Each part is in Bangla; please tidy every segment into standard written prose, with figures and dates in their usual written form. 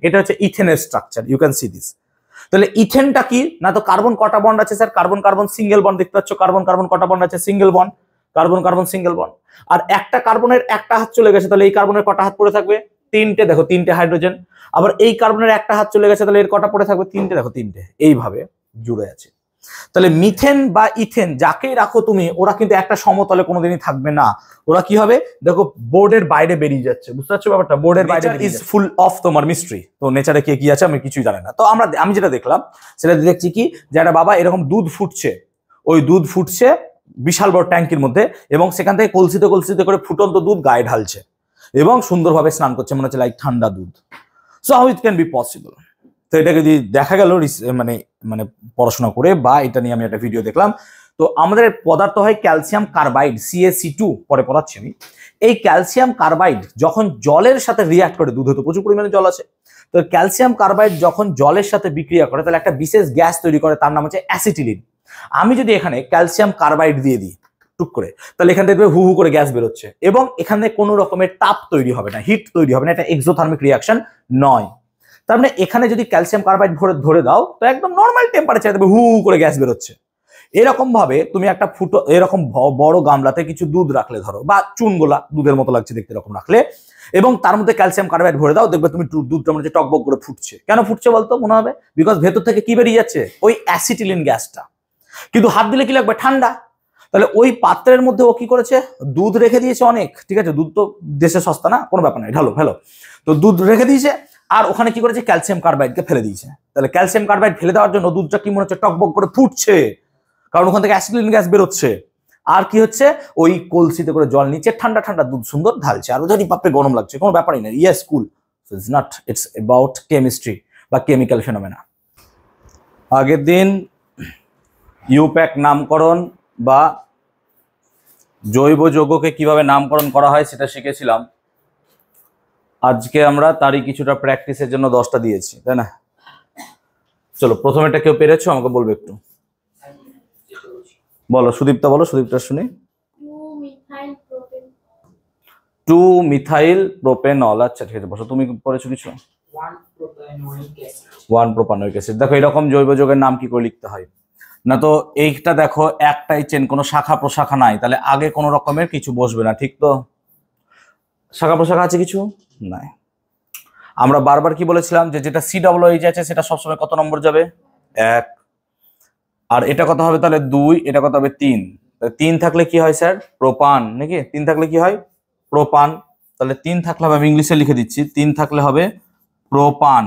এটা হচ্ছে ইথেনের structure, you can see this. তাহলে ইথেনটা কি না, তো কার্বন কটা বন্ড আছে sir, carbon carbon single bond দেখতে পাচ্ছ, কার্বন কার্বন কটা বন্ড আছে, single bond, carbon carbon single bond. আর একটা কার্বনের একটা হাত চলে গেছে, তাহলে এই কার্বনের কটা হাত পড়ে থাকবে, তিনটে, দেখো তিনটে হাইড্রোজেন। আবার এই কার্বনের একটা হাত চলে গেছে, তাহলে এর কটা পড়ে থাকবে, তিনটে, দেখো তিনটে, এইভাবে জুড়ে আছে। তাহলে মিথেন বা ইথেন যাকেই রাখো তুমি, ওরা কিন্তু একটা সমতলে কোনোদিনই থাকবে না, ওরা কি হবে দেখো বোর্ডের বাইরে বেরিয়ে যাচ্ছে, বুঝতে পারছো ব্যাপারটা, বোর্ডের বাইরে ইজ ফুল অফ তোমার মিস্ট্রি। তো নেচারে কে কি আছে আমি কিছুই জানি না। তো আমি যেটা দেখলাম সেটা দেখছি কি, যে একটা বাবা এরকম দুধ ফুটছে, ওই দুধ ফুটছে বিশাল বড় ট্যাঙ্কির মধ্যে, এবং সেখান থেকে কলসিতে কলসিতে করে ফুটন্ত দুধ গায়ে ঢালছে এবং সুন্দরভাবে স্নান করছে, মনে হচ্ছে লাইক ঠান্ডা দুধ। So how it can be possible? তো এটা যদি দেখা গেল মানে মানে পড়াশোনা করে, বা এটা নিয়ে আমি একটা ভিডিও দেখলাম। তো আমাদের পদার্থ হয় ক্যালসিয়াম কার্বাইড, CaC2 পরে পড়াচ্ছি আমি। এই ক্যালসিয়াম কার্বাইড যখন জলের সাথে রিয়াক্ট করে, দুধে তো প্রচুর পরিমাণে জল আছে, তো ক্যালসিয়াম কার্বাইড যখন জলের সাথে বিক্রিয়া করে, তাহলে একটা বিশেষ গ্যাস তৈরি করে, তার নাম হচ্ছে অ্যাসিটিলিন। আমি যদি এখানে ক্যালসিয়াম কার্বাইড দিয়ে দিই টুক করে, তাহলে এখান থেকে হু হু করে গ্যাস বেরোচ্ছে, এবং এখানে কোনো রকমের তাপ তৈরি হবে না, হিট তৈরি হবে না, এটা এক্সোথার্মিক রিয়াকশন নয়। তার মানে এখানে যদি ক্যালসিয়াম কার্বাইড ধরে দাও, তো একদম নর্মাল টেম্পারেচারে দেখবে হু হু করে গ্যাস বেরোচ্ছে। এরকম ভাবে তুমি একটা এরকম বড় গামলাতে কিছু দুধ রাখলে, ধরো, বা চুনগোলা দুধের মতো লাগছে দেখতে, এরকম রাখলে, এবং তার মধ্যে ক্যালসিয়াম কার্বাইড ভরে দাও, দেখবে তুমি দুধটা মনে হচ্ছে টকবক করে ফুটছে। কেন ফুটছে বলতো মনে হবে? বিকজ ভেতর থেকে কি বেরিয়ে যাচ্ছে, ওই অ্যাসিটিলিন গ্যাসটা। কিন্তু হাত দিলে কি লাগবে, ঠান্ডা। তাহলে ওই পাত্রের মধ্যে ও কি করেছে, দুধ রেখে দিয়েছে অনেক, ঠিক আছে, দুধ তো দেশে সস্তা না, কোনো ব্যাপার নাই, ঢালো ফেলো। তো দুধ রেখে দিয়েছে, আর ওখানে কি করেছে, ক্যালসিয়াম কার্বাইডকে ফেলে দিয়েছে। তাহলে ক্যালসিয়াম কার্বাইড ফেলে দেওয়ার জন্য দুধটা কি মনে হচ্ছে, টকবক করে ফুটছে, কারণ ওখান থেকে অ্যাসিটিলিন গ্যাস বেরোচ্ছে। আর কি হচ্ছে, ওই কলসিতে করে জল নিচে ঠান্ডা ঠান্ডা দুধ সুন্দর ঢালছে, আর ওদের বাপরে গরম লাগছে, কোনো ব্যাপারই না। Yes, cool. It's not, it's about chemistry বা কেমিক্যাল ফেনোমেনা। আগের দিন ইউপ্যাক নামকরণ বা জৈব যৌগকে কিভাবে নামকরণ করা হয় সেটা শিখেছিলাম। আজকে আমরা তারই কিছুটা প্র্যাকটিসের জন্য 10টা দিয়েছি, তাই না? চলো, প্রথমেটা কেউ পেরেছো আমাকে বলবে একটু, বলো সুদীপ্তা, বলো, সুদীপ্তা শুনি। 2 মিথাইল প্রোপেনল। আচ্ছা ঠিক আছে, বসো। তুমি পড়েছো কিছু? 1 প্রোপানোয়িক অ্যাসিড। দেখো এরকম জৈব যৌগের নাম কি করে লিখতে হয় না, তো এইটা দেখো একটাই চেন, কোনো শাখা প্রশাখা নাই, তাহলে আগে কোনো রকমের কিছু বসবে না, ঠিক তো? শাখা প্রশাখা আছে কিছু নাই। আমরা বারবার কি বলেছিলাম, যে যেটা COOH আছে সেটা সবসময় কত নম্বর যাবে, 1। আর এটা কত হবে তাহলে 2, এটা কত হবে 3। 3 থাকলে কি হয় স্যার, প্রোপান, নাকি? 3 থাকলে কি হয়, প্রোপান। তাহলে 3 থাকলে হবে, আমি ইংলিশে লিখে দিচ্ছি, 3 থাকলে হবে প্রোপান।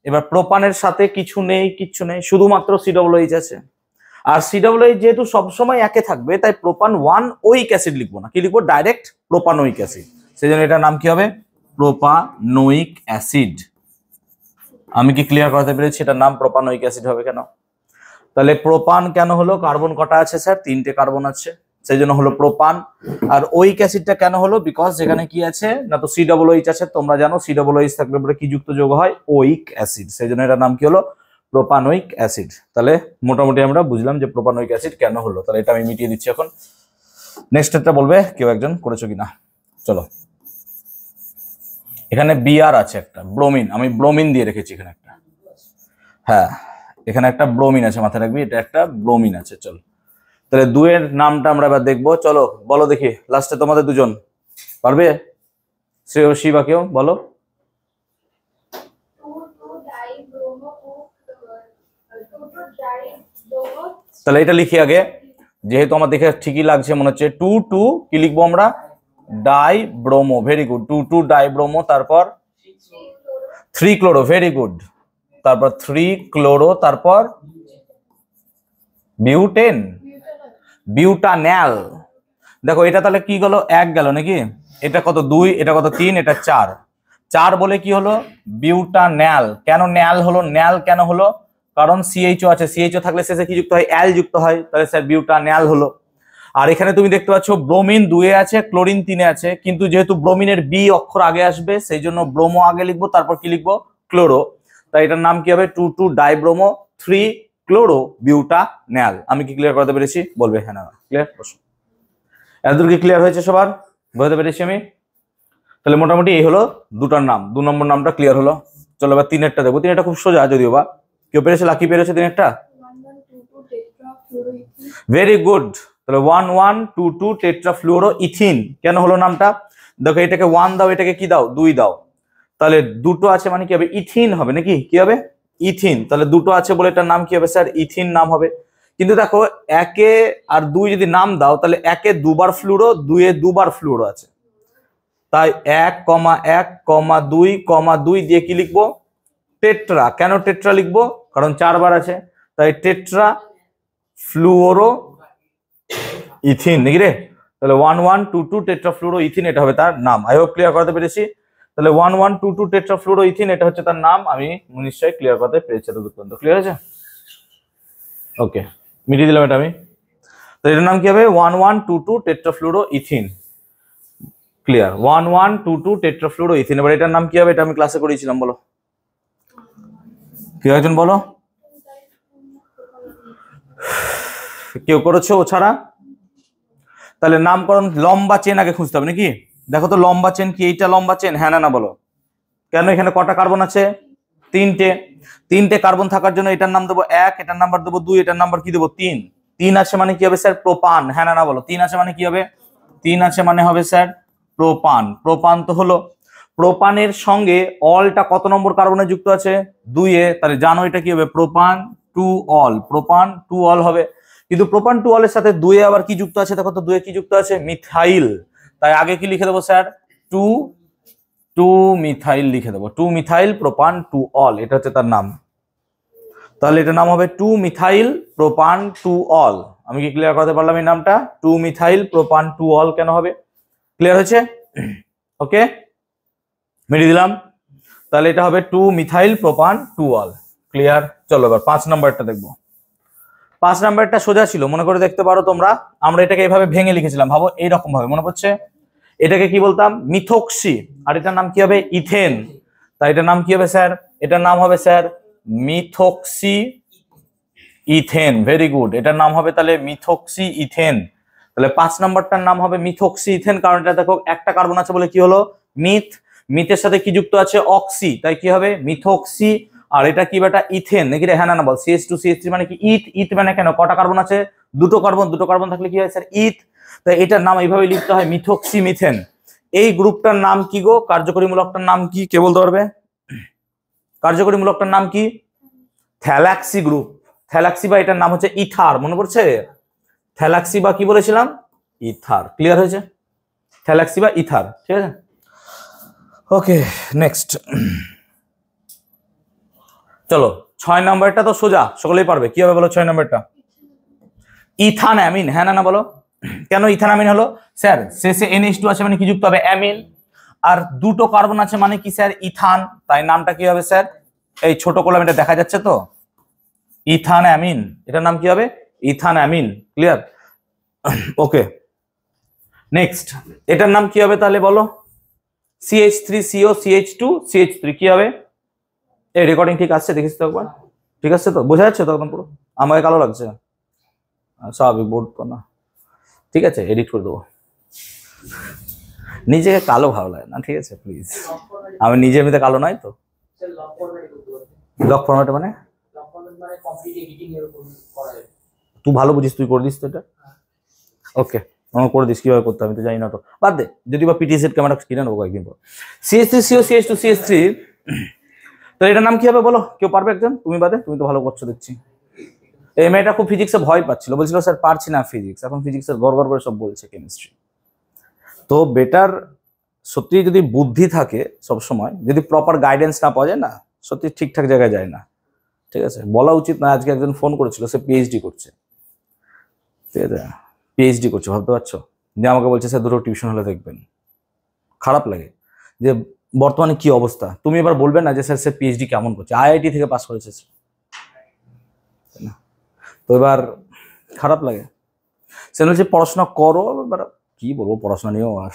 এবার প্রোপানের সাথে কিছু নেই, কিচ্ছু নেই, শুধুমাত্র COOH আছে। আর COOH যেহেতু সবসময় একে থাকবে, তাই প্রোপান 1 ওইক অ্যাসিড লিখবো না, কি লিখবো, ডাইরেক্ট প্রোপানোইক অ্যাসিড। সেই জন্য এটার নাম কি হবে, প্রোপানোইক অ্যাসিড। আমি কি ক্লিয়ার করতে পেরেছি? এটার নাম প্রোপানোইক অ্যাসিড হবে কেন? তাহলে প্রোপান কেন হলো, কার্বন কটা আছে স্যার, 3টে কার্বন আছে, সেই জন্য হলো প্রোপান। আর ওইক অ্যাসিডটা কেন হলো, বিকজ যেখানে কি আছে না, তো COOH আছে, তোমরা জানো COOH থাকলে পরে কি যুক্ত যৌগ হয়, ওইক অ্যাসিড, সেই জন্য এটার নাম কি হলো, প্রোপানোইক অ্যাসিড। তাহলে মোটামুটি আমরা বুঝলাম যে প্রোপানোইক অ্যাসিড কেন হলো। তাহলে এটা আমি মিটিয়ে দিচ্ছি এখন। নেক্সটটা বলবে কেউ একজন, করেছো কিনা? চলো, এখানে বিআর আছে একটা, ব্রোমিন, আমি ব্রোমিন দিয়ে রেখেছি এখানে একটা, হ্যাঁ এখানে একটা ব্রোমিন আছে, মাথায় রাখবি, এটা একটা ব্রোমিন আছে। চলো, তাহলে 2 এর নামটা আমরা এবার দেখবো। চলো বলো দেখি, লাস্টে তোমাদের দুজন পারবে, শিবা কেউ বলো। তাহলে এটা লিখি আগে, যেহেতু আমার দেখে ঠিকই লাগছে মনে হচ্ছে। 2 কি লিখবো আমরা, die bromo, very good. 2 die bromo, তারপর 3 ক্লোরো, ভেরি গুড, তারপর 3 ক্লোরো, তারপর বিউটান্যাল। দেখো এটা তাহলে কি গেল, 1 গেল নাকি, এটা কত 2, এটা কত 3, এটা 4 বলে কি হলো, বিউটান্যাল। কেন ন্যাল হলো, ন্যাল কেন হলো, কারণ CHO আছে, CHO থাকলে শেষে কি যুক্ত হয়, অ্যাল যুক্ত হয়, তাহলে স্যার বিউটান্যাল হলো। আর এখানে তুমি দেখতে পাচ্ছ ব্রোমিন 2 এ আছে, ক্লোরিন 3 এ আছে, কিন্তু যেহেতু ব্রোমিনের বি অক্ষর আগে আসবে, সেই জন্য ব্রোমো আগে লিখবো, তারপর কি লিখবো, ক্লোরো। তাই এটার নাম কি হবে, 2 ডাইব্রোমো 3 ক্লোরো বিউটান্যাল। আমি কি ক্লিয়ার করতে পেরেছি, বলবে হ্যাঁ না ক্লিয়ার। এতদূর কি ক্লিয়ার হয়েছে সবার, বুঝতে পেরেছি আমি? তাহলে মোটামুটি এই হলো 2টার নাম, 2 নম্বর নামটা ক্লিয়ার হলো। চলো এবার তিনেরটা দেখবো। তিনেরটা খুব সোজা, যদিও বা কেউ পেরেছে, লাকি পেরেছে তিনেরটা। Very good. তাহলে 1122 টেট্রাফ্লুরোইথিন কেন হলো নামটা? দেখো এটাকে 1 দাও, এটাকে কি দাও 2 দাও, তাহলে দুটো আছে মানে কি হবে ইথিন হবে নাকি, কি হবে ইথিন। তাহলে দুটো আছে বলে এটার নাম কি হবে স্যার ইথিন নাম হবে। কিন্তু দেখো 1 আর 2 যদি নাম দাও তাহলে 1 দুবার ফ্লুরো, 2 দুবার ফ্লুরো আছে, তাই 1,1,2,2 দিয়ে কি লিখবো টেট্রা। কেন টেট্রা লিখবো? কারণ 4 বার আছে, তাই টেট্রা ফ্লুওরো ইথিন নাকি রে। তাহলে 1122 টেট্রাফ্লুরো ইথিন এটা হবে তার নাম। আই হোপ ক্লিয়ার করতে পেরেছি। তাহলে 1122 টেট্রাফ্লুরো ইথিন এটা হচ্ছে তার নাম। আমি নিশ্চয়ই ক্লিয়ার করতে পেরেছি, তো দুঃখ ক্লিয়ার আছে। ওকে, মিটিয়ে দিলাম এটা আমি। তো এটার নাম কি হবে 1122 tetrafluoro ethene. Clear, 1122 tetrafluoro ethene. এবার এটার নাম কি হবে? এটা আমি ক্লাসে করিয়েছিলাম, বলো কেউ একজন বলো। কেউ করেছো ও ছাড়া? তাহলে নামকরণ লম্বা চেন আগে খুঁজতে হবে নাকি। দেখো তো লম্বা চেন কি, এইটা লম্বা চেন? হ্যাঁ না না বলো। কেন? এখানে কটা কার্বন আছে? 3টে কার্বন থাকার জন্য এটার নাম দেবো 1, এটার নাম্বার দেবো 2, এটার নাম্বার কি দেবো 3। 3 আছে মানে কি হবে স্যার প্রোপান। হ্যাঁ না না বলো। 3 আছে মানে কি হবে? 3 আছে মানে হবে স্যার প্রোপান। প্রোপান তো হলো। প্রোপানের সঙ্গে অলটা কত নম্বর কার্বনে যুক্ত আছে? 2 এ। তাহলে জানো এটা কি হবে প্রোপান 2 অল। প্রোপান 2 অল হবে। কিন্তু প্রোপান 2 অলের সাথে 2 এ আবার কি যুক্ত আছে? দেখো তো 2 এ কি যুক্ত আছে? মিথাইল। তাই আগে কি লিখে দেবো স্যার 2 মিথাইল লিখে দেবো। 2 মিথাইল প্রোপান 2 অল, এটা হচ্ছে তার নাম। তাহলে এটার নাম হবে 2 মিথাইল প্রোপান 2 অল। আমি কি ক্লিয়ার করতে পারলাম এই নামটা? 2 মিথাইল প্রোপান 2 অল কেন হবে? ক্লিয়ার হয়েছে? ওকে, মিটিয়ে দিলাম। তাহলে এটা হবে 2 মিথাইল প্রোপান 2 অল। ক্লিয়ার। চলো এবার 5 নাম্বারটা দেখবো। 5 নাম্বারটা সোজা ছিল, মনে করে দেখতে পারো তোমরা। আমরা এটাকে এইভাবে ভেঙে লিখেছিলাম, ভাবো এইরকম ভাবে মনে পড়ছে। এটাকে কি বলতাম? মিথোক্সি। আর এটার নাম কি হবে? ইথেন। তাই এটার নাম কি হবে স্যার? এটার নাম হবে স্যার মিথোক্সি ইথেন। ভেরি গুড, এটার নাম হবে তাহলে মিথোক্সি ইথেন। তাহলে 5 নাম্বারটার নাম হবে মিথোক্সি ইথেন, কারণ এটা দেখো একটা কার্বন আছে বলে কি হলো মিথ। মিথের সাথে কি যুক্ত আছে? অক্সি, তাই কি হবে মিথোক্সি। আর এটা কি বেটা ইথেন নাকি রে? হ্যাঁ না না বল। CH2CH3 মানে কি ইথ। ইথ মানে কেন? কটা কার্বন আছে? দুটো কার্বন। দুটো কার্বন থাকলে কি হয় স্যার ইথ। তাই এটার নাম এইভাবে লিখতে হয় মিথোক্সি মিথেন। এই গ্রুপটার নাম কি গো? কার্যকরী মূলকটার নাম কি কে বলতে পারবে? কার্যকরী মূলকটার নাম কি? থ্যালাক্সি গ্রুপ। থ্যালাক্সি বা এটার নাম হচ্ছে ইথার, মনে পড়ছে? থ্যালাক্সি বা কি বলেছিলাম? ইথার। ক্লিয়ার হয়েছে? থ্যালাক্সি বা ইথার, ঠিক আছে। ওকে, নেক্সট চলো। 6 নাম্বারটা তো সোজা, সকলেই পারবে। কি হবে বলো 6 নাম্বারটা? ইথানঅ্যামিন। হ্যাঁ না না বলো। কেন ইথানঅ্যামিন হলো স্যার? শেষে NH2 আছে মানে কি যুক্ত হবে? অ্যামিন। আর দুটো কার্বন আছে মানে কি স্যার? ইথান। তাই নামটা কি হবে স্যার? এই ছোট কলম এটা দেখা যাচ্ছে তো, ইথানঅ্যামিন। এটার নাম কি হবে? ইথানঅ্যামিন। ক্লিয়ার? ওকে, নেক্সট এটার নাম কি হবে তাহলে বলো? CH3CO CH2 CH3 কি হবে? এই রেকর্ডিং ঠিক আছে? দেখিস তো একবার। ঠিক আছে তো? বোঝা যাচ্ছে তো একদম পুরো? আমাকে কালো লাগছে? স্বাভাবিক, বোর্ড তো না। ঠিক আছে, এডিট করে দেবো। নিজেকে কালো ভালো লাগে না, ঠিক আছে প্লিজ। আমি নিজে এমনিতে কালো নয় তো। লক ফরম্যাট মানে তুই ভালো বুঝিস, তুই করে দিস তো এটা। ওকে, আমার করে দিস। কিভাবে করতে আমি তো জানি না, তো বাদ দে। যদি বা পিটিসেট ক্যামেরা কিনে নেবো কয়েকদিন পর। CH3CO CH2 CH3, তো এটার নাম কি হবে বলো? কেউ পারবে একজন? তুমি বাদে, তুমি তো ভালো করছো দেখছি। এই মেয়েটা খুব ফিজিক্সে ভয় পাচ্ছিল, বলছিল স্যার পারছি না ফিজিক্স। এখন ফিজিক্সের গড় করে সব বলছে কেমিস্ট্রি। তো বেটার সত্যি যদি বুদ্ধি থাকে সব সময়, যদি প্রপার গাইডেন্স না পাওয়া যায় না, সত্যি ঠিকঠাক জায়গায় যায় না। ঠিক আছে, বলা উচিত না। আজকে একজন ফোন করেছিল, সে পিএইচডি করছে। ঠিক আছে, পিএইচডি করছে, ভাবতে পারছো? যে আমাকে বলছে স্যার দুটো টিউশন হলে দেখবেন। খারাপ লাগে যে বর্তমানে কি অবস্থা। তুমি এবার বলবে না যে স্যার সে পিএইচডি কেমন করছে, আইআইটি থেকে পাস করেছে। তো এবার খারাপ লাগে। সে বলছে পড়াশোনা করো। এবার কি বলবো, পড়াশোনা নিয়েও আর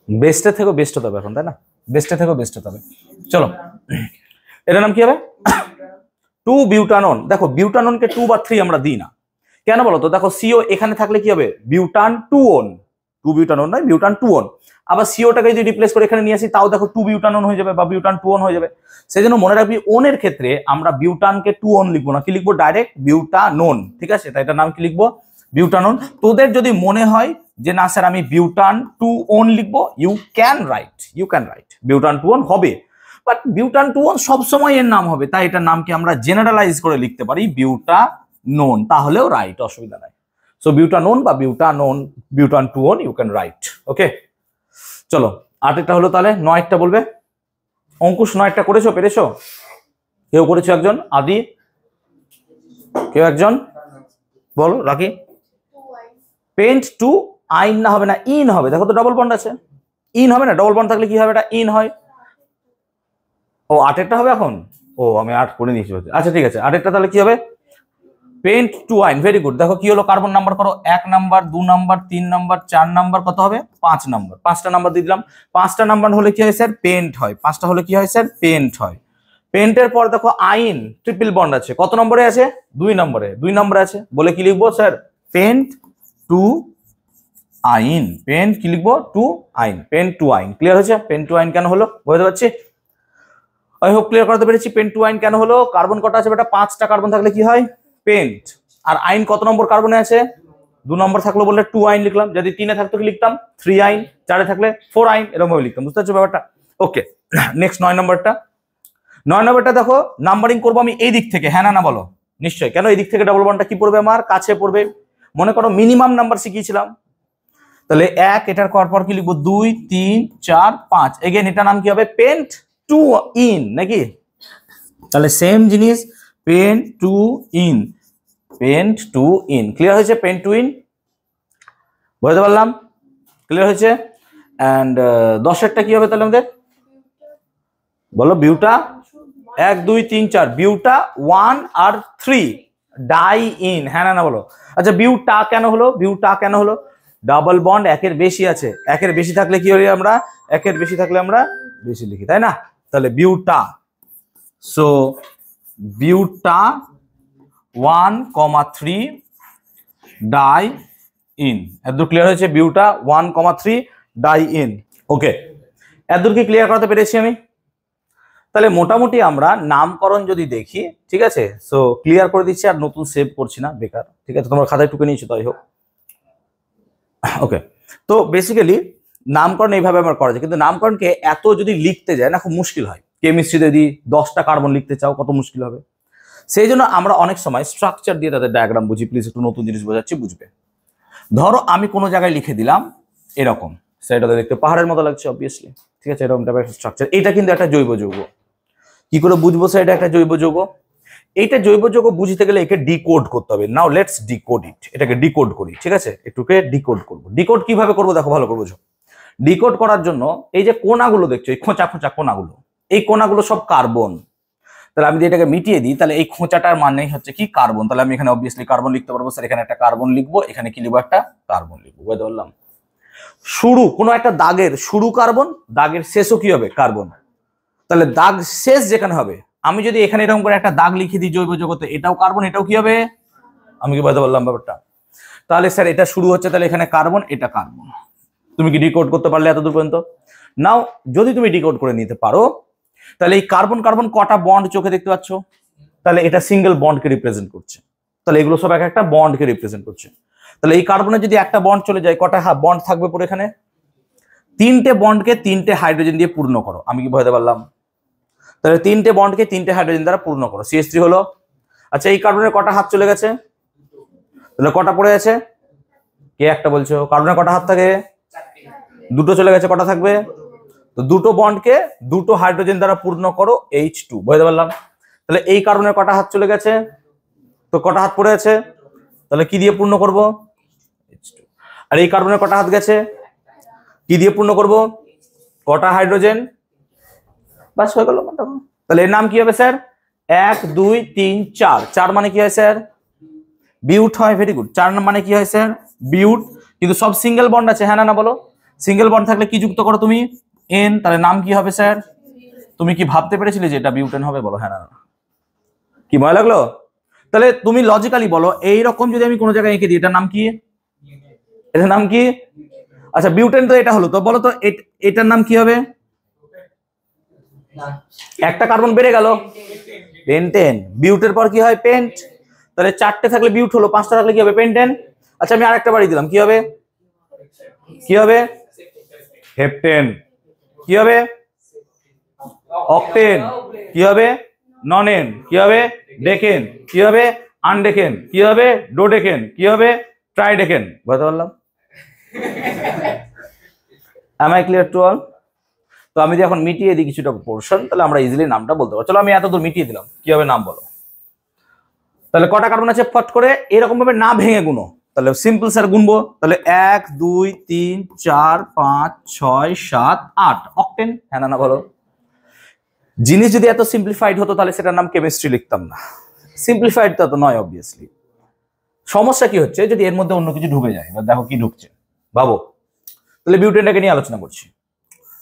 বেস্টের থেকেও বেস্ট হতে হবে এখন, তাই না? বেস্টের থেকেও বেস্ট হতে হবে। চলো, এটার নাম কি হবে? 2 বিউটানন। দেখো বিউটাননকে 2 বা 3 আমরা দিই না, কেন বলো তো? দেখো সিও এখানে থাকলে কি হবে? বিউটান 2 ওন। টু বিউটানোন নয়, বিউটান টুওন। আবার সিওটাকে যদি রিপ্লেস করে এখানে নিয়ে আসি তাও দেখো টু বিউটানোন হয়ে যাবে বা বিউটান টুওন হয়ে যাবে। সেই জন্য মনে রাখবি ওনের ক্ষেত্রে আমরা বিউটানকে টুওন লিখবো না, কি লিখবো ডাইরেক্ট বিউটানোন, ঠিক আছে? তাই এটার নাম কি লিখবো? বিউটানোন। তোদের যদি মনে হয় যে না স্যার আমি বিউটান টুওন লিখবো, ইউ ক্যান রাইট বিউটান টুওন হবে, বাট বিউটান টুওন সবসময় এর নাম হবে, তাই এটার নামকে আমরা জেনারেলাইজ করে লিখতে পারি বিউটানোন, তাহলেও রাইট, অসুবিধা নাই। সো বিউটানোন বা বিউটানোন, বিউটান টুওন ইউ ক্যান রাইট। ওকে, চলো আটেরটা হলো, তাহলে নয়েরটা বলবে। অঙ্কুশ নয়েরটা করেছো, পেরেছো? কেউ করেছো একজন? আদি কেউ একজন বলো। রাখি পেন্ট টু আইন না হবে না ইন হবে, দেখো তো ডবল বন্ড আছে, ইন হবে না? ডবল বন্ড থাকলে কি হবে? এটা ইন হয়। ও আটেরটা হবে এখন, ও আমি 8 করে নিয়েছি। আচ্ছা ঠিক আছে, আটেরটা তাহলে কি হবে? পেন্ট টু আইন, ভেরি গুড। দেখো কি হলো, কার্বন নাম্বার করো, 1 নাম্বার 2 নাম্বার 3 নাম্বার 4 নাম্বার, কত হবে? 5 নাম্বার। 5টা নাম্বার দিয়ে দিলাম। 5টা নাম্বার হলে কি হয় স্যার? পেন্ট হয়। 5টা হলে কি হয় স্যার? পেন্ট হয়। পেন্টের পর দেখো আইন ট্রিপল বন্ড আছে, কত নম্বরে আছে? 2 নম্বরে। 2 নম্বরে আছে বলে কি লিখবো স্যার? পেন্ট টু আইন। পেন্ট কি লিখবো? টু আইন, পেন্ট টু আইন। ক্লিয়ার হয়েছে? পেন্ট টু আইন কেন হলো বুঝতে পারছি? আই হোপ ক্লিয়ার করতে পেরেছি। পেন্ট টু আইন কেন হলো? কার্বন কটা আছে বেটা? 5টা কার্বন থাকলে কি হয়? পেন্ট। আর আইন কত নম্বর কার্বনে আছে? 2 নম্বর থাকলো বলে 2 আইন লিখলাম। যদি 3-এ থাকতো কি লিখতাম? 3 আইন। 4-এ থাকলে 4 আইন, এরকম ভাবে লিখতাম। বুঝতে পারছো ব্যাপারটা? ওকে, নেক্সট 9 নম্বরটা। 9 নম্বরটা দেখো, নাম্বারিং করবো আমি এই দিক থেকে, হ্যাঁ না বলো? নিশ্চয়ই। কেন এই দিক থেকে ডবল বন্ডটা কি পড়বে আমার? কাছে পড়বে। মনে করো মিনিমাম নাম্বার শিখিয়েছিলাম, তাহলে 1, এটার পর কি লিখবো? 2 3 4 5। এগেন এটার নাম কি হবে? পেন্ট টু ইন, নাকি? তাহলে সেম জিনিস, pent two ene, pent two ene. Clear হয়েছে? পেন্ট টু ইন বুঝতে পারলাম? ক্লিয়ার হয়েছে? অ্যান্ড 10এরটা কি হবে তাহলে আমাদের? বলো। বিউটা 1 2 3 4, বিউটা 1 আর 3 ডাই ইন, হ্যাঁ না বলো? আচ্ছা বিউটা কেন হলো? বিউটা কেন হলো? ডাবল বন্ড একের বেশি আছে, একের বেশি থাকলে কি হয়? আমরা একের বেশি থাকলে আমরা বেশি লিখি, তাই না? তাহলে বিউটা, সো বিউটা 1,3 ডাই ইন। এতদূর ক্লিয়ার হয়েছে? বিউটা 1,3 ডাই ইন। ওকে, এতদূর কি ক্লিয়ার করাতে পেরেছি আমি? তাহলে মোটামুটি আমরা নামকরণ যদি দেখি, ঠিক আছে, সো ক্লিয়ার করে দিচ্ছি, আর নতুন সেভ করছি না, বেকার। ঠিক আছে, তোমরা খাতায় টুকে নিয়েছো, তাই হোক। ওকে, তো বেসিক্যালি নামকরণ এইভাবে আমার করা যায়, কিন্তু নামকরণকে এত যদি লিখতে যায় না, খুব মুশকিল হয়। কেমিস্ট্রিতে যদি 10টা কার্বন লিখতে চাও, কত মুশকিল হবে। সেই জন্য আমরা অনেক সময় স্ট্রাকচার দিয়ে তাদের ডায়াগ্রাম বুঝি। প্লিজ একটু নতুন জিনিস বোঝাচ্ছি, বুঝবে। ধরো আমি কোনো জায়গায় লিখে দিলাম এরকম, সেটাতে দেখতে পাহাড়ের মতো লাগছে অবভিয়াসলি, ঠিক আছে, এরকম টাইপের স্ট্রাকচার। এটা কিন্তু একটা জৈব যৌগ। কি করে বুঝবো স্যার এটা একটা জৈব যৌগ? এইটা জৈব যৌগ বুঝতে গেলে একে ডিকোড করতে হবে। নাও লেটস ডিকোড ইট। এটাকে ডিকোড করি, ঠিক আছে? একটুকে ডিকোড করবো। ডিকোড কিভাবে করবো দেখো, ভালো করে বুঝো। ডিকোড করার জন্য এই যে কোনাগুলো দেখছো, এই খোঁচা খোঁচা কোনাগুলো, এই কোনাগুলো সব কার্বন। তাহলে আমি যদি এটাকে মিটিয়ে দিই, তাহলে এই খোঁচাটার মানেই হচ্ছে কি? কার্বন। তাহলে আমি এখানে অবভিয়াসলি কার্বন লিখতে পারবো স্যার। এখানে একটা কার্বন লিখবো, এখানে কি লিখবো? একটা কার্বন লিখবো। বুঝতে পারলাম? শুরু কোনো একটা দাগের শুরু কার্বন, দাগের শেষও কি হবে? কার্বন। তাহলে দাগ শেষ যেখানে হবে, আমি যদি এখানে এরকম করে একটা দাগ লিখে দিই জৈব জগতে, এটাও কার্বন, এটাও কি হবে? আমি কি বুঝতে পারলাম ব্যাপারটা? তাহলে স্যার এটা শুরু হচ্ছে, তাহলে এখানে কার্বন, এটা কার্বন। তুমি কি ডিকোড করতে পারলে এতদূর পর্যন্ত? নাও যদি তুমি ডিকোড করে নিতে পারো, তাহলে এই কার্বন কার্বন কটা বন্ড চোখে দেখতে পাচ্ছ? তাহলে এটা সিঙ্গেল বন্ডকে রিপ্রেজেন্ট করছে। তাহলে এগুলো সব একটা বন্ডকে রিপ্রেজেন্ট করছে। তাহলে এই কার্বনে যদি একটা বন্ড চলে যায়, কটা বন্ড থাকবে পরে এখানে? 3টে বন্ডকে 3টে হাইড্রোজেন দিয়ে পূর্ণ করো। আমি কি বুঝতে পারলাম? তাহলে 3টে বন্ডকে 3টে হাইড্রোজেন দ্বারা পূর্ণ করো। CH3 হলো। আচ্ছা এই কার্বনের কটা হাত চলে গেছে? তাহলে কটা পড়ে আছে? কে একটা বলছো? কার্বনের কটা হাত থাকে? 2টো চলে গেছে, কটা থাকবে? তো 2টো বন্ডকে 2টো হাইড্রোজেন দ্বারা পূর্ণ করো, H2। বুঝতে পারলাম? তাহলে এই কার্বনের কটা হাত চলে গেছে? তো কটা হাত পড়ে আছে? তাহলে কি দিয়ে পূর্ণ করব? H2। আর এই কার্বনের কটা হাত গেছে? কি দিয়ে পূর্ণ করব? কটা হাইড্রোজেন? বাস হয়ে গেল। তাহলে এর নাম কি হবে স্যার? 1 2 3 4। 4 মানে কি হয় স্যার? বিউট হয়। Very good. 4 মানে কি হয় স্যার? বিউট। কিন্তু সব সিঙ্গেল বন্ড আছে, হ্যাঁ না বলো? সিঙ্গেল বন্ড থাকলে কি যুক্ত করো তুমি? N। তাহলে নাম কি হবে স্যার? তুমি কি ভাবতে পেরেছিলে যে এটা বিউটেন হবে? বলো হ্যাঁ না। কি মনে লাগলো? তাহলে তুমি লজিক্যালি বলো, এইরকম যদি আমি কোনো জায়গায় এঁকে দিই, এটার নাম কি? এটার নাম কি? আচ্ছা বিউটেন তো এটা হলো, তো বলো তো এটার নাম কি হবে? একটা কার্বন বেড়ে গেল, পেন্টেন। বিউটের পর কি হয়? পেন্ট। তাহলে 4টে থাকলে বিউট হলো, 5টা থাকলে কি হবে? পেন্টেন। আচ্ছা আমি আরেকটা বাড়ি দিলাম, কি হবে? কি হবে? হেপটেন। কি হবে? অক্টেন। কি হবে? ননেন। কি হবে? ডেকেন। কি হবে? আনডেকেন। কি হবে? ডোডেকেন। কি হবে? ট্রাইডেকেন। বুঝতে পারলাম? am I clear to all? তো আমি যদি এখন মিটিয়ে দিই কিছুটা পোর্শন, তাহলে আমরা ইজিলি নামটা বলতে পারবো। চলো আমি এত দূর মিটিয়ে দিলাম, কি হবে নাম বলো। তাহলে কটা কার্বন আছে ফট করে এরকম ভাবে না ভেঙে গুনো, তাহলে সিম্পল স্যার গুনবো। তাহলে 1 2 3 4 5 6 7 8 অক্টেন। হ্যাঁ না বলো। জিনিস যদি এত সিম্পলিফাইড হতো তাহলে সেটার নাম কেমিস্ট্রি লিখতাম না। সিম্পলিফাইড তো নয় অবভিয়াসলি। সমস্যা কি হচ্ছে যদি এর মধ্যে অন্য কিছু ঢুকে যায়। এবার দেখো কি ঢুকছে, ভাবো। তাহলে বিউটেনটাকে নিয়ে আলোচনা করছি।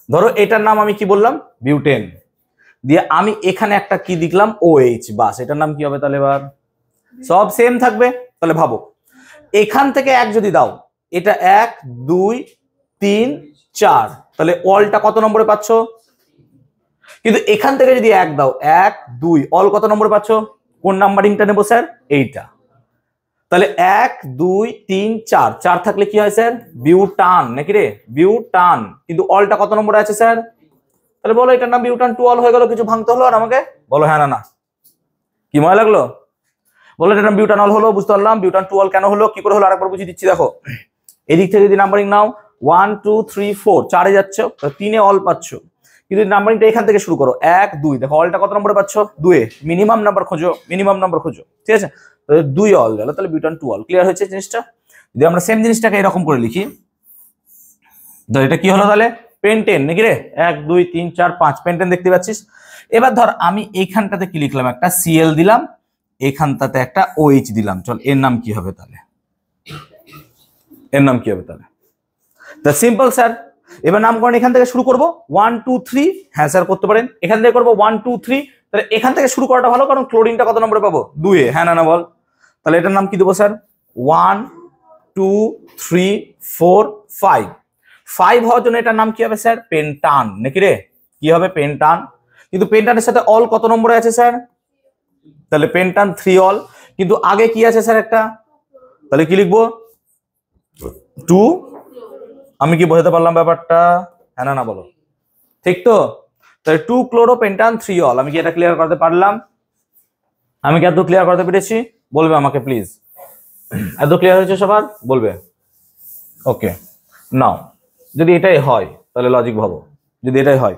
ধরো এটার নাম আমি কি বললাম? বিউটেন। দিয়ে আমি এখানে একটা কি লিখলাম? OH। বাস, এটার নাম কি হবে তাহলে? এবার সব সেম থাকবে। তাহলে ভাবো এখান থেকে এক যদি দাও, এটা 1 2 3 4, তাহলে অলটা কত নম্বরে পাচ্ছ? কিন্তু এখান থেকে যদি এক দাও 1 2, অল কত নম্বরে পাচ্ছ? কোন নাম্বারিংটা নেবো স্যার? এইটা। তাহলে 1 2 3 4, 4 থাকলে কি হয় স্যার? বিউটান নাকি রে? বিউটান। কিন্তু অলটা কত নম্বরে আছে স্যার? তাহলে বলো এটার নাম বিউটান 2 অল হয়ে গেল। কিছু ভাঙতে হলো আর আমাকে? বলো হ্যাঁ না না। কি মজা লাগলো? বলো এটার নাম বিউটান অল হলো, বুঝতে পারলাম। বিউটান 2 অল কেন হলো, কি করে হলো আরেকবার বুঝিয়ে দিচ্ছি। দেখো এদিক থেকে যদি নাম্বারিং নাও 1 2 3 4, 4 যাচ্ছ, 3 অল পাচ্ছ। কিন্তু নাম্বারিংটা এখান থেকে শুরু করো 1 2, দেখো অলটা কত নম্বরে পাচ্ছ? 2 এ। মিনিমাম নাম্বার খোঁজো, মিনিমাম নাম্বার খোঁজো, ঠিক আছে? তাহলে 2 অল গেল, তাহলে বিউটান 2 অল। ক্লিয়ার হয়েছে জিনিসটা? যদি আমরা সেম জিনিসটাকে এরকম করে লিখি, ধর এটা কি হলো তাহলে? পেন্টেন নাকি রে? 1 2 3 4 5 পেন্টেন দেখতে পাচ্ছিস। এবার ধর আমি এইখানটাতে কি লিখলাম? একটা Cl দিলাম, এখানটাতে একটা OH দিলাম। চল এর নাম কি হবে তাহলে? এর নাম কি হবে তাহলে? The simple sir. এবার নামকরণ এখান থেকে শুরু করব 1 2 3। হ্যাঁ স্যার করতে পারেন। এখান থেকে করবো 1 2 3। তাহলে এখান থেকে শুরু করাটা ভালো, কারণ ক্লোরিনটা কত নম্বরে পাবো? 2 এ। হ্যাঁ না বল। তাহলে এটার নাম কি দেবো স্যার? 1 2 3 4 5। 5 হওয়ার জন্য এটার নাম কি হবে স্যার? পেন্টান নাকি রে? কি হবে? পেন্টান। কিন্তু পেন্টানের সাথে অল কত নম্বরে আছে স্যার? তাহলে পেন্টান 3 অল। কিন্তু আগে কি আছে স্যার একটা? তাহলে কি লিখবো? 2। আমি কি বোঝাতে পারলাম ব্যাপারটা? হ্যাঁ না বলো। ঠিক তো? তাহলে 2 ক্লোরোপেন্টান 3 অল। আমি কি এটা ক্লিয়ার করতে পারলাম? আমি কি এত ক্লিয়ার করতে পেরেছি? বলবে আমাকে প্লিজ। এত ক্লিয়ার হয়েছে সবার? বলবে। ওকে নাও, যদি এটাই হয় তাহলে লজিক ভাবো। যদি এটাই হয়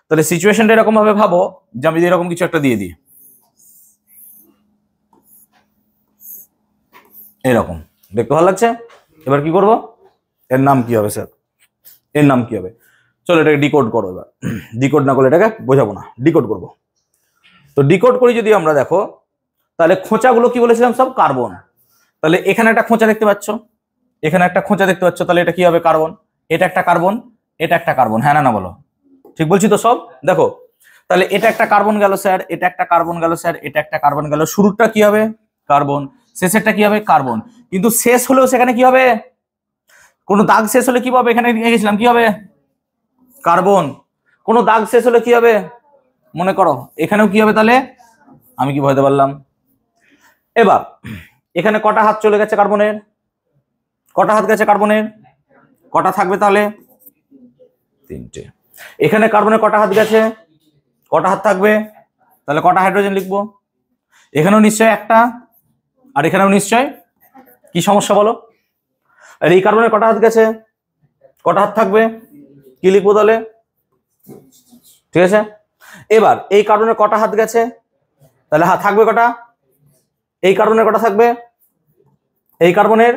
তাহলে সিচুয়েশনটা এরকম ভাবে ভাবো যে আমি এরকম কিছু একটা দিয়ে দিই, এরকম দেখতে ভালো লাগছে। এবার কি করব? এর নাম কি হবে স্যার? এর নাম কি হবে? চলো এটাকে ডিকোড করো। এবার ডিকোড না করলে এটাকে বোঝাবো না, ডিকোড করব। তো ডিকোড করি যদি আমরা, দেখো তাহলে খোঁচাগুলো কি বলেছিলাম? সব কার্বন। তাহলে এখানে একটা খোঁচা দেখতে পাচ্ছ, এখানে একটা খোঁচা দেখতে পাচ্ছ, তাহলে এটা কি হবে? কার্বন। এটা একটা কার্বন, এটা একটা কার্বন। হ্যাঁ না বলো। ঠিক বলছি তো সব? দেখো তাহলে এটা একটা কার্বন গেল স্যার, এটা একটা কার্বন গেল স্যার, এটা একটা কার্বন গেল। শুরুটা কি হবে? কার্বন। শেষেরটা কি হবে? কার্বন। কিন্তু শেষ হলেও সেখানে কি হবে? কোনো দাগ শেষ হলে কি পাবে? এখানে লিখেছিলাম কি হবে? কার্বন। কোনো দাগ শেষ হলে কি হবে? মনে করো এখানেও কি হবে? তাহলে আমি কি বুঝতে পারলাম? এবার এখানে কটা হাত চলে গেছে কার্বনের? কটা হাত গেছে কার্বনের? কটা থাকবে তাহলে? 3টে। এখানে কার্বনের কটা হাত গেছে? কটা হাত থাকবে? তাহলে কটা হাইড্রোজেন লিখবো? এখানেও নিশ্চয় একটা, আর এখানেও নিশ্চয়। কি সমস্যা বলো? আর এই কার্বনের কটা হাত গেছে? কটা হাত থাকবে? কি লিখবো তাহলে? ঠিক আছে। এবার এই কার্বনের কটা হাত গেছে? তাহলে হাত থাকবে কটা? এই কার্বনের কটা থাকবে? এই কার্বনের।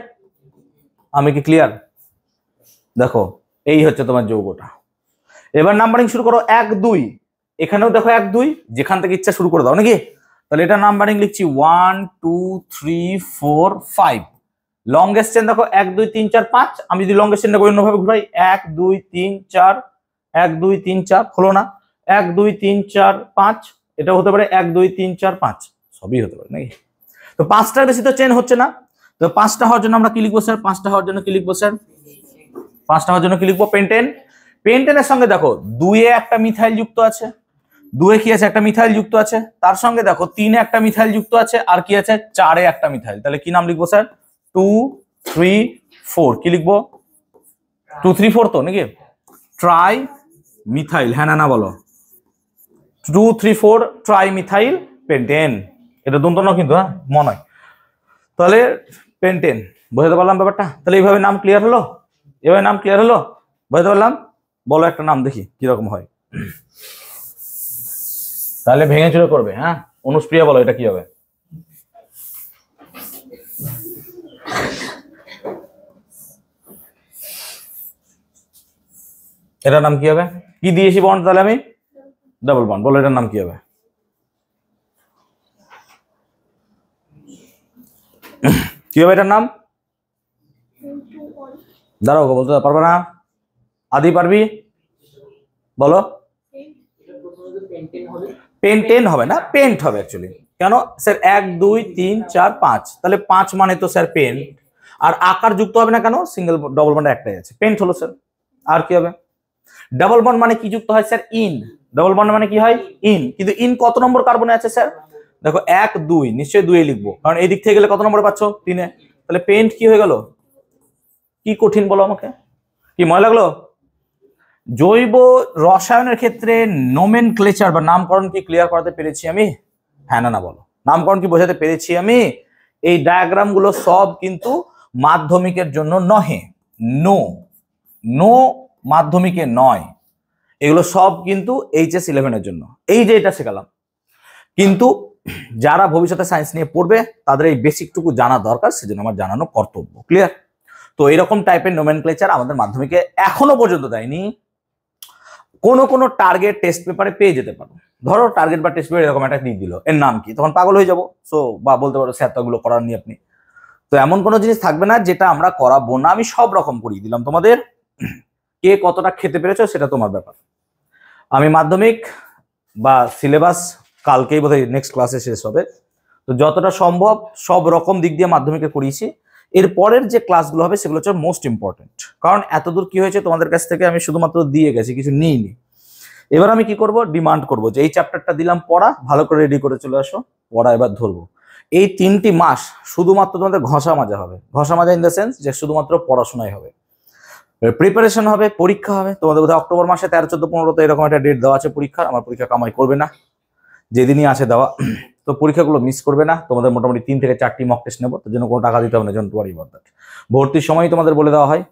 আমি কি ক্লিয়ার? দেখো এই হচ্ছে তোমার যৌগটা। এবার নাম্বারিং শুরু করো 1 2। এখানেও দেখো 1 2, যেখান থেকে ইচ্ছা শুরু করে দাও নাকি। তাহলে এটা নাম্বারিং লিখছি 1 2 3 4 5। লংগেস্ট চেন দেখো 1 2 3 4 5। আমি যদি লংগেস্ট চেনটা অন্যভাবে ঘুরাই 1 2 3 4, 1 2 3 4, হলো না? 1 2 3 4 5, এটা হতে পারে 1 2 3 4 5, সবই হতে পারে নাকি। তো 5টার বেশি তো চেন হচ্ছে না। তো 5টা হওয়ার জন্য আমরা কি লিখবো স্যার? 5টা হওয়ার জন্য কি লিখবো স্যার? 5টা হওয়ার জন্য কি লিখবো? পেন্টেন। পেন্টেনের সঙ্গে দেখো 2-এ একটা মিথাইল যুক্ত আছে, 2-এ কি আছে? একটা মিথাইল যুক্ত আছে। তার সঙ্গে দেখো 3-এ একটা মিথাইল যুক্ত আছে, আর কি আছে? 4-এ একটা মিথাইল। তাহলে কি নাম লিখবো স্যার? 2, 3, 4। কি লিখবো? 2, 3, 4 তো নাকি? Try methyl. হ্যাঁ না বলো? 2, 3, 4 ট্রাই মিথাইল পেন্টেন। এটা দন্ত না কিন্তু, হ্যাঁ মনে হয়। তাহলে পেন্টেন, বোঝাতে পারলাম ব্যাপারটা? তাহলে এইভাবে নাম ক্লিয়ার হলো? এভাবে নাম ক্লিয়ার হলো? বোঝাতে পারলাম? বলো একটা নাম দেখি কিরকম হয়। তাহলে ভেঙে চুরে করবে। হ্যাঁ, অনুষ্প্রিয়া বলো এটা কি হবে? এটার নাম কি হবে? কি দিয়েছি বন্ড? তাহলে আমি ডাবল বন্ড। বলো এটার নাম কি হবে? কি হবে এটার নাম? দাঁড়াও, বলতে পারবে না? আদি পারবি? বলো। পেন্টেন হবে না, পেন্ট হবে অ্যাকচুয়ালি। কেন স্যার? 1, 2, 3, 4, 5। তাহলে 5 মানে তো স্যার পেন্ট। আর আকার যুক্ত হবে না কেন? সিঙ্গেল ডবল বন্ড একটাই আছে, পেন্ট হলো স্যার। আর কি হবে? ডাবল বন্ড মানে কি যুক্ত হয় স্যার? ইন। ডাবল বন্ড মানে কি হয়? ইন। কিন্তু ইন কত নম্বর কার্বনে আছে স্যার? দেখো 1, 2, নিশ্চয়ই 2-এ লিখবো, কারণ এই দিক থেকে গেলে কত নম্বরে পাচ্ছ? 3-এ। তাহলে পেন্ট কি হয়ে গেল? কি কঠিন বলো আমাকে? কি মনে লাগলো? জৈব রসায়নের ক্ষেত্রে নোমেনক্লেচার বা নামকরণ কি ক্লিয়ার করাতে পেরেছি আমি? হ্যাঁ না বলো? নামকরণ কি বোঝাতে পেরেছি আমি? এই ডায়াগ্রাম গুলো সব কিন্তু মাধ্যমিকের জন্য নহে। নো মাধ্যমিকে নয়, এগুলো সব কিন্তু HS 11-এর জন্য। এই যে এটা শেখালাম, কিন্তু যারা ভবিষ্যতে সায়েন্স নিয়ে পড়বে তাদের এই বেসিকটুকু জানা দরকার, সেজন্য আমার জানানো কর্তব্য। ক্লিয়ার? তো এরকম টাইপের নোমেনক্লেচার আমাদের মাধ্যমিকে এখনো পর্যন্ত দেয়নি। কোনো টার্গেট টেস্ট পেপারে পেয়ে যেতে পারো। ধরো টার্গেট বা টেস্ট পেপারে এরকম একটা দিয়ে দিল, এর নাম কি? তখন পাগল হয়ে যাবো। সো বা বলতে পারো স্যার তো এগুলো করার নি আপনি। তো এমন কোনো জিনিস থাকবে না যেটা আমরা করাবো না। আমি সব রকম করিয়ে দিলাম তোমাদের। কে কতটা খেতে পেরেছো সেটা তোমার ব্যাপার। আমি মাধ্যমিক বা সিলেবাস কালকেই বোধহয় নেক্সট ক্লাসে শেষ হবে, তো যতটা সম্ভব সব রকম দিক দিয়ে মাধ্যমিকে করিয়েছি। এর পরের যে ক্লাসগুলো হবে সেগুলো হচ্ছে মোস্ট ইম্পর্টেন্ট, কারণ এতদূর কি হয়েছে তোমাদের কাছ থেকে আমি শুধুমাত্র দিয়ে গেছি, কিছু নিইনি। এবার আমি কি করব? ডিমান্ড করব যে এই চ্যাপ্টারটা দিলাম পড়া, ভালো করে রেডি করে চলে আসো, পড়া এবার ধরবো। এই 3টি মাস শুধুমাত্র তোমাদের ঘষা মাজা হবে। ঘষা মাজা ইন দ্য সেন্স যে শুধুমাত্র পড়াশোনাই হবে, প্রিপারেশন হবে, পরীক্ষা হবে। তোমাদের বোধহয় অক্টোবর মাসে 13, 14, 15 এরকম একটা ডেট দেওয়া আছে পরীক্ষার। আমার পরীক্ষা কামাই করবে না, যেদিনই আছে দেওয়া। তো পরীক্ষাগুলো মিস করবে না। তোমাদের মোটামুটি 3 থেকে 4টি মক টেস্ট নেবো, তার জন্য কোনো টাকা দিতে হবে না। Don't worry about that. ভর্তির সময় তোমাদের বলে দেওয়া হয়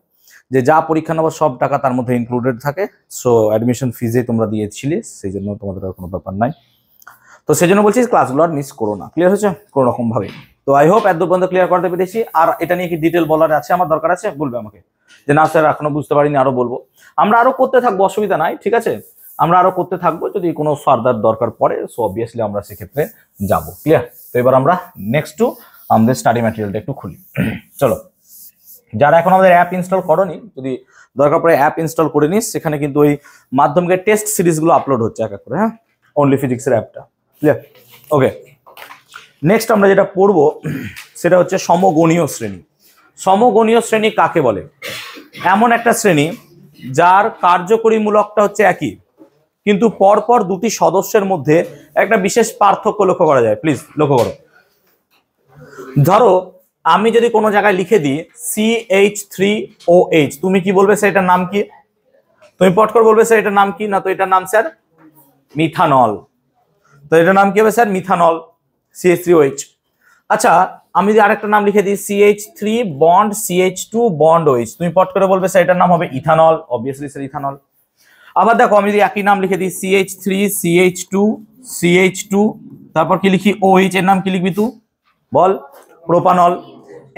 যে যা পরীক্ষা নেবো সব টাকা তার মধ্যে ইনক্লুডেড থাকে। সো অ্যাডমিশন ফিজে তোমরা দিয়েছিলে, সেই জন্য তোমাদের আর কোনো ব্যাপার নাই। তো সেই জন্য বলছি ক্লাসগুলো আর মিস করো না। ক্লিয়ার হয়েছে কোনো রকম ভাবে? তো আই হোপ এত পর্যন্ত ক্লিয়ার করতে পেরেছি। আর এটা নিয়ে কি ডিটেল বলার আছে আমার দরকার আছে? বলবে আমাকে যে না স্যার এখনো বুঝতে পারিনি, আরো বলবো। আমরা আরো করতে থাকবো, অসুবিধা নাই, ঠিক আছে? আমরা আরো করতে থাকবো, যদি কোনো ফার্দার দরকার পড়ে সো অবভিয়াসলি আমরা সেক্ষেত্রে যাব। ক্লিয়ার? তো এবার আমরা নেক্সট টু আমাদের স্টাডি ম্যাটেরিয়ালটা একটু খুলি। চলো, যারা এখন আমাদের অ্যাপ ইনস্টল করোনি, যদি দরকার পড়ে অ্যাপ ইনস্টল করে নিস। সেখানে কিন্তু ওই মাধ্যমিকের টেস্ট সিরিজগুলো আপলোড হচ্ছে এক এক করে। হ্যাঁ, অনলি ফিজিক্সের অ্যাপটা। ক্লিয়ার? ওকে, নেক্সট আমরা যেটা পড়বো সেটা হচ্ছে সমগণীয় শ্রেণী। সমগণীয় শ্রেণী কাকে বলে? এমন একটা শ্রেণী যার কার্যকরীমূলকটা হচ্ছে একই, কিন্তু পরপর দুটি সদস্যের মধ্যে একটা বিশেষ পার্থক্য লক্ষ্য করা যায়। প্লিজ লক্ষ্য করো। ধরো আমি যদি কোনো জায়গায় লিখে দিই CH3OH, তুমি কি বলবে স্যার এটার নাম কি? তুমি পট করে বলবে স্যার এটার নাম কি? না তো এটার নাম স্যার মিথানল। তো এটার নাম কি হবে স্যার? Methanol, CH3OH। আচ্ছা, আমি যদি আরেকটা নাম লিখে দিই CH3 bond CH2 bond OH, তুমি পট করে বলবে স্যার এটার নাম হবে ইথানল। Obviously sir ethanol. আবার দেখো আমি যদি একই নাম লিখে দিই CH3 CH2 CH2, তারপর কি লিখি? OH, এর নাম কি লিখবি তুই? বল। প্রোপানল।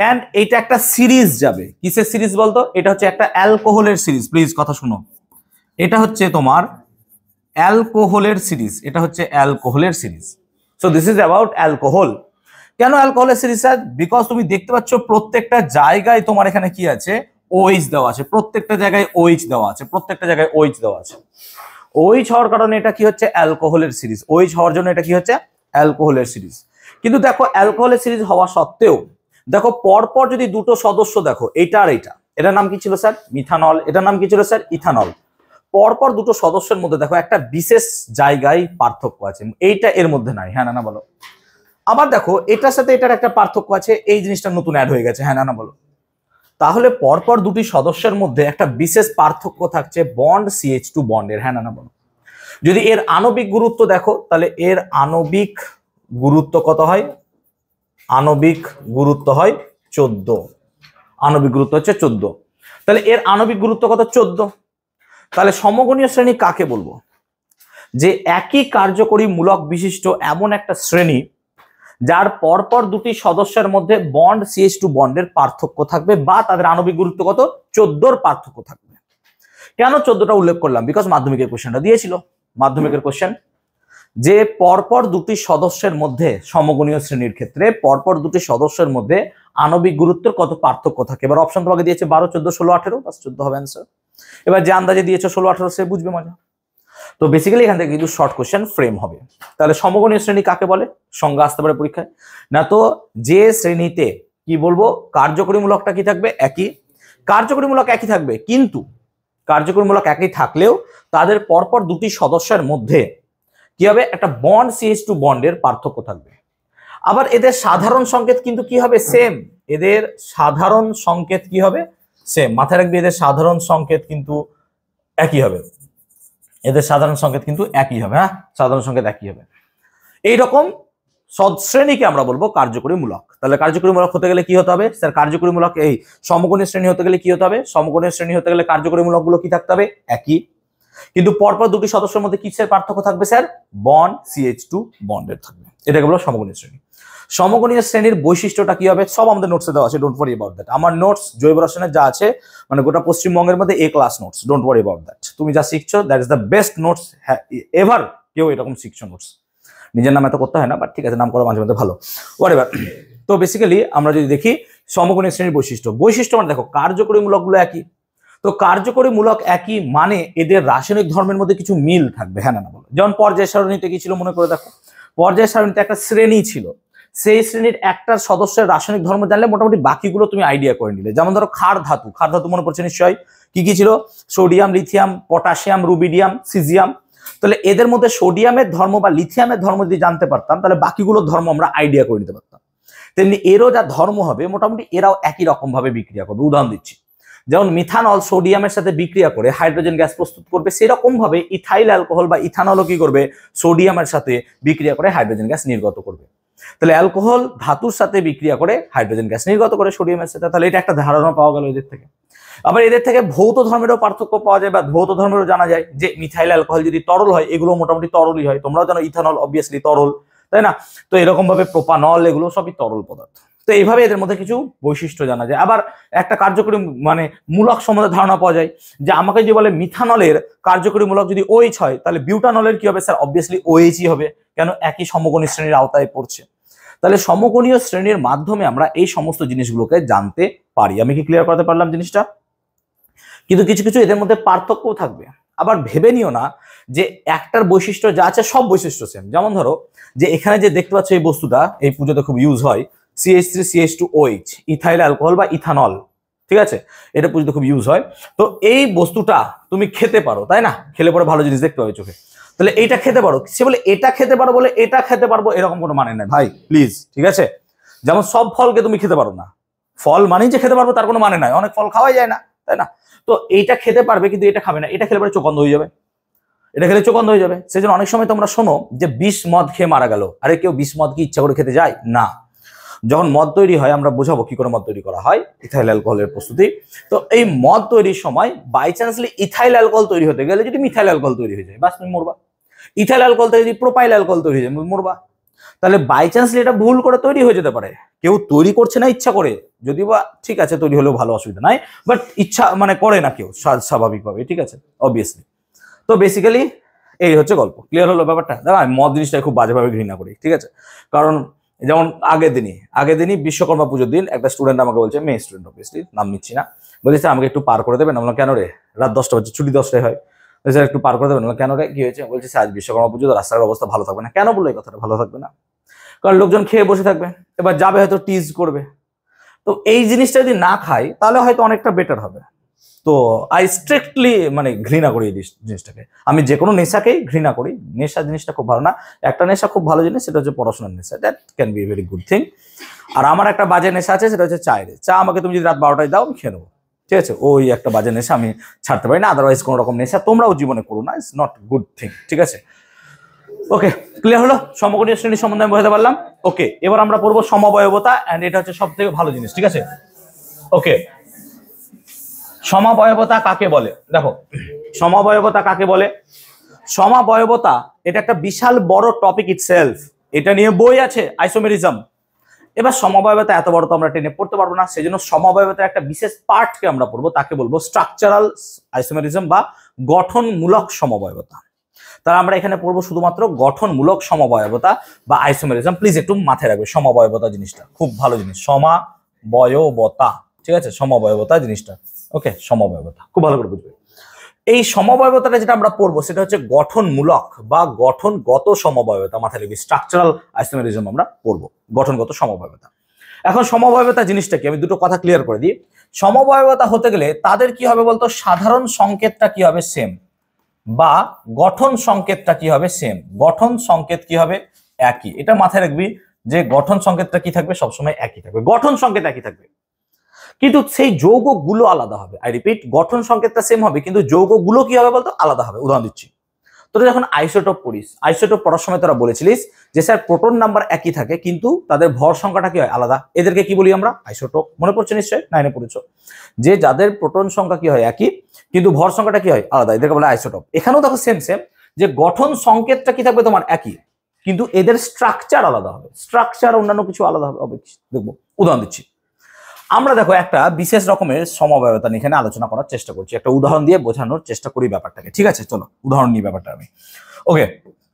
এন্ড এটা একটা সিরিজ যাবে। কিসের সিরিজ বলতো? এটা হচ্ছে একটা অ্যালকোহলের সিরিজ। প্লিজ কথা শুনো, এটা হচ্ছে তোমার অ্যালকোহলের সিরিজ। এটা হচ্ছে অ্যালকোহলের series. So this is about alcohol. কেন অ্যালকোহলের সিরিজ স্যার? বিকজ তুমি দেখতে পাচ্ছ প্রত্যেকটা জায়গায় তোমার এখানে কি আছে? OH দেওয়া আছে। প্রত্যেকটা জায়গায় OH দেওয়া আছে। প্রত্যেকটা জায়গায় OH দেওয়া আছে। OH হওয়ার কারণে এটা কি হচ্ছে? অ্যালকোহলের সিরিজ। OH হওয়ার জন্য এটা কি হচ্ছে? অ্যালকোহলের সিরিজ। কিন্তু দেখো অ্যালকোহলের সিরিজ হওয়া সত্ত্বেও দেখো পরপর যদি দুটো সদস্য দেখো, এইটা আর এইটা, এটার নাম কি ছিল স্যার? মিথানল। এটার নাম কি ছিল স্যার? ইথানল। পরপর দুটো সদস্যের মধ্যে দেখো একটা বিশেষ জায়গায় পার্থক্য আছে, এইটা এর মধ্যে নাই। হ্যাঁ না না বলো। আবার দেখো এটার সাথে এটার একটা পার্থক্য আছে, এই জিনিসটা নতুন অ্যাড হয়ে গেছে। হ্যাঁ না না বলো। তাহলে পরপর দুটি সদস্যের মধ্যে একটা বিশেষ পার্থক্য থাকছে বন্ড CH2 বন্ডের। হ্যাঁ না না বলো। যদি এর আণবিক গুরুত্ব দেখো তাহলে এর আণবিক গুরুত্ব কত হয়? আণবিক গুরুত্ব হয় 14। আণবিক গুরুত্ব হচ্ছে 14। তাহলে এর আণবিক গুরুত্ব কত? 14। তাহলে সমগণীয় শ্রেণী কাকে বলবো? যে একই কার্যকরী মূলক বিশিষ্ট এমন একটা শ্রেণী যার পরপর দুটি সদস্যের মধ্যে বন্ড CH2 বন্ডের পার্থক্য থাকবে বা তাদের আণবিক গুরুত্ব কত? 14 পার্থক্য থাকবে। কেন 14টা উল্লেখ করলাম? বিকজ মাধ্যমিকের কোশ্চেনটা দিয়েছিল। মাধ্যমিকের কোশ্চেন যে পরপর দুটি সদস্যের মধ্যে সমগণীয় শ্রেণীর ক্ষেত্রে পরপর দুটি সদস্যের মধ্যে আণবিক গুরুত্বের কত পার্থক্য থাকে। এবার অপশন তোমাকে দিয়েছে 12, 14, 16, 18, বাস 14 হবে অ্যান্সার। এবার যে আন্দাজে দিয়েছে 16, 18 সে বুঝবে মজা। তো বেসিক্যালি এখান থেকে কিন্তু শর্ট কোশ্চেন ফ্রেম হবে। তাহলে সমগণীয় শ্রেণী কাকে বলে? সংজ্ঞা আসতে পারে পরীক্ষায়। না তো যে শ্রেণীতে কি বলবো কার্যকরীমূলকটা কি থাকবে? একই। কার্যকরীমূলক একই থাকবে, কিন্তু কার্যকরীমূলক একই থাকলেও তাদের পরপর দুটি সদস্যের মধ্যে কি হবে? একটা বন্ড CH2 বন্ডের পার্থক্য থাকবে। আবার এদের সাধারণ সংকেত কিন্তু কি হবে? সেম। এদের সাধারণ সংকেত কি হবে? সেম। মাথায় রাখবে এদের সাধারণ সংকেত কিন্তু একই হবে। এদের সাধারণ সংকেত কিন্তু একই হবে। হ্যাঁ, সাধারণ সংকেত একই হবে। এইরকম শ্রেণীকে আমরা বলবো কার্যকরীমূলক। তাহলে কার্যকরীমূলক হতে গেলে কি হতে হবে স্যার? কার্যকরীমূলক এই সমগণীয় শ্রেণী হতে গেলে কি হতে হবে? সমগণীয় শ্রেণী হতে গেলে কার্যকরীমূলক গুলো কি থাকতে হবে? একই। কিন্তু পরপর দুটি সদস্যের মধ্যে কিসের পার্থক্য থাকবে স্যার? বন্ড CH2 বন্ডের থাকবে। এটাকে বলো সমগণীয় শ্রেণী। সমগণীয় শ্রেণীর বৈশিষ্ট্যটা কি হবে? সব আমাদের নোটসে দেওয়া আছে, ডোন্ট ওয়ারি অ্যাবাউট দ্যাট। আমার নোটস জৈব রসায়নের যা আছে মানে গোটা পশ্চিমবঙ্গের মধ্যে A class notes, don't worry about that. তুমি যা শিখছো that is the best notes ever কেউ এরকম শিখছো নোটস। নিজের নাম এত করতে হয় না, বাট ঠিক আছে, নাম করা মাঝে মধ্যে ভালো। ওয়ারেভার। তো বেসিক্যালি আমরা যদি দেখি সমগণীয় শ্রেণীর বৈশিষ্ট্য মানে দেখো কার্যকরীমূলকগুলো একই। তো কার্যকরীমূলক একই মানে এদের রাসায়নিক ধর্মের মধ্যে কিছু মিল থাকবে। হ্যাঁ না বলো। যেমন পর্যায় সারণীতে কি ছিল মনে করে দেখো। পর্যায় সারণীতে একটা শ্রেণী ছিল, সেই শ্রেণীর একটা সদস্যের রাসায়নিক ধর্ম জানলে মোটামুটি বাকিগুলো তুমি আইডিয়া করে নিলে। যেমন ধরো ক্ষার ধাতু মনে পড়ছে নিশ্চয়ই। কি কি ছিল? Sodium, lithium, potassium, rubidium, caesium. তাহলে এদের মধ্যে সোডিয়ামের ধর্ম বা লিথিয়ামের ধর্ম যদি জানতে পারতাম তাহলে বাকিগুলোর ধর্ম আমরা আইডিয়া করে নিতে পারতাম। তেমনি এরও যা ধর্ম হবে মোটামুটি এরাও একই রকম ভাবে বিক্রিয়া করবে। উদাহরণ দিচ্ছি, যেমন মিথানল সোডিয়ামের সাথে বিক্রিয়া করে হাইড্রোজেন গ্যাস প্রস্তুত করবে, সেরকম ভাবে ইথাইল অ্যালকোহল বা ইথানলও কি করবে? সোডিয়ামের সাথে বিক্রিয়া করে হাইড্রোজেন গ্যাস নির্গত করবে। তাহলে অ্যালকোহল ধাতুর সাথে বিক্রিয়া করে হাইড্রোজেন গ্যাস নির্গত করে সোডিয়ামের সাথে। তাহলে এটা একটা ধারণা পাওয়া গেল এদের থেকে। আবার এদের থেকে ভৌত ধর্মেরও পার্থক্য পাওয়া যায় বা ভৌত ধর্মেরও জানা যায় যে মিথাইল অ্যালকোহল যদি তরল হয়, এগুলো মোটামুটি তরলই হয়। তোমরাও জানো ইথানল অবভিয়াসলি তরল, তাই না? তো এরকম ভাবে প্রোপানল এগুলো সবই তরল পদার্থ। তো এইভাবে এদের মধ্যে কিছু বৈশিষ্ট্য জানা যায়। আবার একটা কার্যকরী মানে মূলক সম্বন্ধে ধারণা পাওয়া যায় যে আমাকে যে বলে মিথানলের কার্যকরী মূলক যদি OH হয় তাহলে বিউটানলের কি হবে স্যার? অবভিয়াসলি OH-ই হবে, কেন? একই সমকোণী শ্রেণীর আওতায় পড়ছে। তাহলে সমকোণীয় শ্রেণীর মাধ্যমে আমরা এই সমস্ত জিনিসগুলোকে জানতে পারি। আমি কি ক্লিয়ার করতে পারলাম জিনিসটা? কিন্তু কিছু কিছু এদের মধ্যে পার্থক্যও থাকবে। আবার ভেবে নিও না যে একটার বৈশিষ্ট্য যা আছে সব বৈশিষ্ট্য সেম। যেমন ধরো যে এখানে যে দেখতে পাচ্ছ এই বস্তুটা এই পুজোতে খুব ইউজ হয়, CH3CH2OH, ইথাইল অ্যালকোহল বা ইথানল, ঠিক আছে? এটা পুজোতে খুব ইউজ হয়। তো এই বস্তুটা তুমি খেতে পারো, তাই না? খেলে পরে ভালো জিনিস দেখতে পাবে চোখে। তাহলে এইটা খেতে পারো, সে বলে এটা খেতে পারো বলে এটা খেতে পারবো এরকম কোনো মানে নাই ভাই, প্লিজ, ঠিক আছে? যেমন সব ফলকে তুমি খেতে পারো না, ফল মানেই যে খেতে পারবো তার কোনো মানে নাই। অনেক ফল খাওয়াই যায় না, তাই না? তো এইটা খেতে পারবে কিন্তু এটা খাবে না, এটা খেলে পরে চোখ বন্ধ হয়ে যাবে, এটা খেলে চোখ বন্ধ হয়ে যাবে। সেই জন্য অনেক সময় তোমরা শোনো যে বিষ মদ খেয়ে মারা গেল। আরে কেউ বিষ মদ কি ইচ্ছা করে খেতে যায়? না। যখন মদ তৈরি হয় আমরা বোঝাবো কি করে মদ তৈরি করা হয়, ইথাইল অ্যালকোহলের প্রস্তুতি। তো এই মদ তৈরির সময় বাই চান্সলি ইথাইল অ্যালকোহল তৈরি হতে গেলে যদি মিথাইল অ্যালকোহল তৈরি হয়ে যায়, বাস তুমি মরবা। ইথাইল অ্যালকোহল থেকে যদি প্রোপাইল অ্যালকোহল তৈরি হয়ে যায়, মরবা। তাহলে বাই চান্সলি এটা ভুল করে তৈরি হয়ে যেতে পারে, কেউ তৈরি করছে না ইচ্ছা করে, যদি বা ঠিক আছে তৈরি হলেও ভালো, অসুবিধা নাই, বাট ইচ্ছা মানে করে না কেউ স্বাভাবিকভাবে, ঠিক আছে, অবভিয়াসলি। তো বেসিক্যালি এই হচ্ছে গল্প। ক্লিয়ার হলো ব্যাপারটা? দেখো আমি মদ জিনিসটা খুব বাজেভাবে ঘৃণা করি, ঠিক আছে? কারণ যেমন আগের দিনই বিশ্বকর্মা পুজোর দিন একটা স্টুডেন্ট আমাকে বলছে, মেয়ে স্টুডেন্ট অবভিয়াসলি, নাম নিচ্ছি না, বলছে আমাকে একটু পার করে দেবেন। আমরা কেন রে? রাত 10টা বাজে, ছুটি 10টায় হয়, স্যার একটু পার করে দেবেন। কেন রে, কি হয়েছে? বলছে স্যার আজ বিশ্বকর্মা পুজো, রাস্তার অবস্থা ভালো থাকবে না। কেন বললো এই কথাটা? ভালো থাকবে না কারণ লোকজন খেয়ে বসে থাকবে, এবার যাবে হয়তো টিজ করবে, তো এই জিনিসটা যদি না খাই তাহলে হয়তো অনেকটা বেটার হবে। তো আই স্ট্রিক্টলি মানে ঘৃণা করি এই জিনিসটাকে, আমি যে কোনো নেশাকেই ঘৃণা করি। নেশা জিনিসটা খুব ভালো না, একটা নেশা খুব ভালো জিনিস, সেটা হচ্ছে পড়াশোনার নেশা, that can be a very good thing. আর আমার একটা বাজে নেশা আছে, সেটা হচ্ছে চায়ের। চা আমাকে তুমি যদি রাত 12টায় দাও আমি খেয়ে নেবো, ঠিক আছে? ওই একটা বাজে নেশা আমি ছাড়তে পারি না, আদারওয়াইজ কোনো রকম নেশা তোমরাও জীবনে করো না, ইটস নট গুড থিং, ঠিক আছে? ওকে, ক্লিয়ার হলো? সমকোণীয় শ্রেণী সম্বন্ধে আমি বোঝাতে পারলাম। ওকে, এবার আমরা পড়বো সমবয়বতা, এন্ড এটা হচ্ছে সব থেকে ভালো জিনিস, ঠিক আছে? ওকে, সমবয়বতা কাকে বলে? দেখো, সমবয়বতা কাকে বলে? সমবয়বতা এটা একটা বিশাল বড় টপিক ইটসেলফ, এটা নিয়ে বই আছে, আইসোমেরিজম। এবার সমবয়বতা এত বড় তো আমরা টেনে পড়তে পারবো না, সেজন্য সমবয়বতার একটা বিশেষ পার্টকে আমরা পড়বো, তাকে বলবো স্ট্রাকচারাল আইসোমেরিজম বা গঠনমূলক সমবয়বতা। তাহলে আমরা এখানে পড়বো শুধুমাত্র গঠনমূলক সমবয়বতা বা আইসোমেরিজম। প্লিজ একটু মাথায় রাখবে সমবয়বতা জিনিসটা খুব ভালো জিনিস, সমবয়বতা, ঠিক আছে? সমবয়বতা জিনিসটা, ওকে, সমবয়বতা খুব ভালো করে বুঝবে। এই সমবয়বতাটা যেটা আমরা পড়বো সেটা হচ্ছে গঠনমূলক বা গঠনগত সমবয়বতা, মাথায় রাখবে। স্ট্রাকচারাল আইসোমেরিজম আমরা পড়বো, গঠনগত সমবয়বতা। এখন সমবয়বতা জিনিসটা কি, আমি দুটো কথা ক্লিয়ার করে দিই। সমবয়বতা হতে গেলে তাদের কি হবে বলতো, সাধারণ সংকেতটা কি হবে সেম, বা গঠন সংকেতটা কি হবে সেম, গঠন সংকেত কি হবে একই। এটা মাথায় রাখবি যে গঠন সংকেতটা কি থাকবে, সবসময় একই থাকবে, গঠন সংকেত একই থাকবে, কিন্তু সেই যৌগগুলো আলাদা হবে। আই রিপিট, গঠন সংকেতটা সেম হবে কিন্তু যৌগগুলো কি হবে বলতো, আলাদা হবে। উদাহরণ দিচ্ছি, তোরা যখন আইসোটোপ পড়িস, আইসোটোপ পড়ার সময় তোরা বলেছিলিস যে স্যার প্রোটন নাম্বার একই থাকে কিন্তু তাদের ভর সংখ্যাটা কি হয় আলাদা, এদেরকে কি বলি আমরা, আইসোটোপ। মনে পড়ছে নিশ্চয়ই, 9-এ পড়েছো যে যাদের প্রোটন সংখ্যা কি হয় একই কিন্তু ভর সংখ্যাটা কি হয় আলাদা, এদেরকে বলে আইসোটোপ। এখানেও দেখো সেম সেম, যে গঠন সংকেতটা কি থাকবে তোমার একই কিন্তু এদের স্ট্রাকচার আলাদা হবে, স্ট্রাকচার অন্যান্য কিছু আলাদা হবে, দেখবো। উদাহরণ দিচ্ছি, আমরা দেখো একটা বিশেষ রকমের সমবয়বতা নিয়ে এখানে আলোচনা করার চেষ্টা করছি, একটা উদাহরণ দিয়ে বোঝানোর চেষ্টা করি ব্যাপারটাকে, ঠিক আছে? চলো উদাহরণ নিই ব্যাপারটা আমি। ওকে,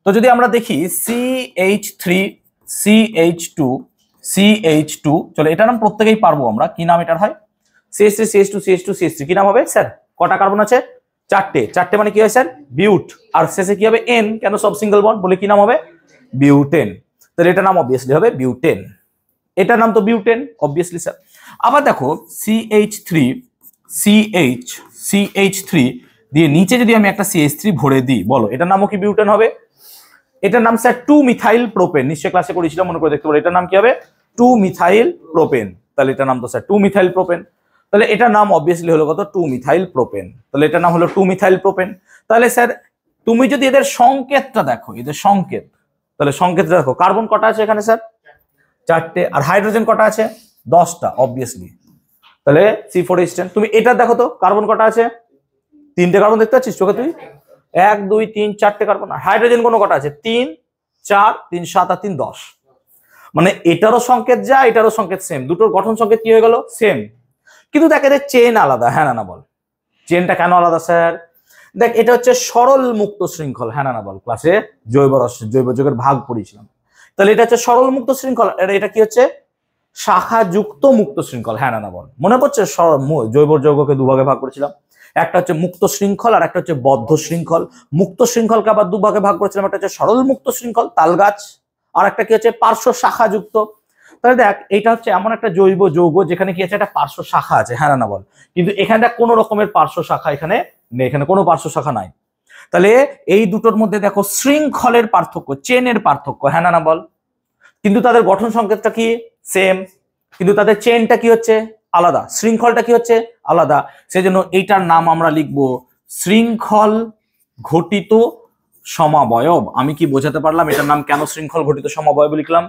তো যদি আমরা দেখি CH3 CH2 CH2, চলো এটার নাম প্রত্যেকেই পারবো আমরা, কি নাম এটার হয়? CH3 CH2 CH2 CH3, কি নাম হবে স্যার? কটা কার্বন আছে? 4টে। 4টে মানে কি হয় স্যার? বিউট। আর শেষে কি হবে? এন। কেন? সব সিঙ্গেল বন্ড, বলে কি নাম হবে? বিউটেন। তাহলে এটার নাম অবভিয়াসলি হবে বিউটেন, এটার নাম তো বিউটেন অবভিয়াসলি স্যার। আবার দেখো CH3 দিয়ে নিচে যদি আমি একটা CH3 ভরে দিই, বলো এটার নামও কি বিউটেন হবে? এটার নাম স্যার 2-মিথাইল প্রোপেন, নিশ্চয়ই ক্লাসে করেছিলাম, মনে করে দেখতে পারো। এটার নাম কি হবে? 2-মিথাইল প্রোপেন। তাহলে এটার নাম তো স্যার 2-মিথাইল প্রোপেন। তাহলে এটার নাম অবভিয়াসলি হলো কত? 2-মিথাইল প্রোপেন। তাহলে এটার নাম হলো 2-মিথাইল প্রোপেন। তাহলে স্যার তুমি যদি এদের সংকেতটা দেখো, এদের সংকেত, তাহলে সংকেতটা দেখো, কার্বন কটা আছে এখানে স্যার? 4টে। আর হাইড্রোজেন কটা আছে? 10টা অবভিয়াসলি। তাহলে C4H10। তুমি এটা দেখো তো, কার্বন কটা আছে? 3টে কার্বন দেখতে পাচ্ছিস চোখে তুই? 1 2 3 4টে কার্বন। আর হাইড্রোজেন কোনো কটা আছে? 3 4 3 7 আর 3 10। মানে এটারও সংকেত যা, এটারও সংকেত সেম, দুটোর গঠন সংকেত কি হয়ে গেল? সেম। কিন্তু দেখ এদের চেন আলাদা, হ্যাঁ না বল? চেনটা কেন আলাদা স্যার? দেখ এটা হচ্ছে সরল মুক্ত শৃঙ্খল, হ্যাঁ না বল? ক্লাসে জৈব যৌগের ভাগ পড়িয়েছিলাম। তাহলে এটা হচ্ছে সরল মুক্ত শৃঙ্খল, এটা কি হচ্ছে? শাখাযুক্ত মুক্ত শৃঙ্খল, হ্যাঁ না বল? মনে পড়ছে জৈব যৌগকে দুভাগে ভাগ করেছিলাম, একটা হচ্ছে মুক্ত শৃঙ্খল আর একটা হচ্ছে বদ্ধ শৃঙ্খল। মুক্ত শৃঙ্খলকে আবার দুভাগে ভাগ করেছিলাম, একটা হচ্ছে সরল মুক্ত শৃঙ্খল তাল গাছ, আর একটা কি হচ্ছে পার্শ্ব শাখাযুক্ত। তাহলে দেখ এইটা হচ্ছে এমন একটা জৈব যৌগ যেখানে কি আছে, একটা পার্শ্ব শাখা আছে, হ্যাঁ না বল? কিন্তু এখানে দেখ কোনো রকমের পার্শ্ব শাখা এখানে নেই, এখানে কোনো পার্শ্ব শাখা নাই। তাহলে এই দুটোর মধ্যে দেখো শৃঙ্খলের পার্থক্য, চেনের পার্থক্য, হ্যাঁ না বল? কিন্তু তাদের গঠন সংকেতটা কি? সেম, কিন্তু তাদের চেনটা কি হচ্ছে? আলাদা, শৃঙ্খলটা কি হচ্ছে? আলাদা। সেজন্য এইটার নাম আমরা লিখবো শৃঙ্খল ঘটিত সমবয়ব। আমি কি বোঝাতে পারলাম এটার নাম কেন শৃঙ্খল ঘটিত সমবয়ব লিখলাম?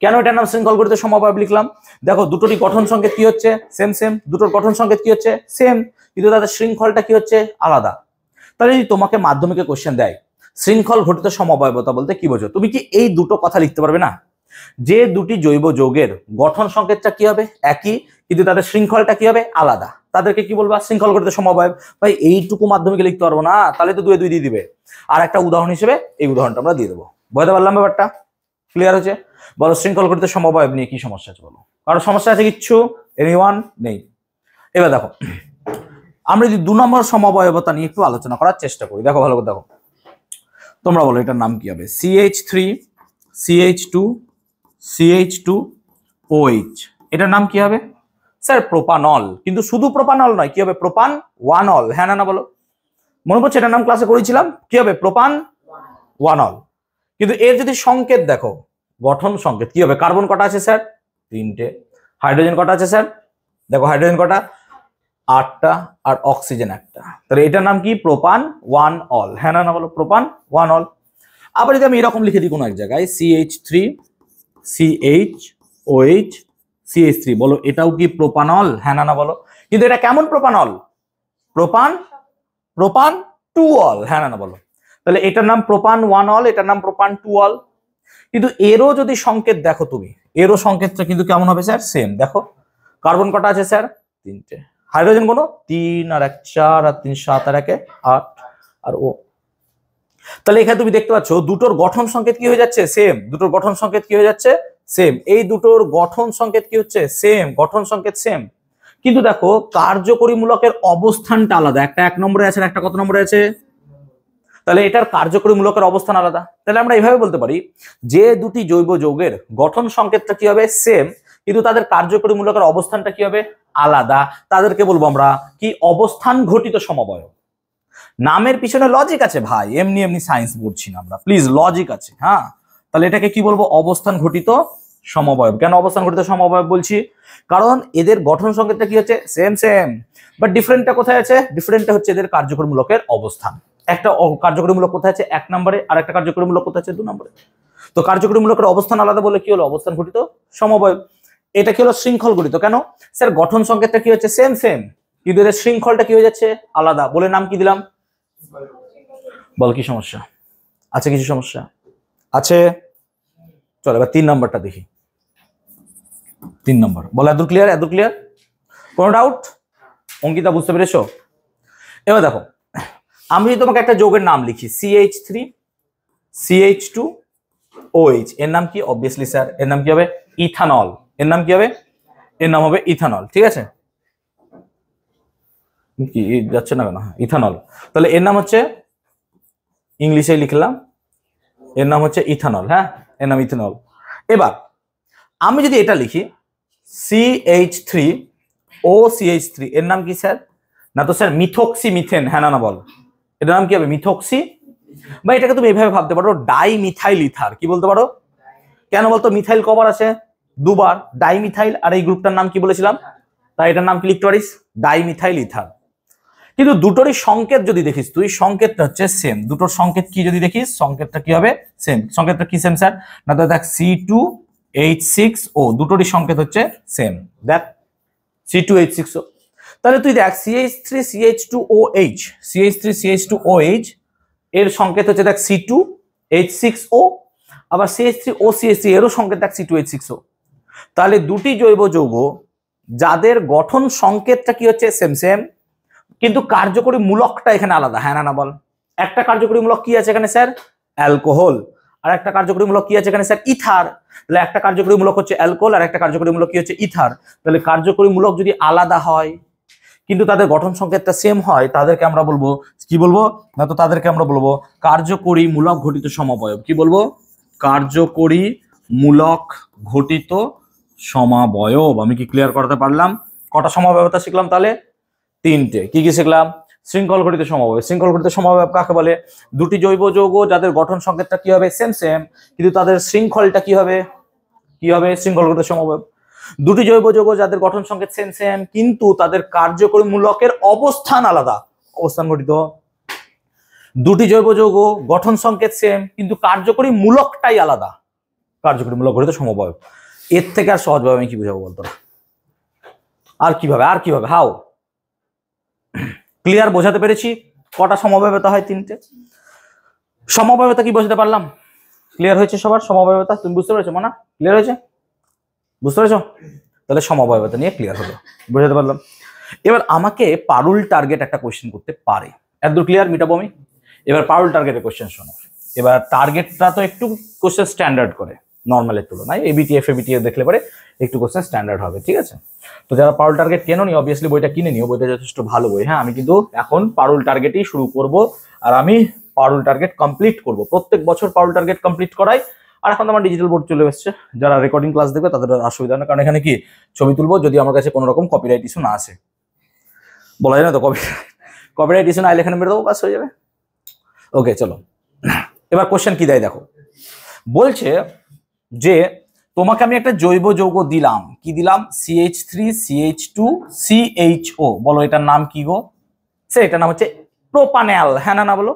কেন এটার নাম শৃঙ্খল ঘটিত সমবয়ব লিখলাম? দেখো দুটোরই গঠন সংকেত কি হচ্ছে? Same same. দুটোর গঠন সংকেত কি হচ্ছে? সেম, কিন্তু তাদের শৃঙ্খলটা কি হচ্ছে? আলাদা। তাহলে যদি তোমাকে মাধ্যমিকে কোশ্চেন দেয় শৃঙ্খল ঘটিত সমবয়বতা বলতে কি বোঝো, তুমি কি এই দুটো কথা লিখতে পারবে না? যে দুটি জৈব যৌগের গঠন সংকেতটা কি হবে? একই, কিন্তু তাদের শৃঙ্খলটা কি হবে? আলাদা, তাদেরকে কি বলবা? শৃঙ্খল ঘটিত সমবয়ব। ভাই এইটুকু মাধ্যমিকে লিখতে পারবো না, তাহলে তো 2 দিয়ে দিবে। আর একটা উদাহরণ হিসেবে এই উদাহরণটা আমরা দিয়ে দেবো। বুঝতে পারলাম ব্যাপারটা? ক্লিয়ার হচ্ছে? বলো শৃঙ্খল ঘটিত সমবয়ব নিয়ে কি সমস্যা আছে বলো? কারো সমস্যা আছে কিচ্ছু? এনিওয়ান? নেই। এবার দেখো আমরা যদি 2 নম্বর সমবয়বতা নিয়ে একটু আলোচনা করার চেষ্টা করি, দেখো ভালো করে দেখো, তোমরা বলো এটার নাম কি হবে? CH3 CH2 CH2OH, এটার নাম কি হবে স্যার? প্রোপানল। কিন্তু শুধু প্রোপানল নয়, কি হবে? প্রোপান 1 অল। হ্যাঁ না বলো? মনে পড়ছে এটার নাম ক্লাসে করেছিলাম, কি হবে? প্রোপান 1 অল। কিন্তু এর যদি সংকেত দেখো, গঠন সংকেত কি হবে? কার্বন কটা আছে স্যার? 3টে। হাইড্রোজেন কটা আছে স্যার? দেখো হাইড্রোজেন কটা? 8টা। আর অক্সিজেন 1টা। তাহলে এটার নাম কি? প্রোপান 1 অল। হ্যাঁ না বলো? প্রোপান 1 অল। আবার যদি আমি এরকম লিখে দিই কোনো এক জায়গায় CH3 CHOH CH3, বলো এটাও কি প্রোপানল? হ্যাঁ না বলো? কিন্তু এটা কেমন প্রোপানল? প্রোপান 2 অল। হ্যাঁ না বলো? তাহলে এটার নাম প্রোপান 1 অল, এটার নাম প্রোপান 2 অল। কিন্তু এরও যদি সংকেত দেখো তুমি, এরও সংকেতটা কিন্তু কেমন হবে স্যার? সেম। দেখো কার্বন কটা আছে স্যার? 3টে। হাইড্রোজেন কোনো? 3 আর 1 4 আর 3 7 আর 1 8 আর ও। তাহলে এখানে তুমি দেখতে পাচ্ছ দুটোর গঠন সংকেত কি হয়ে যাচ্ছে? সেম। দুটোর গঠন সংকেত কি হয়ে যাচ্ছে? সেম। এই দুটোর গঠন সংকেত কি হচ্ছে? সেম। গঠন সংকেত সেম। কিন্তু দেখো কার্যকরী মূলকের অবস্থানটা আলাদা। একটা 1 নম্বরে আছে, একটা কত নম্বরে আছে? তাহলে এটার কার্যকরী মূলকের অবস্থান আলাদা। তাহলে আমরা এইভাবে বলতে পারি যে দুটি জৈব যৌগের গঠন সংকেতটা কি হবে? সেম, কিন্তু তাদের কার্যকরী মূলকের অবস্থানটা কি হবে? আলাদা। তাদেরকে বলবো আমরা কি? অবস্থান ঘটিত সমবায়। নামের পিছনে লজিক আছে ভাই, এমনি এমনি সায়েন্স পড়ছি না আমরা, প্লিজ লজিক আছে। হ্যাঁ, তাহলে এটাকে কি বলবো? অবস্থান ঘটিত সমবায়। কেন অবস্থান ঘটিত সমবায় বলছি? কারণ এদের গঠন সংকেতটা কি হচ্ছে? সেম সেম, বাট ডিফারেন্টটা কোথায় আছে? ডিফারেন্টটা হচ্ছে এদের কার্যকরী মূলকের অবস্থান। একটা কার্যকরী মূলক কোথায় আছে? 1 নম্বরে, আর একটা কার্যকরী মূলক কোথায় আছে? 2 নম্বরে। তো কার্যকরী মূলকের অবস্থান আলাদা বলে কি হলো? অবস্থান ঘটিত সমবায়। এটা কি হলো? শৃঙ্খল ঘটিত। কেন স্যার? গঠন সংকেতটা কি হচ্ছে? সেম সেম, কিন্তু এদের শৃঙ্খলটা কি হয়ে যাচ্ছে? আলাদা। বলে নাম কি দিলাম? বল কি সমস্যা আছে? কিছু সমস্যা আছে? চল এবার 3 নম্বরটা দেখি। 3 নম্বর বল। এত ক্লিয়ার? এত ক্লিয়ার? কোনো ডাউট? অঙ্কিতা বুঝতে পেরেছো? এবার দেখো, আমি যদি তোমাকে একটা যৌগের নাম লিখি CH3 CH2OH, এর নাম কি? অবভিয়াসলি স্যার এর নাম কি হবে? ইথানল। এর নাম কি হবে? এর নাম হবে ইথানল। ঠিক আছে? কি যাচ্ছে না কেন? ইথানল। তাহলে এর নাম হচ্ছে, ইংলিশে লিখলাম, এর নাম হচ্ছে ইথানল। হ্যাঁ, এর নাম ইথানল। এবার আমি যদি এটা লিখি CH3OCH3, এর নাম কি স্যার? না তো স্যার মিথক্সি মিথেন। হ্যাঁ না বল? এটার নাম কি হবে? মিথক্সি। বা এটাকে তুমি এইভাবে ভাবতে পারো, ডাইমিথাইল ইথার। কি বলতে পারো? কেন বলতো? মিথাইল কবার আছে? 2বার। ডাইমিথাইল। আর এই গ্রুপটার নাম কি বলেছিলাম? তাই এটার নাম কি লিখতে পারিস? Dimethyl ether. কিন্তু দুটোরই সংকেত যদি দেখিস তুই, সংকেতটা হচ্ছে সেম। দুটোর সংকেত কি যদি দেখিস, সংকেতটা কি হবে? সেম। সংকেতটা কি সেম স্যার? না তো দেখ C2H6O, দুটোরই সংকেত হচ্ছে সেম। দেখ C2H6O। তাহলে তুই দেখ CH3CH2OH এর সংকেত হচ্ছে দেখ C2H6O, আবার CH3OCH3 এরও সংকেত দেখ C2H6O। তাহলে দুটি জৈব যৌগ যাদের গঠন সংকেতটা কি হচ্ছে? সেম সেম, কিন্তু কার্যকরী মূলকটা এখানে আলাদা। হ্যাঁ না বল? একটা কার্যকরী মূলক কি আছে এখানে স্যার? অ্যালকোহল। আর একটা কার্যকরী মূলক কি আছে এখানে স্যার? ইথার। তাহলে একটা কার্যকরী মূলক হচ্ছে অ্যালকোহল, আর একটা কার্যকরী মূলক কি হচ্ছে? ইথার। তাহলে কার্যকরী মূলক যদি আলাদা হয় কিন্তু তাদের গঠন সংকেতটা সেম হয়, তাদেরকে আমরা বলবো কি? বলবো না তো তাদেরকে আমরা বলবো কার্যকরী মূলক ঘটিত সমবয়ব। কি বলবো? কার্যকরী মূলক ঘটিত সমাবয়ব। আমি কি ক্লিয়ার করাতে পারলাম? কটা সমবায়বতা শিখলাম তাহলে? 3টে। কি কি শিখলাম? শৃঙ্খল ঘটিত সমবায়। শৃঙ্খল ঘটিত সমবায় কাকে বলে? দুটি জৈব যৌগ যাদের গঠন সংকেতটা কি হবে? সেম সেম, কিন্তু তাদের শৃঙ্খলটা কি হবে? কি হবে? শৃঙ্খল ঘটিত সমবায়। দুটি জৈব যৌগ যাদের গঠন সংকেত সেম সেম, কিন্তু তাদের কার্যকরী মূলকের অবস্থান আলাদা। অবস্থান ঘটিত। দুটি জৈব যৌগ গঠন সংকেত সেম, কিন্তু কার্যকরী মূলকটাই আলাদা। কার্যকরী মূলক ঘটিত সমবায়। এর থেকে আর সহজভাবে আমি কি বুঝাবো বলতো? আর কিভাবে? আর কিভাবে? হাউ? ক্লিয়ার? বোঝাতে পেরেছি? কটা সমবায়তা হয়? 3টে। সমবায়তা কি বোঝাতে পারলাম? ক্লিয়ার হয়েছে সবার? সমবায়তা তুমি বুঝতে পেরেছো? মনে ক্লিয়ার হয়েছে? বুঝতে পেরেছো? তাহলে সমবায়তা নিয়ে ক্লিয়ার হলো, বোঝাতে পারলাম। এবার আমাকে পারুল টার্গেট একটা কোয়েশ্চেন করতে পারে। একদম ক্লিয়ার? মিটাবো আমি। এবার পারুল টার্গেটের কোয়েশ্চেন শোনো। এবার টার্গেটটা তো একটু কোয়েশ্চেন স্ট্যান্ডার্ড করে নর্মালের তুলনায়, এবিটিএফ দেখলে পরে একটু কোয়েশ্চেন স্ট্যান্ডার্ড হবে। ঠিক আছে? তো যারা পারুল টার্গেট কেনো নি, অবভিয়াসলি বইটা কিনে নিও, বইটা যথেষ্ট ভালো বই। হ্যাঁ, আমি কিন্তু এখন পারুল টার্গেটই শুরু করব, আর আমি পারুল টার্গেট কমপ্লিট করব। প্রত্যেক বছর পারুল টার্গেট কমপ্লিট করাই, আর এখন আমার ডিজিটাল বোর্ড চলে এসেছে, যারা রেকর্ডিং ক্লাস দেখবে তাদের আর অসুবিধা না, কারণ এখানে কি ছবি তুলবো যদি আমার কাছে কোনো রকম কপিরাইট ইস্যু না আসে, বলা যায় না তো কপিরাইট ইস্যু না এলে এখানে মেরে দেবো, বাস হয়ে যাবে। ওকে চলো, এবার কোশ্চেন কি দেয় দেখো, বলছে যে তোমাকে আমি একটা জৈব যৌগ দিলাম, কি দিলাম, CH3 CH2 CHO, বলো এটার নাম কি গো, স্যার এটার নাম হচ্ছে প্রোপানল। হ্যাঁ না বলো,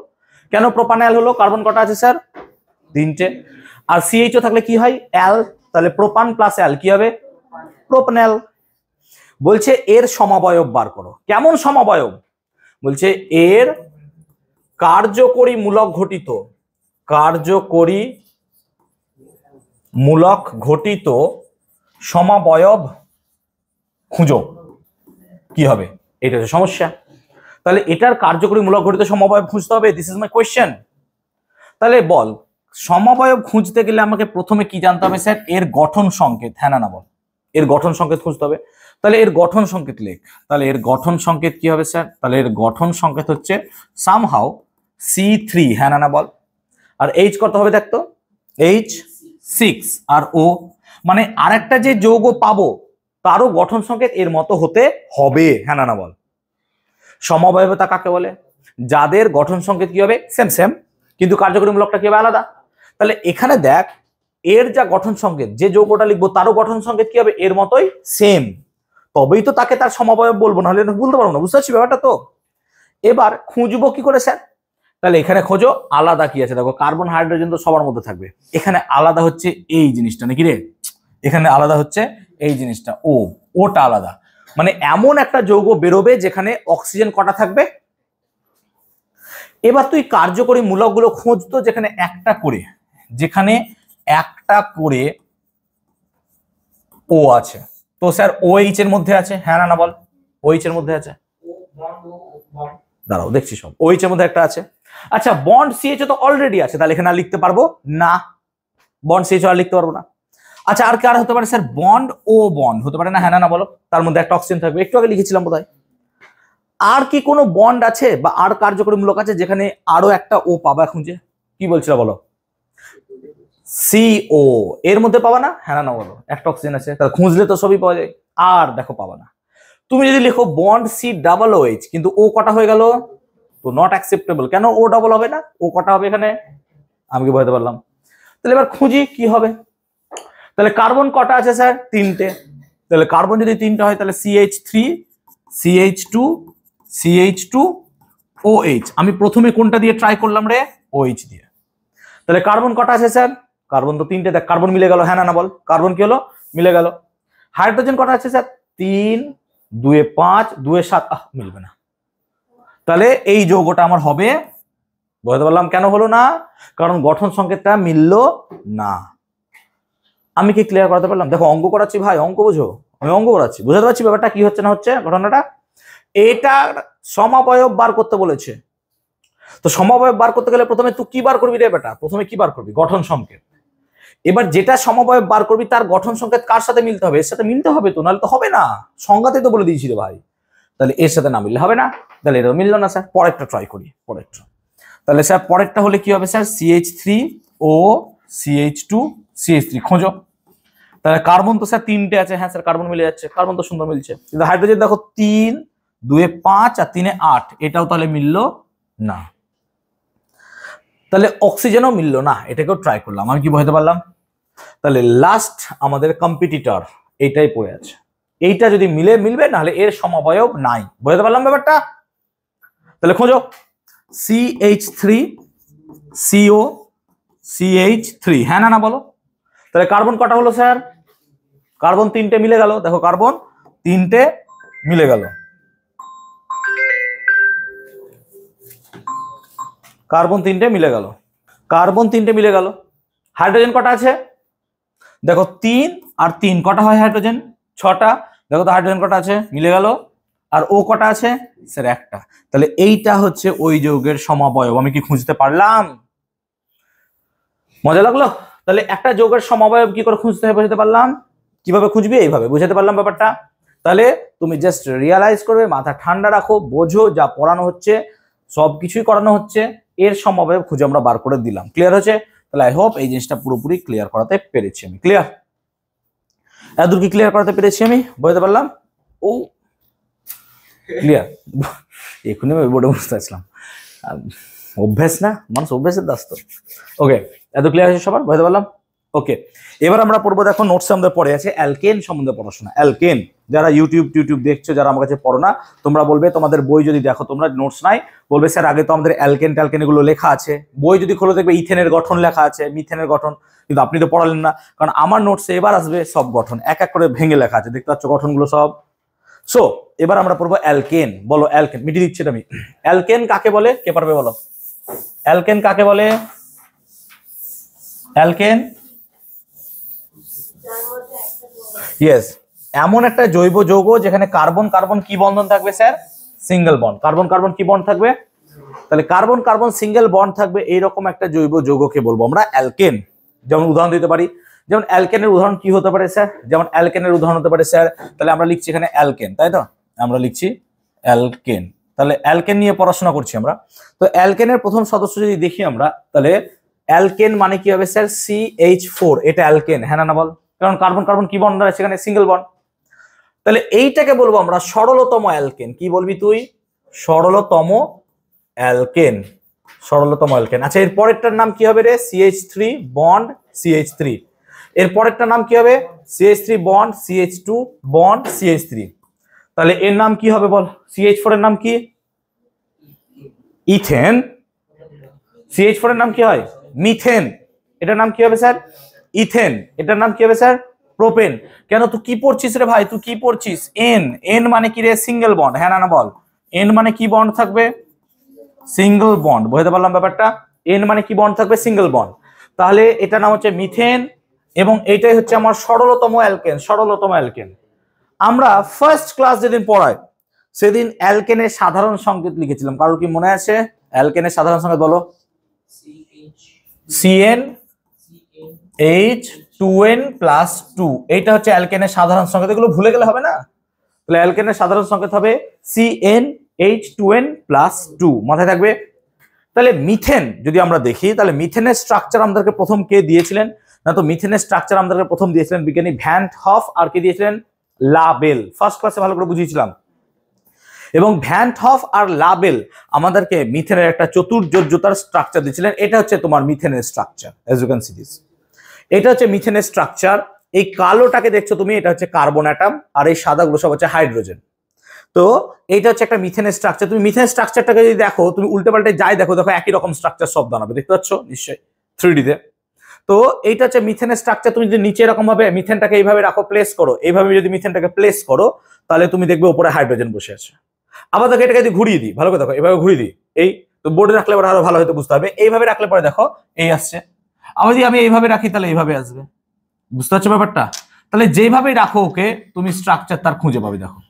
কেন প্রোপানল হলো, কার্বন কটা আছে স্যার, 3টে, আর CHO থাকলে কি হয়, অ্যাল, তাহলে প্রোপান প্লাস অ্যাল কি হবে, প্রোপানল। বলছে এর সমবয়ব বার করো, কেমন সমবয়ব, বলছে এর কার্যকরী মূলক ঘটিত, কার্যকরী মূলক ঘটিত সমবয়ব খুঁজো, কি হবে, এটা হচ্ছে সমস্যা। তাহলে এটার কার্যকরী মূলক ঘটিত সমবয়ব খুঁজতে হবে, দিস ইজ মাই কোয়েশ্চেন। তাহলে বল সমবয়ব খুঁজতে গেলে আমাকে প্রথমে কি জানতে হবে স্যার, এর গঠন সংকেত। হ্যাঁ না বল, এর গঠন সংকেত খুঁজতে হবে। তাহলে এর গঠন সংকেত লেখ, তাহলে এর গঠন সংকেত কি হবে স্যার, তাহলে এর গঠন সংকেত হচ্ছে সামহাউ C3। হ্যাঁ না বল, আর H কত হবে দেখতো, H6, আর O মানে আরেকটা যে যৌগ পাবো তারও গঠন সংকেত এর মতো হতে হবে। হ্যাঁ না বল, সমবয়বতা কাকে বলে, যাদের গঠন সংকেত কি হবে সেম সেম কিন্তু কার্যকরী মূলকটা কি হবে আলাদা। তাহলে এখানে দেখ এর যা গঠন সংকেত, যে যৌগটা লিখবো তারও গঠন সংকেত কি হবে এর মতোই সেম, তবেই তো তাকে তার সমবয়ব বলবো, নাহলে বলতে পারবো না, বুঝতে পারছি ব্যাপারটা তো। এবার খুঁজবো কি করে স্যার, তাহলে এখানে খোঁজো আলাদা কি আছে, দেখো কার্বন হাইড্রোজেন তো সবার মধ্যে থাকবে, এখানে আলাদা হচ্ছে এই জিনিসটা নাকি রে, এখানে আলাদা হচ্ছে এই জিনিসটা, ওটা আলাদা, মানে এমন একটা যৌগ বেরোবে যেখানে অক্সিজেন কটা থাকবে। এবার তুই কার্যকরী মূলকগুলো খুঁজতো যেখানে একটা করে, যেখানে একটা করে ও আছে, তো স্যার OH এর মধ্যে আছে। হ্যাঁ না বল, OH এর মধ্যে আছে, দাঁড়াও দেখছি সব, OH এর মধ্যে একটা আছে। আচ্ছা বন্ড CHO তো অলরেডি আছে, তাহলে এখানে আর লিখতে পারবো না, বন্ড CHO আর লিখতে পারবো না। আচ্ছা আর কার হতে পারে স্যার, বন্ড ও বন্ড হতে পারে না। হ্যাঁ না বলো, তার মধ্যে একটা অক্সিজেন থাকবে, একটু আগে লিখেছিলাম বোধহয়। আর কি কোনো বন্ড আছে বা আর কার্যকরী মূলক আছে যেখানে আরো একটা ও পাবা খুঁজে, কি বলছিল বলো, CO এর মধ্যে পাবা না। হ্যাঁ না বলো, একটা অক্সিজেন আছে, তাহলে খুঁজলে তো সবই পাওয়া যায়, আর দেখো পাবা না। তুমি যদি লিখো বন্ড COOH কিন্তু ও কটা হয়ে গেল, তো নট অ্যাকসেপ্টেবল, কেন ও ডাবল হবে না, ও কটা হবে এখানে, আমি কি বুঝতে পারলাম। তাহলে এবার খুঁজি কি হবে, তাহলে কার্বন কটা আছে স্যার, 3টে, তাহলে কার্বন যদি 3টে হয় তাহলে CH3 CH2 CH2 OH, আমি প্রথমে কোনটা দিয়ে ট্রাই করলাম রে, OH দিয়ে। তাহলে কার্বন কটা আছে স্যার, কার্বন তো 3টে, দেখ কার্বন মিলে গেল। হ্যাঁ না বল, কার্বন কি হলো, মিলে গেল। হাইড্রোজেন কটা আছে স্যার, 3, 2 5, 2 7, মিলবে না, তাহলে এই যৌগটা আমার হবে, বুঝতে পারলাম কেন হলো না, কারণ গঠন সংকেতটা মিলল না। আমি কি ক্লিয়ার করাতে পারলাম, দেখো অঙ্ক করাচ্ছি ভাই, অঙ্ক বোঝো, আমি অঙ্ক করাচ্ছি, বুঝতে পারছি ব্যাপারটা কি হচ্ছে না হচ্ছে ঘটনাটা। এটা সমবয়ব বার করতে বলেছে, তো সমবয়ব বার করতে গেলে প্রথমে তুই কি বার করবি রে বেটা, প্রথমে কি বার করবি, গঠন সংকেত। এবার যেটা সমবয়ব বার করবি তার গঠন সংকেত কার সাথে মিলতে হবে, এর সাথে মিলতে হবে তো, নাহলে তো হবে না, সংজ্ঞাতে তো বলে দিয়েছি রে ভাই। তাহলে এর সাথে না মিললে হবে না, তাহলে এটা মিললো না স্যার, পরেরটা ট্রাই করি, পরেরটা। তাহলে স্যার পরেরটা হলে কি হবে স্যার, CH3O CH2 CH3 খোঁজো। তাহলে কার্বন তো স্যার 3টে আছে, হ্যাঁ স্যার কার্বন মিলে যাচ্ছে, কার্বন তো সুন্দর মিলছে, কিন্তু হাইড্রোজেন দেখো 3, 2 5 আর 3 8, এটাও তাহলে মিললো না। তাহলে অক্সিজেনও মিললো না, এটাকেও ট্রাই করলাম, আমি কি বুঝতে পারলাম। তাহলে লাস্ট আমাদের কম্পিটিটর এইটাই পড়ে আছে, এইটা যদি মিলে মিলবে, নাহলে এর সমবয়ব নাই, বুঝতে পারলাম ব্যাপারটা। তাহলে খোঁজো CH3 CO CH3, হ্যাঁ না বলো। তাহলে কার্বন কটা হলো স্যার, কার্বন 3টে মিলে গেল, দেখো কার্বন 3টে মিলে গেল, কার্বন 3টে মিলে গেল, কার্বন 3টে মিলে গেল। হাইড্রোজেন কটা আছে, দেখো 3 আর 3 কটা হয় হাইড্রোজেন, 6টা, দেখো তো হাইড্রোজেন কটা আছে, মিলে গেল। আর ও কটা আছে স্যার, একটা। তাহলে এইটা হচ্ছে ওই যৌগের সমবয়ব, আমি কি খুঁজতে পারলাম, মজা লাগলো। তাহলে একটা যৌগের সমবয়ব কি করে খুঁজতে হয় বুঝতে পারলাম, কিভাবে খুঁজবি এইভাবে, বুঝতে পারলাম ব্যাপারটা। তাহলে তুমি জাস্ট রিয়ালাইজ করবে, মাথা ঠান্ডা রাখো, বোঝো যা পড়ানো হচ্ছে সবকিছুই করানো হচ্ছে, এর সমবয়ব খুঁজে আমরা বার করে দিলাম, ক্লিয়ার হচ্ছে। তাহলে আই হোপ এই জিনিসটা পুরোপুরি ক্লিয়ার করাতে পেরেছি আমি। ক্লিয়ার? এতদূর কি ক্লিয়ার করাতে পেরেছি আমি? বুঝতে পারলাম? ও ক্লিয়ার। এখনই আমি বোর্ডে বুঝতে পারছিলাম, অভ্যাস না, মানুষ অভ্যাসের দাস তো। ওকে, এত ক্লিয়ার আছে সবার? বুঝতে পারলাম? ওকে, এবার আমরা পড়বো, দেখো নোটস আমাদের পড়ে আছে অ্যালকেন সম্বন্ধে পড়াশোনা। অ্যালকেন, যারা ইউটিউব দেখছো, যারা আমার কাছে পড়ো না, তোমরা বলবে, তোমাদের বই যদি দেখো, তোমরা নোটস নাই, বলবে স্যার আগে তো আমাদের অ্যালকেন ট্যালকেন এগুলো লেখা আছে, বই যদি খোলো দেখবে ইথেনের গঠন লেখা আছে, মিথেনের গঠন, কিন্তু আপনি তো পড়ালেন না, কারণ আমার নোটসে এবার আসবে সব গঠন এক এক করে ভেঙে লেখা আছে, দেখতে পাচ্ছ গঠনগুলো সব। সো এবার আমরা পড়বো অ্যালকেন। বলো অ্যালকেন, মিটিয়ে দিচ্ছি আমি। অ্যালকেন কাকে বলে? কে পারবে বলো? অ্যালকেন কাকে বলে? অ্যালকেন ইয়েস, এমন একটা জৈব যৌগ যেখানে কার্বন কার্বন কি বন্ধন থাকবে sir? Single bond. Carbon carbon কি বন্ড থাকবে? তাহলে কার্বন কার্বন সিঙ্গেল বন্ড থাকবে, এইরকম একটা জৈব যৌগকে বলবো আমরা অ্যালকেন। যেমন উদাহরণ দিতে পারি, যেমন অ্যালকেনের উদাহরণ কি হতে পারে স্যার? যেমন অ্যালকেনের উদাহরণ হতে পারে স্যার, তাহলে আমরা লিখছি এখানে অ্যালকেন, তাই তো? আমরা লিখছি অ্যালকেন, তাহলে অ্যালকেন নিয়ে পড়াশোনা করছি আমরা। তো অ্যালকেনের প্রথম সদস্য যদি দেখি আমরা, তাহলে অ্যালকেন মানে কি হবে স্যার? CH4, এটা অ্যালকেন, হ্যাঁ না বল? কারণ কার্বন কার্বন কি বন্ড আছে সেখানে? Single bond. তাহলে এইটাকে বলবো আমরা সরলতম অ্যালকেন। কি বলবি তুই? সরলতম অ্যালকেন, সরলতম অ্যালকেন। আচ্ছা, এর পরেরটার নাম কি হবে রে? CH3 bond CH3। এর পরেরটার নাম কি হবে? CH3 bond CH2 bond CH3। তাহলে এর নাম কি হবে বল? CH4 এর নাম কি? ইথেন। CH4 এর নাম কি হয়? মিথেন। এটার নাম কি হবে স্যার? ইথেন। এটার নাম কি হবে স্যার? প্রোপেন। কেন, তুই কি পড়ছিস রে ভাই? তুই কি পড়ছিস? এন, এন মানে কি রে? সিঙ্গেল বন্ড, হ্যাঁ না বল? এন মানে কি বন্ড থাকবে? Single bond. বুঝতে পারলাম ব্যাপারটা? এন মানে কি বন্ড থাকবে? Single bond. তাহলে এটা নাম হচ্ছে মিথেন, এবং এটাই হচ্ছে আমার সরলতম অ্যালকেন। সরলতম অ্যালকেন আমরা ফার্স্ট ক্লাস যেদিন পড়াই সেদিন অ্যালকেনের সাধারণ সংকেত লিখেছিলাম, কারোর কি মনে আছে? অ্যালকেনের সাধারণ সংকেত বলো। CnH2n+2, এইটা হচ্ছে অ্যালকেনের সাধারণ সংকেত। এগুলো ভুলে গেলে হবে না। তাহলে অ্যালকেনের সাধারণ সংকেত হবে CnH2n+2, মাথায় থাকবে। তাহলে মিথেন যদি আমরা দেখি, তাহলে মিথেনের স্ট্রাকচার আমাদেরকে প্রথম কে দিয়েছিলেন? না তো মিথেনের স্ট্রাকচার আমাদেরকে প্রথম দিয়েছিলেন বিজ্ঞানী ভ্যান হফ, আর কে দিয়েছিলেন? লাবেল। ফার্স্ট ক্লাসে ভালো করে বুঝিয়েছিলাম। এবং ভ্যান হফ আর লাবেল আমাদেরকে মিথেনের একটা চতুর্যোজ্যতার স্ট্রাকচার দিয়েছিলেন। এটা হচ্ছে তোমার মিথেনের structure, as you can see this. এটা হচ্ছে মিথেনের স্ট্রাকচার। এই কালোটাকে দেখছো তুমি, এটা হচ্ছে কার্বন অ্যাটম, আর এই সাদাগুলো সব হচ্ছে হাইড্রোজেন। তো এইটা হচ্ছে একটা মিথেনের স্ট্রাকচার। তুমি মিথেনের স্ট্রাকচারটাকে যদি দেখো, তুমি উল্টে পাল্টে যাই দেখো, দেখো একই রকম স্ট্রাকচার সব দাঁড়াবে, দেখতে পাচ্ছ নিশ্চয়ই 3D তে। তো এইটা হচ্ছে মিথেনের স্ট্রাকচার। তুমি যদি নিচে এরকম ভাবে মিথেনটাকে এইভাবে রাখো, প্লেস করো, এইভাবে যদি মিথেনটাকে প্লেস করো, তাহলে তুমি দেখবে উপরে হাইড্রোজেন বসে আছে। আবার দেখো এটাকে যদি ঘুরিয়ে দিই, ভালো করে দেখো, এইভাবে ঘুরিয়ে দিই, এই তো বোর্ডে রাখলে পরে আরো ভালো হয়তো বুঝতে হবে। এইভাবে রাখলে পরে দেখো এই আসছে। আবার যদি আমি এইভাবে রাখি তাহলে এইভাবে আসবে, বুঝতে পারছো ব্যাপারটা? তাহলে যেভাবেই রাখো ওকে, তুমি স্ট্রাকচার তার খুঁজে পাবে। দেখো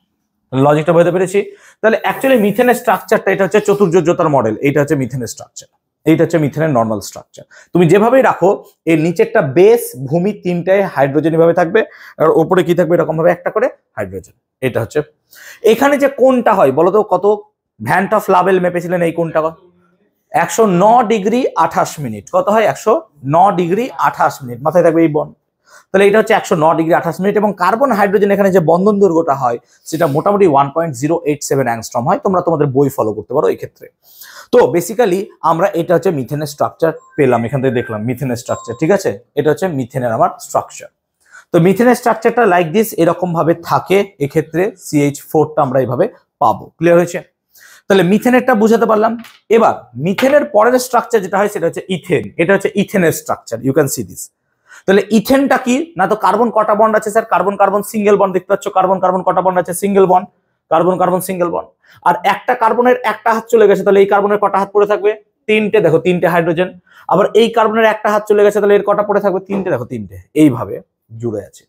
লজিকটা বুঝতে পেরেছি? তাহলে অ্যাকচুয়ালি মিথেনের স্ট্রাকচারটা এটা হচ্ছে চতুর্যোজ্যতার মডেল। এইটা হচ্ছে মিথেনের স্ট্রাকচার, এইটা হচ্ছে মিথেনের নর্মাল স্ট্রাকচার। তুমি যেভাবেই রাখো, এর নিচেরটা বেস, ভূমি তিনটায় হাইড্রোজেন ভাবে থাকবে, আর উপরে কি থাকবে? এরকম ভাবে একটা করে হাইড্রোজেন। এটা হচ্ছে এখানে যে কোণটা হয় বলো তো কত? ভ্যান হফ লাবেল মেপেছিলেন এই কোণটা 109 ডিগ্রি 28 মিনিট। কত হয়? 109 ডিগ্রি 28 মিনিট, মাথায় থাকবে এই বন্ড। তাহলে এটা হচ্ছে 109 ডিগ্রি 28 মিনিট। এবং কার্বন হাইড্রোজেন এখানে যে বন্ধন দৈর্ঘ্যটা হয় সেটা মোটামুটি 1.087 অ্যাংস্ট্রম হয়। তোমরা তোমাদের বই ফলো করতে পারো এই ক্ষেত্রে। তো বেসিক্যালি আমরা এটা হচ্ছে মিথেনের স্ট্রাকচার পেলাম, এখান থেকে দেখলাম মিথেনের স্ট্রাকচার, ঠিক আছে? এটা হচ্ছে মিথেনের আমার স্ট্রাকচার। তো মিথেনের স্ট্রাকচারটা লাইক দিস, এরকম ভাবে থাকে। এক্ষেত্রে CH4টা আমরা এইভাবে পাবো। ক্লিয়ার হয়েছে? তাহলে মিথেনেরটা বুঝাতে পারলাম। এবার মিথেনের পরের স্ট্রাকচার যেটা হয় সেটা হচ্ছে ইথেন। এটা হচ্ছে ইথেনের structure, you can see this. তাহলে ইথেনটা কি? না তো কার্বন কটা বন্ড আছে sir? Carbon carbon single bond, দেখতে পাচ্ছ কার্বন কার্বন কটা বন্ড আছে? Single bond, carbon carbon single bond. আর একটা কার্বনের একটা হাত চলে গেছে, তাহলে এই কার্বনের কটা হাত পড়ে থাকবে? তিনটে। দেখো তিনটে হাইড্রোজেন। আবার এই কার্বনের একটা হাত চলে গেছে, তাহলে এর কটা পড়ে থাকবে? তিনটে। দেখো তিনটে, এইভাবে জুড়ে আছে।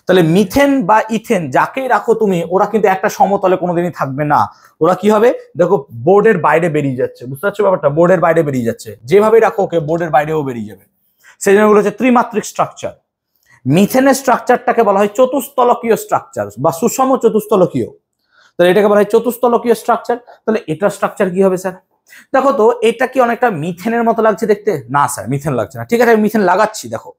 তাহলে মিথেন বা ইথেন যাকেই রাখো তুমি, ওরা কিন্তু একটা সমতলে কোনোদিনই থাকবে না। ওরা কি হবে? দেখো বোর্ডের বাইরে বেরিয়ে যাচ্ছে, বুঝতে পারছো ব্যাপারটা? বোর্ডের বাইরে বেরিয়ে যাচ্ছে, যেভাবেই রাখো ওকে বোর্ডের বাইরেও বেরিয়ে যাবে। সেই জন্য হচ্ছে ত্রিমাত্রিক স্ট্রাকচার। মিথেনের স্ট্রাকচারটাকে বলা হয় চতুস্তলকীয় স্ট্রাকচার বা সুষম চতুস্তলকীয়। তাহলে এটাকে বলা হয় চতুস্তলকীয় স্ট্রাকচার। তাহলে এটার স্ট্রাকচার কি হবে স্যার? দেখো তো এটা কি অনেকটা মিথেনের মতো লাগছে দেখতে? না স্যার, মিথেন লাগছে না। ঠিক আছে, আমি মিথেন লাগাচ্ছি। দেখো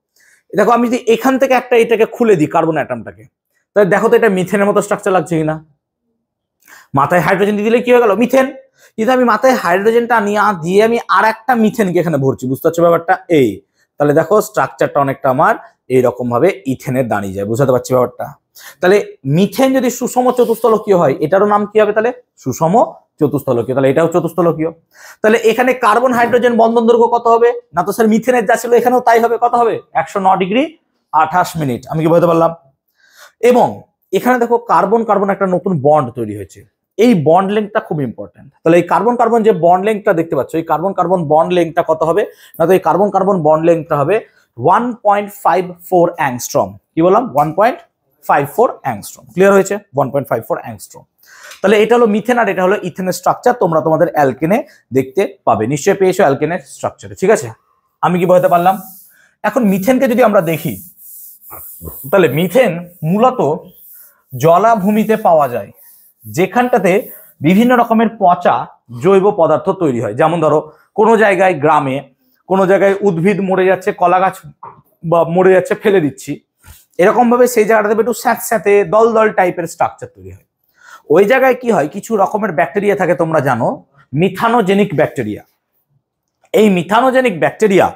দেখো, আমি যদি এখান থেকে একটা এটাকে খুলে দিই কার্বন অ্যাটমটাকে, তাহলে দেখো তো এটা মিথেনের মতো স্ট্রাকচার লাগছে কিনা। মাথায় হাইড্রোজেন দিয়ে দিলে কি হয়ে গেল? মিথেন। কিন্তু আমি মাথায় হাইড্রোজেনটা দিয়ে আমি আর একটা মিথেনকে এখানে ভরছি, বুঝতে পারছো ব্যাপারটা? এই তাহলে দেখো স্ট্রাকচারটা অনেকটা আমার এইরকম ভাবে ইথেনের দাঁড়িয়ে যায়, বুঝতে পারছি ব্যাপারটা? তাহলে মিথেন যদি সুষম চতুস্থলকীয় হয়, এটারও নাম কি হবে তাহলে? সুষম চতুস্থলকীয়। তাহলে এটাও চতুস্থলকীয়। তাহলে এখানে কার্বন হাইড্রোজেন বন্ধন দৈর্ঘ্য কত হবে? না তো স্যার মিথেনের যা ছিল এখানেও তাই হবে। কত হবে? 109 ডিগ্রি 28 মিনিট। আমি কি বলতে পারলাম? এবং এখানে দেখো কার্বন কার্বন একটা নতুন বন্ড তৈরি হয়েছে। এই বন্ড লেংথটা খুব ইম্পর্টেন্ট। তাহলে এই কার্বন কার্বন যে বন্ড লেংথটা দেখতে পাচ্ছ, এই কার্বন কার্বন বন্ড লেংথটা কত হবে? না তো এই কার্বন কার্বন বন্ড লেংথটা হবে 1.54 অ্যাংস্ট্রম। কি বললাম? 1.54 অ্যাংস্ট্রম। ক্লিয়ার হয়েছে? 1.54 অ্যাংস্ট্রম। তাহলে এটা হলো মিথেন আর এটা হলো ইথেনের স্ট্রাকচার। তোমরা তোমাদের অ্যালকেনে দেখতে পাবে, নিশ্চয়ই পেয়েছো অ্যালকেনের স্ট্রাকচারে। ঠিক আছে, আমি কি বলতে পারলাম? এখন মিথেনকে যদি আমরা দেখি, তাহলে মিথেন মূলত জলাভূমিতে পাওয়া যায়, যেখানটাতে বিভিন্ন রকমের পচা জৈব পদার্থ তৈরি হয়। যেমন ধরো কোনো জায়গায় গ্রামে কোনো জায়গায় উদ্ভিদ মরে যাচ্ছে, কলা গাছ বা মরে যাচ্ছে, ফেলে দিচ্ছি, এরকম ভাবে সেই জায়গাটাতে একটু স্যাঁতস্যাঁতে দল দল টাইপের স্ট্রাকচার তৈরি হয়। ওই জায়গায় কি হয়, কিছু রকমের ব্যাকটেরিয়া থাকে, তোমরা জানো, মিথানোজেনিক ব্যাকটেরিয়া। এই মিথানোজেনিক ব্যাকটেরিয়া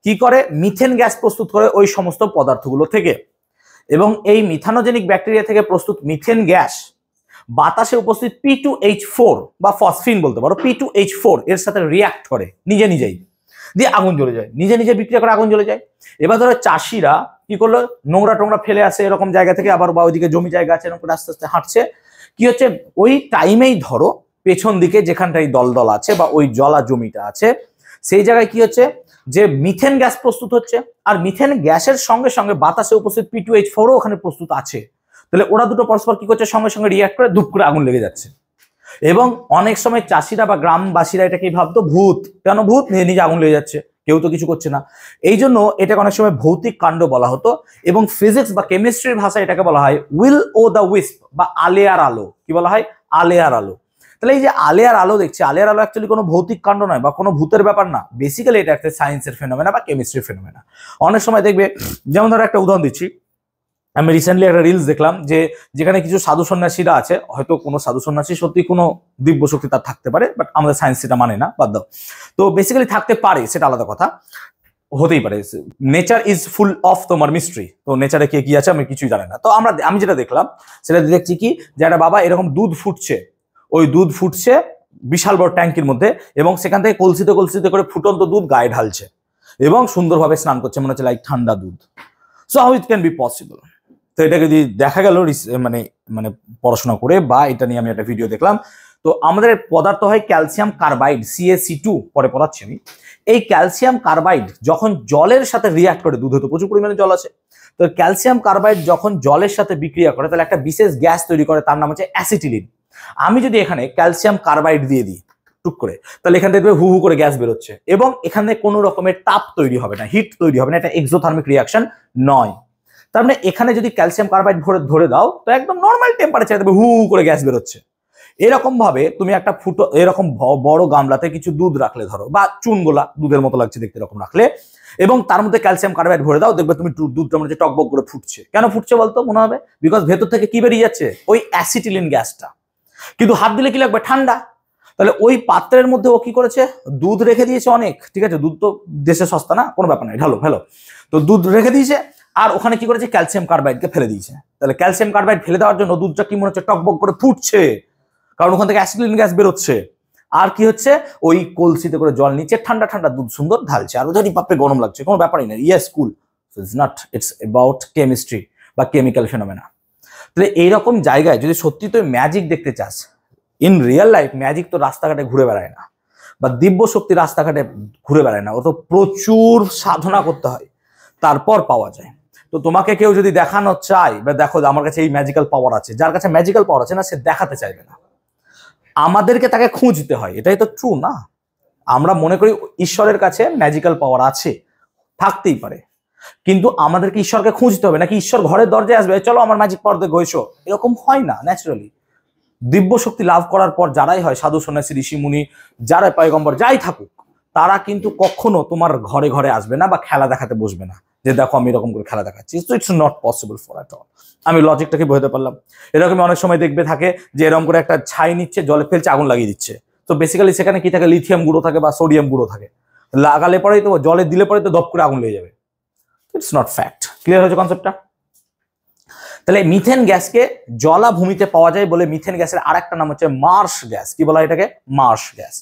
কি করে? মিথেন গ্যাস প্রস্তুত করে ওই সমস্ত পদার্থগুলো থেকে। এবং এই মিথানোজেনিক ব্যাকটেরিয়া থেকে প্রস্তুত মিথেন গ্যাস বাতাসে উপস্থিত P2H4 বা ফসফিন বলতে পারো, P2H4 এর সাথে রিয়াক্ট করে নিজে নিজেই, দিয়ে আগুন জ্বলে যায়, নিজে নিজে বিক্রিয়া করে আগুন জ্বলে যায়। এবার ধরো চাষিরা কি করলো, নোংরা টোংরা ফেলে আসে এরকম জায়গা থেকে, আবার বা ওইদিকে জমি জায়গা আছে এরকম করে আস্তে আস্তে হাঁটছে, কি হচ্ছে ওই টাইমেই ধরো পেছন দিকে যেখানটাই দলদল আছে বা ওই জলা জমিটা আছে, সেই জায়গায় কি হচ্ছে যে মিথেন গ্যাস প্রস্তুত হচ্ছে। আর মিথেন গ্যাসের সঙ্গে সঙ্গে বাতাসে উপস্থিত P2H4 ওখানে প্রস্তুত আছে। তাহলে ওরা দুটো পরস্পর কি করছে, সঙ্গে সঙ্গে রিয়াক্ট করে ধূপ করে আগুন লেগে যাচ্ছে। এবং অনেক সময় চাষিরা বা গ্রামবাসীরা এটাকেই ভাবতো ভূত। কেন ভূত? নিজে নিজে আগুন লেগে যাচ্ছে, কেউ তো কিছু করছে না। এই জন্য এটাকে অনেক সময় ভৌতিক কাণ্ড বলা হতো। এবং ফিজিক্স বা কেমিস্ট্রির ভাষায় এটাকে বলা হয় উইল ও দ্য উইস্প বা আলেয়ার আলো। কি বলা হয়? আলেয়ার আলো। তাহলে এই যে আলেয়ার আলো দেখছি, আলেয়ার আলো অ্যাকচুয়ালি কোনো ভৌতিক কাণ্ড নয় বা কোনো ভূতের ব্যাপার না। বেসিক্যালি এটা একটা সায়েন্সের ফেনোমেনা বা কেমিস্ট্রির ফেনোমেনা। অনেক সময় দেখবে, যেমন ধরো একটা উদাহরণ দিচ্ছি, আমি রিসেন্টলি একটা রিলস দেখলাম যে যেখানে কিছু সাধু সন্ন্যাসীরা আছে, হয়তো কোনো সাধু সন্ন্যাসী সত্যি কোনো দিব্য শক্তি তার থাকতে পারে, বাট আমাদের সায়েন্স সেটা মানে না, বাদ দাও। তো বেসিক্যালি থাকতে পারে, সেটা আলাদা কথা, হতেই পারে। নেচার ইজ ফুল অফ তোমার মিস্ট্রি। তো নেচারে কে কি আছে আমি কিছুই জানি না। তো আমি যেটা দেখলাম সেটা দেখছি কি, যে একটা বাবা এরকম দুধ ফুটছে, ওই দুধ ফুটছে বিশাল বড় ট্যাঙ্কির মধ্যে, এবং সেখান থেকে কলসিতে কলসিতে করে ফুটন্ত দুধ গায়ে ঢালছে এবং সুন্দরভাবে স্নান করছে, মনে হচ্ছে লাইক ঠান্ডা দুধ। So how it can be possible? তো এটা যদি দেখা গেল মানে মানে পড়াশোনা করে, বা এটা নিয়ে আমি একটা ভিডিও দেখলাম। তো আমাদের পদার্থ হয় ক্যালসিয়াম কার্বাইড, CaC2, পরে পড়াচ্ছি আমি। এই ক্যালসিয়াম কার্বাইড যখন জলের সাথে রিয়াক্ট করে, দুধে তো প্রচুর পরিমাণে জল আছে, তো ক্যালসিয়াম কার্বাইড যখন জলের সাথে বিক্রিয়া করে, তাহলে একটা বিশেষ গ্যাস তৈরি করে, তার নাম হচ্ছে অ্যাসিটিলিন। আমি যদি এখানে ক্যালসিয়াম কার্বাইড দিয়ে দিই টুক করে, তাহলে এখান থেকে হু হু করে গ্যাস বেরোচ্ছে, এবং এখানে কোনো রকমের তাপ তৈরি হবে না, হিট তৈরি হবে না, এটা এক্সোথার্মিক রিয়াকশন নয়। তার মানে এখানে যদি ক্যালসিয়াম কার্বাইড ধরে দাও, তো একদম নর্মাল টেম্পারেচারে হু হু করে গ্যাস বেরোচ্ছে। এরকম ভাবে তুমি একটা এরকম বড় গামলাতে কিছু দুধ রাখলে, ধরো, বা চুনগোলা দুধের মতো লাগছে দেখতে, এরকম রাখলে, এবং তার মধ্যে ক্যালসিয়াম কার্বাইড ভরে দাও, দেখবে তুমি দুধটা মনে হচ্ছে টকবক করে ফুটছে। কেন ফুটছে বলতো মনে হবে? বিকজ ভেতর থেকে কি বেরিয়ে যাচ্ছে? ওই অ্যাসিটিলিন গ্যাসটা। কিন্তু হাত দিলে কি লাগবে? ঠান্ডা। তাহলে ওই পাত্রের মধ্যে ও কি করেছে? দুধ রেখে দিয়েছে অনেক, ঠিক আছে, দুধ তো দেশে সস্তা না, কোনো ব্যাপার নাই, ঢালো। তো দুধ রেখে দিয়েছে, আর ওখানে কি করেছে? ক্যালসিয়াম কার্বাইডকে ফেলে দিয়েছে। তাহলে ক্যালসিয়াম কার্বাইড ফেলে দেওয়ার জন্য দুধটা কি মনে হচ্ছে? টকবক করে ফুটছে, কারণ ওখান থেকে অ্যাসিটিলিন গ্যাস বেরোচ্ছে। আর কি হচ্ছে? ওই কলসিতে করে জল নিচে ঠান্ডা ঠান্ডা দুধ সুন্দর ঢালছে, আর ধরি বাপরে গরম লাগছে, কোনো ব্যাপারই না। Yes, cool. It's not, it's about chemistry বা কেমিক্যাল ফেনোমেনা। তাহলে এইরকম জায়গায় যদি সত্যি তুই ম্যাজিক দেখতে চাস, ইন রিয়েল লাইফ ম্যাজিক তো রাস্তাঘাটে ঘুরে বেড়ায় না, বা দিব্য শক্তি রাস্তাঘাটে ঘুরে বেড়ায় না, ও তো প্রচুর সাধনা করতে হয়, তারপর পাওয়া যায়। তো তোমাকে কেউ যদি দেখানো চায়, বা দেখো আমার কাছে এই ম্যাজিক্যাল পাওয়ার আছে, যার কাছে ম্যাজিক্যাল পাওয়ার আছে না, সে দেখাতে চাইবে না, আমাদেরকে তাকে খুঁজতে হয়। এটাই তো ট্রু না? আমরা মনে করি ঈশ্বরের কাছে ম্যাজিক্যাল পাওয়ার আছে, থাকতেই পারে, কিন্তু আমাদেরকে ঈশ্বরকে খুঁজতে হবে, নাকি ঈশ্বর ঘরের দরজায় আসবে, চলো আমার ম্যাজিক পাওয়ার দেখো এসো, এরকম হয় না ন্যাচারালি। দিব্য শক্তি লাভ করার পর যারাই হয়, সাধু সন্ন্যাসী ঋষি মুনি যারা পয়গম্বর যাই থাকুক, তারা কিন্তু কখনো তোমার ঘরে ঘরে আসবে না বা খেলা দেখাতে বসবে না যে দেখো আমি এরকম করে খেলা দেখাচ্ছি। তো it's not possible for at all. আমি লজিকটাকে বোঝাতে পারলাম। এরকম অনেক সময় দেখবে থাকে যে এরকম করে একটা ছাই নিচ্ছে, জলে ফেলছে, আগুন লাগিয়ে দিচ্ছে। তো বেসিক্যালি সেখানে কি থাকে, লিথিয়াম গুঁড়ো থাকে বা সোডিয়াম গুঁড়ো থাকে। লাগালে পরেই তো, জলে দিলে পরে তো দপ করে আগুন লেগে যাবে। It's not fact. ক্লিয়ার হয়েছে কনসেপ্টটা? তাহলে মিথেন গ্যাসকে জলাভূমিতে পাওয়া যায় বলে মিথেন গ্যাসের আরেকটা নাম হচ্ছে মার্শ গ্যাস। কি বলা হয় এটাকে? Marsh gas.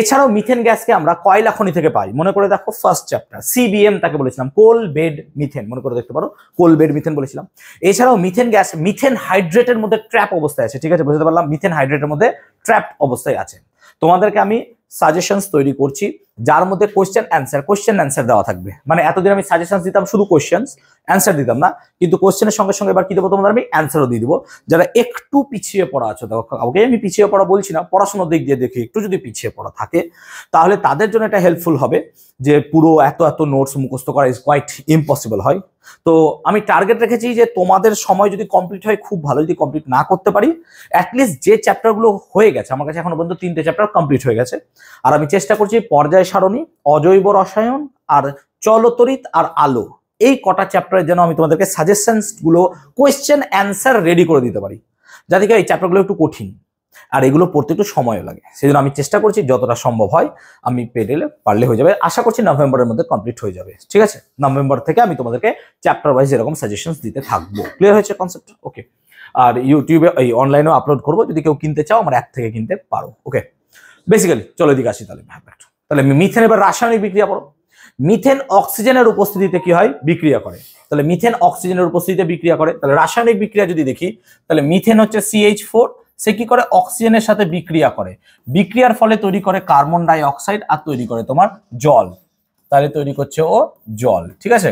এছাড়াও মিথেন গ্যাসকে আমরা কয়লা খনি থেকে পাই। মনে করে দেখো ফার্স্ট চ্যাপ্টার সিবিএম তাকে বলেছিলাম, কোল বেড মিথেন, মনে করে দেখতে পারো, কোল বেড মিথেন বলেছিলাম। এছাড়াও মিথেন গ্যাস মিথেন হাইড্রেটের মধ্যে ট্র্যাপ অবস্থায় আছে। ঠিক আছে, বুঝতে পারলাম মিথেন হাইড্রেটের মধ্যে ট্র্যাপ অবস্থায় আছে। তোমাদেরকে আমি সাজেশনস তৈরি করছি যার মধ্যে কোশ্চেন অ্যান্সার দেওয়া থাকবে। মানে এতদিন আমি সাজেশনস দিতাম, শুধু কোশ্চেন্স অ্যান্সার দিতাম না, কিন্তু কোশ্চেনের সঙ্গে সঙ্গে এবার কি দেবো তোমাদের, আমি অ্যান্সারও দিয়ে দিবো। যারা একটু পিছিয়ে পড়া আছে, কাউকে আমি পিছিয়ে পড়া বলছি না, পড়াশোনার দিক দিয়ে দেখি একটু যদি পিছিয়ে পড়া থাকে, তাহলে তাদের জন্য এটা হেল্পফুল হবে যে পুরো এত নোটস মুখস্থ করা ইজ কোয়াইট ইম্পসিবল হয়। তো আমি টার্গেট রেখেছি যে তোমাদের সময় যদি কমপ্লিট হয় খুব ভালো, যদি কমপ্লিট না করতে পারি অ্যাটলিস্ট যে চ্যাপ্টারগুলো হয়ে গেছে, আমার কাছে এখনো পর্যন্ত 3টে চ্যাপ্টার কমপ্লিট হয়ে গেছে, আর আমি চেষ্টা করছি পর্যায় সারণী, অজৈব রসায়ন আর চলতরিৎ আর আলো, এই কটা চ্যাপ্টারের জন্য আমি তোমাদেরকে সাজেশনস গুলো, কোয়েশ্চেন অ্যান্সার রেডি করে দিতে পারি, যাতে এই চ্যাপ্টারগুলো একটু কঠিন আর এগুলো পড়তে একটু সময়ও লাগে। সেই জন্য আমি চেষ্টা করছি যতটা সম্ভব হয় আমি পারলে হয়ে যাবে। আশা করছি নভেম্বরের মধ্যে কমপ্লিট হয়ে যাবে। ঠিক আছে, নভেম্বর থেকে আমি তোমাদেরকে চ্যাপ্টার ওয়াইজ এরকম সাজেশনস দিতে থাকবো। ক্লিয়ার হয়েছে কনসেপ্ট? ওকে। আর ইউটিউবে এই অনলাইনেও আপলোড করবো, যদি কেউ কিনতে চাও আমার অ্যাপ থেকে কিনতে পারো। ওকে, বেসিক্যালি চলো এদিকে আসি তাহলে। তাহলে মিথেন এবার রাসায়নিক বিক্রিয়া পড়ো। মিথেন অক্সিজেনের উপস্থিতিতে কি হয়? বিক্রিয়া করে। তাহলে মিথেন অক্সিজেনের উপস্থিতিতে বিক্রিয়া করে। তাহলে রাসায়নিক বিক্রিয়া যদি দেখি, তাহলে মিথেন হচ্ছে CH4, সে কি করে? অক্সিজেনের সাথে বিক্রিয়া করে, বিক্রিয়ার ফলে তৈরি করে কার্বন ডাই অক্সাইড আর তৈরি করে তোমার জল। তাহলে তৈরি করছে ও জল। ঠিক আছে,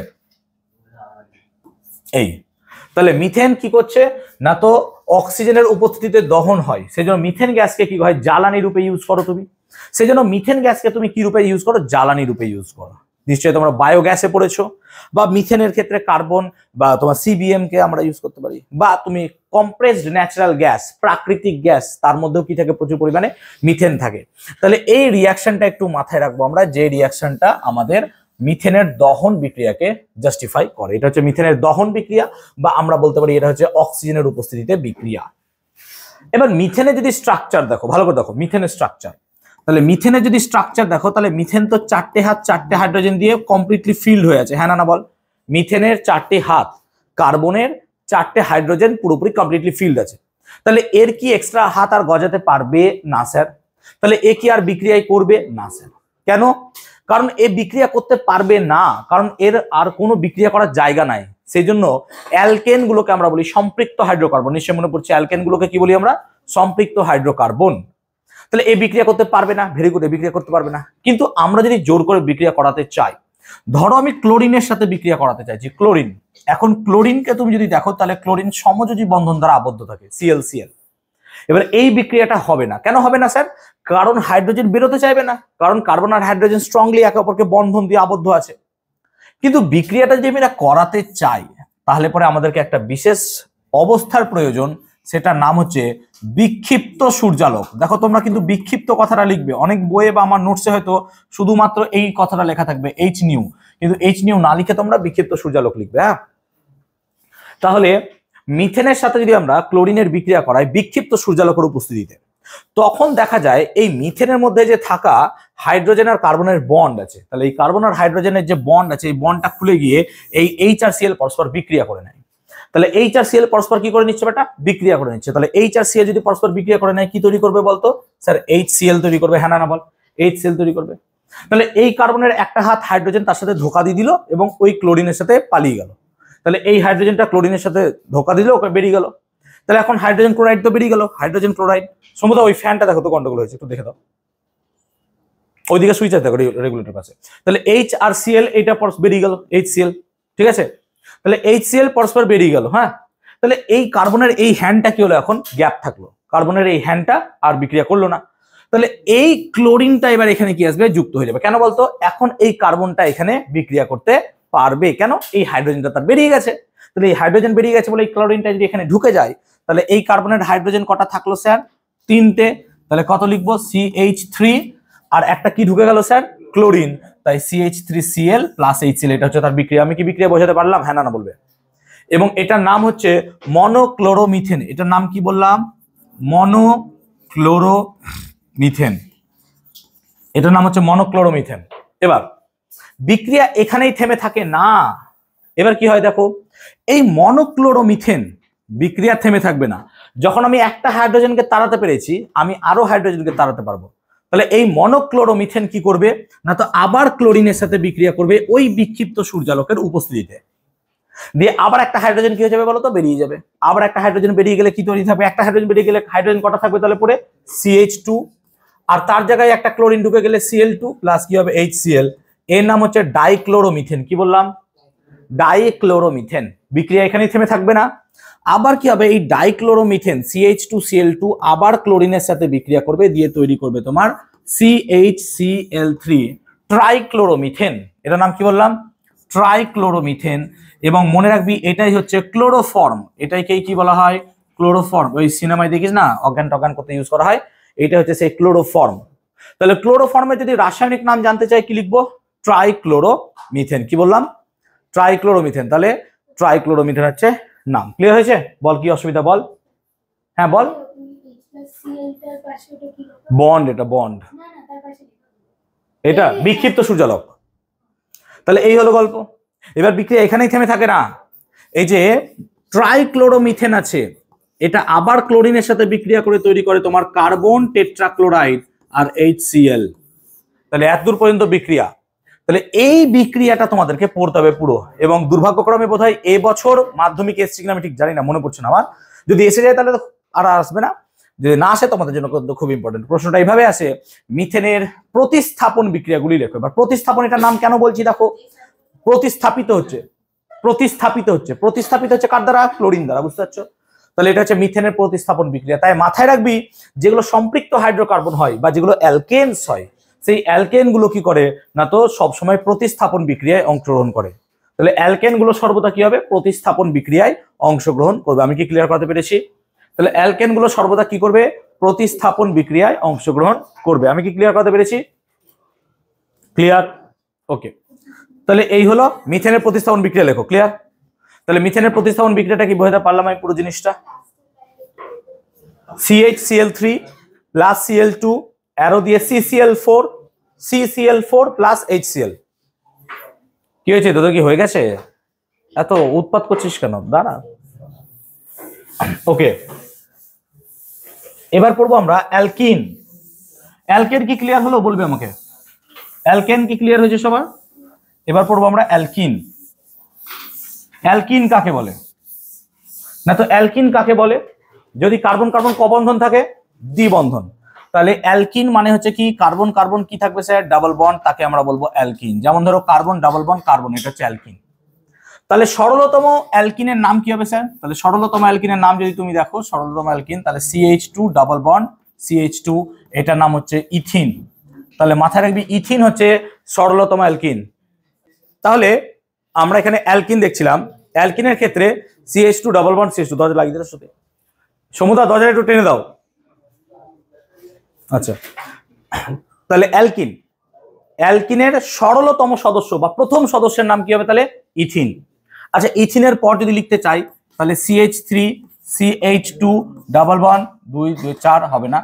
এই তাহলে মিথেন কি করছে না, তো অক্সিজেনের উপস্থিতিতে দহন হয়, সেজন্য মিথেন গ্যাসকে কি হয়? জ্বালানি রূপে ইউজ করো তুমি। সেজন্য মিথেন গ্যাসকে তুমি কি রূপে ইউজ করো? জ্বালানি রূপে ইউজ করো। নিশ্চয়ই তোমরা বায়োগ্যাসে পড়েছো, বা মিথেনের ক্ষেত্রে কার্বন বা তোমার সিবিএম কে আমরা ইউজ করতে পারি, বা তুমি কম্প্রেসড ন্যাচারাল গ্যাস, প্রাকৃতিক গ্যাস, তার মধ্যেও কি থাকে? প্রচুর পরিমাণে মিথেন থাকে। তাহলে এই রিয়াকশনটা একটু মাথায় রাখবো আমরা, যে রিয়াকশনটা আমাদের মিথেনের দহন বিক্রিয়াকে জাস্টিফাই করে। এটা হচ্ছে মিথেনের দহন বিক্রিয়া, বা আমরা বলতে পারি এটা হচ্ছে অক্সিজেনের উপস্থিতিতে বিক্রিয়া। এবার মিথেনের যদি স্ট্রাকচার দেখো, ভালো করে দেখো মিথেনের স্ট্রাকচার। তাহলে মিথেনের যদি স্ট্রাকচার দেখো, তাহলে মিথেন তো 4টে হাত 4টে হাইড্রোজেন দিয়ে কমপ্লিটলি ফিল্ড হয়ে আছে, হ্যাঁ না বল? মিথেনের 4টে হাত, কার্বনের 4টে হাইড্রোজেন পুরোপুরি কমপ্লিটলি ফিল্ড আছে। তাহলে এর কি এক্সট্রা হাত আর গজাতে পারবে না স্যার? তাহলে এ কি আর বিক্রিয়ায় করবে না স্যার? কেন? কারণ এ বিক্রিয়া করতে পারবে না, কারণ এর আর কোনো বিক্রিয়া করার জায়গা নাই। সেই জন্য অ্যালকেন গুলোকে আমরা বলি সম্পৃক্ত হাইড্রোকার্বন। নিশ্চয় মনে পড়ছে অ্যালকেন গুলোকে কি বলি আমরা? সম্পৃক্ত হাইড্রোকার্বন। তাহলে এই বিক্রিয়া করতে পারবে না, ভেরি গুড, বিক্রিয়া করতে পারবে না। কিন্তু আমরা যদি জোর করে বিক্রিয়া করাতে চাই, ধরো আমি ক্লোরিনের সাথে বিক্রিয়া করাতে চাইছি, ক্লোরিন। এখন ক্লোরিনকে তুমি যদি দেখো, তাহলে ক্লোরিন সমযোজী বন্ধন দ্বারা আবদ্ধ থাকে, ClCl। এবার এই বিক্রিয়াটা হবে না। কেন হবে না স্যার? কারণ হাইড্রোজেন বেরোতে চাইবে না, কারণ কার্বন আর হাইড্রোজেন স্ট্রংলি একে অপরকে বন্ধন দিয়ে আবদ্ধ আছে। কিন্তু বিক্রিয়াটা যদি আমরা করাতে চাই, তাহলে পরে আমাদেরকে একটা বিশেষ অবস্থার প্রয়োজন, সেটার নাম হচ্ছে বিক্ষিপ্ত সূর্যালোক। দেখো তোমরা কিন্তু বিক্ষিপ্ত কথাটা লিখবে, অনেক বইয়ে বা আমার নোটসে হয়তো শুধুমাত্র এই কথাটা লেখা থাকবে H নিউ, কিন্তু H নিউ না লিখে তোমরা বিক্ষিপ্ত সূর্যালোক লিখবে। হ্যাঁ, তাহলে মিথেনের সাথে যদি আমরা ক্লোরিনের বিক্রিয়া করাই বিক্ষিপ্ত সূর্যালোকের উপস্থিতিতে, তখন দেখা যায় এই মিথেনের মধ্যে যে থাকা হাইড্রোজেন আর কার্বনের বন্ড আছে, তাহলে এই কার্বন আর হাইড্রোজেনের যে বন্ড আছে, এই বন্ডটা খুলে গিয়ে এই HCl পরস্পর বিক্রিয়া করে নেয়। তাহলে HCl পরস্পর কি করে নিচ্ছে বেটা? বিক্রিয়া করে নিচ্ছে। তাহলে HCl যদি পরস্পর বিক্রিয়া করে নেয়, কি তৈরি করবে বলতো স্যার? HCl তৈরি করবে, হ্যাঁ না বল? HCl তৈরি করবে। তাহলে এই কার্বনের একটা হাত হাইড্রোজেন তার সাথে ধোকা দিয়ে দিল এবং ওই ক্লোরিনের সাথে পালিয়ে গেল। তাহলে এই হাইড্রোজেনটা ক্লোরিনের সাথে ধোকা দিল, ওকে বেরিয়ে গেল। তাহলে এখন হাইড্রোজেন ক্লোরাইড তো বেরিয়ে গেল, হাইড্রোজেন ক্লোরাইড। সম্ভবত ওই ফ্যানটা দেখো তো গন্ডগোল হয়েছে, একটু দেখে দাও, ওইদিকে সুইচ আছে দেখো রেগুলেটর পাশে। তাহলে H আর Cl এইটা বেরিয়ে গেল, HCl। ঠিক আছে, তাহলে HCl পরস্পর বেরিয়ে গেল। হ্যাঁ, তাহলে এই কার্বনের এই হ্যান্ডটা কি হলো? এখন গ্যাপ থাকলো, কার্বনের এই হ্যান্ডটা আর বিক্রিয়া করলো না। তাহলে এই ক্লোরিনটা এবার এখানে কি আসবে? যুক্ত হয়ে যাবে। কেন বলতো? এখন এই কার্বনটা এখানে বিক্রিয়া করতে পারবে। কেন? এই হাইড্রোজেনটা তার বেরিয়ে গেছে। তাহলে এই হাইড্রোজেন বেরিয়ে গেছে বলে এই ক্লোরিনটা যদি এখানে ঢুকে যায়, তাহলে এই কার্বনের হাইড্রোজেন কটা থাকলো স্যার? 3টে। তাহলে কত লিখবো? CH3 আর একটা কি ঢুকে গেল স্যার? ক্লোরিন। তাই CH3Cl প্লাস HCl, এটা হচ্ছে তার বিক্রিয়া। আমি কি বিক্রিয়া বোঝাতে পারলাম? হ্যাঁ না বলবে। এবং এটার নাম হচ্ছে মনোক্লোরোমিথেন। এটার নাম কি বললাম? মনোক্লোরোমিথেন। এটার নাম হচ্ছে মনোক্লোরোমিথেন। এবার বিক্রিয়া এখানেই থেমে থাকে না। এবার কি হয় দেখো, এই মনোক্লোরোমিথেন বিক্রিয়া থেমে থাকবে না। যখন আমি একটা হাইড্রোজেনকে তাড়াতে পেরেছি, আমি আরো হাইড্রোজেনকে তাড়াতে পারবো। তাহলে এই মনোক্লোরোমিথেন কি করবে না, তো আবার ক্লোরিনের সাথে বিক্রিয়া করবে ওই বিক্ষিপ্ত সূর্যালোকের উপস্থিতিতে। দিয়ে আবার একটা হাইড্রোজেন কি হয়ে যাবে বলো তো? বেরিয়ে যাবে। আবার একটা হাইড্রোজেন বেরিয়ে গেলে কি তৈরি থাকবে? একটা হাইড্রোজেন বেরিয়ে গেলে হাইড্রোজেন কটা থাকবে তাহলে পরে? CH2। আর তার জায়গায় একটা ক্লোরিন ঢুকে গেলে Cl2 প্লাস কি হবে? HCl। এর নাম হচ্ছে ডাইক্লোরোমিথেন। কি বললাম? ডাইক্লোরোমিথেন। বিক্রিয়া এখানেই থেমে থাকবে না। আবার কি হবে? এই ডাইক্লোরোমিথেন CH2Cl2 আবার ক্লোরিনের সাথে বিক্রিয়া করবে, দিয়ে তৈরি করবে তোমার CHCl3 ট্রাইক্লোরোমিথেন। এটার নাম কি বললাম? ট্রাইক্লোরোমিথেন। এবং মনে রাখবি এটাই হচ্ছে ক্লোরোফর্ম। এটাইকেই কি বলা হয়? ক্লোরোফর্ম। ওই সিনেমায় দেখিস না অজ্ঞান টজ্ঞান করতে ইউজ করা হয়, এটা হচ্ছে সেই ক্লোরোফর্ম। তাহলে ক্লোরোফর্মের যদি রাসায়নিক নাম জানতে চাই কি লিখবো? ট্রাইক্লোরোমিথেন। কি বললাম? ট্রাইক্লোরোমিথেন। তাহলে ট্রাইক্লোরোমিথেন হচ্ছে নাম। ক্লিয়ার হয়েছে? বল কি অসুবিধা বল। হ্যাঁ বল। বন্ড, এটা বন্ড, এটা বিক্ষিপ্ত সূর্যালোক। তাহলে এই হলো গল্প। এবার বিক্রিয়া এখানেই থেমে থাকে না। এই যে ট্রাইক্লোরোমিথেন আছে, এটা আবার ক্লোরিনের সাথে বিক্রিয়া করে তৈরি করে তোমার কার্বন টেট্রাক্লোরাইড আর HCl। তাহলে এতদূর পর্যন্ত বিক্রিয়া। তাহলে এই বিক্রিয়াটা তোমাদেরকে পড়তে হবে পুরো। এবং দুর্ভাগ্যক্রমে বোধহয় এবছর মাধ্যমিক এসছে কিনা আমি ঠিক জানি না, মনে পড়ছে না আমার। যদি এসে যায় তাহলে আর আসবে না, যদি না আসে তোমাদের জন্য খুব ইম্পর্টেন্ট। প্রশ্নটা এইভাবে আসে, মিথেনের প্রতিস্থাপন বিক্রিয়াগুলি লেখো। এবার প্রতিস্থাপন, এটার নাম কেন বলছি দেখো, প্রতিস্থাপিত হচ্ছে, প্রতিস্থাপিত হচ্ছে, প্রতিস্থাপিত হচ্ছে কার দ্বারা? ক্লোরিন দ্বারা। বুঝতে পারছো? তাহলে এটা হচ্ছে মিথেনের প্রতিস্থাপন বিক্রিয়া। তাই মাথায় রাখবি যেগুলো সম্পৃক্ত হাইড্রোকার্বন হয় বা যেগুলো অ্যালকেনস হয়, সেই অ্যালকেন গুলো কি করে না, তো সবসময় প্রতিস্থাপন বিক্রিয়ায় অংশগ্রহণ করে। তাহলে অ্যালকেন গুলো সর্বদা কি হবে? প্রতিস্থাপন বিক্রিয়ায় অংশগ্রহণ করবে। আমি কি ক্লিয়ার করতে পেরেছি? তাহলে অ্যালকেন গুলো সর্বদা কি করবে? প্রতিস্থাপন বিক্রিয়ায় অংশগ্রহণ করবে। আমি কি ক্লিয়ার করতে পেরেছি? ক্লিয়ার? ওকে। তাহলে এই হলো মিথেনের প্রতিস্থাপন বিক্রিয়া লেখো। ক্লিয়ার? তাহলে মিথেনের প্রতিস্থাপন বিক্রিয়াটা কি বোঝাতে পারলাম আমি পুরো জিনিসটা? CHCl3 প্লাস Cl2 অ্যারো দিয়ে CCl4 প্লাস HCl। কি হয়েছে তোদের? কি হয়ে গেছে? এত উৎপাত করছিস কেন? দাঁড়া। ওকে, এবার পড়বো আমরা অ্যালকিন। অ্যালকেন কি ক্লিয়ার হলো বলবে আমাকে? অ্যালকেন কি ক্লিয়ার হয়েছে সবার? এবার পড়বো আমরা অ্যালকিন। অ্যালকিন কাকে বলে না, তো অ্যালকিন কাকে বলে? যদি কার্বন কার্বন কবন্ধন থাকে, দ্বিবন্ধন। তাহলে অ্যালকিন মানে হচ্ছে কি? কার্বন কার্বন কি থাকবে স্যার? ডাবল বন্ড, তাকে আমরা বলবো অ্যালকিন। যেমন ধরো কার্বন ডাবল বন্ড কার্বন, এটা হচ্ছে অ্যালকিন। তাহলে সরলতম অ্যালকিনের নাম কি হবে স্যার? তাহলে সরলতম অ্যালকিনের নাম যদি তুমি দেখো, সরলতম অ্যালকিন, তাহলে CH2 ডাবল বন্ড CH2, এটার নাম হচ্ছে ইথিন। তাহলে মাথায় রাখবি ইথিন হচ্ছে সরলতম অ্যালকিন। তাহলে আমরা এখানে অ্যালকিন দেখছিলাম, অ্যালকিনের ক্ষেত্রে CH2 ডাবল বন্ড CH2, দরজা লাগিয়ে দাও সাথে। সমুদা দরজা একটু টেনে দাও। আচ্ছা, তাহলে অ্যালকিন, অ্যালকিনের সরলতম সদস্য বা প্রথম সদস্যের নাম কি হবে? তাহলে ইথিন। আচ্ছা, ইথিনের পর যদি লিখতে চাই তাহলে CH3 CH2 ডাবল বন্ড 2 2 4 হবে না,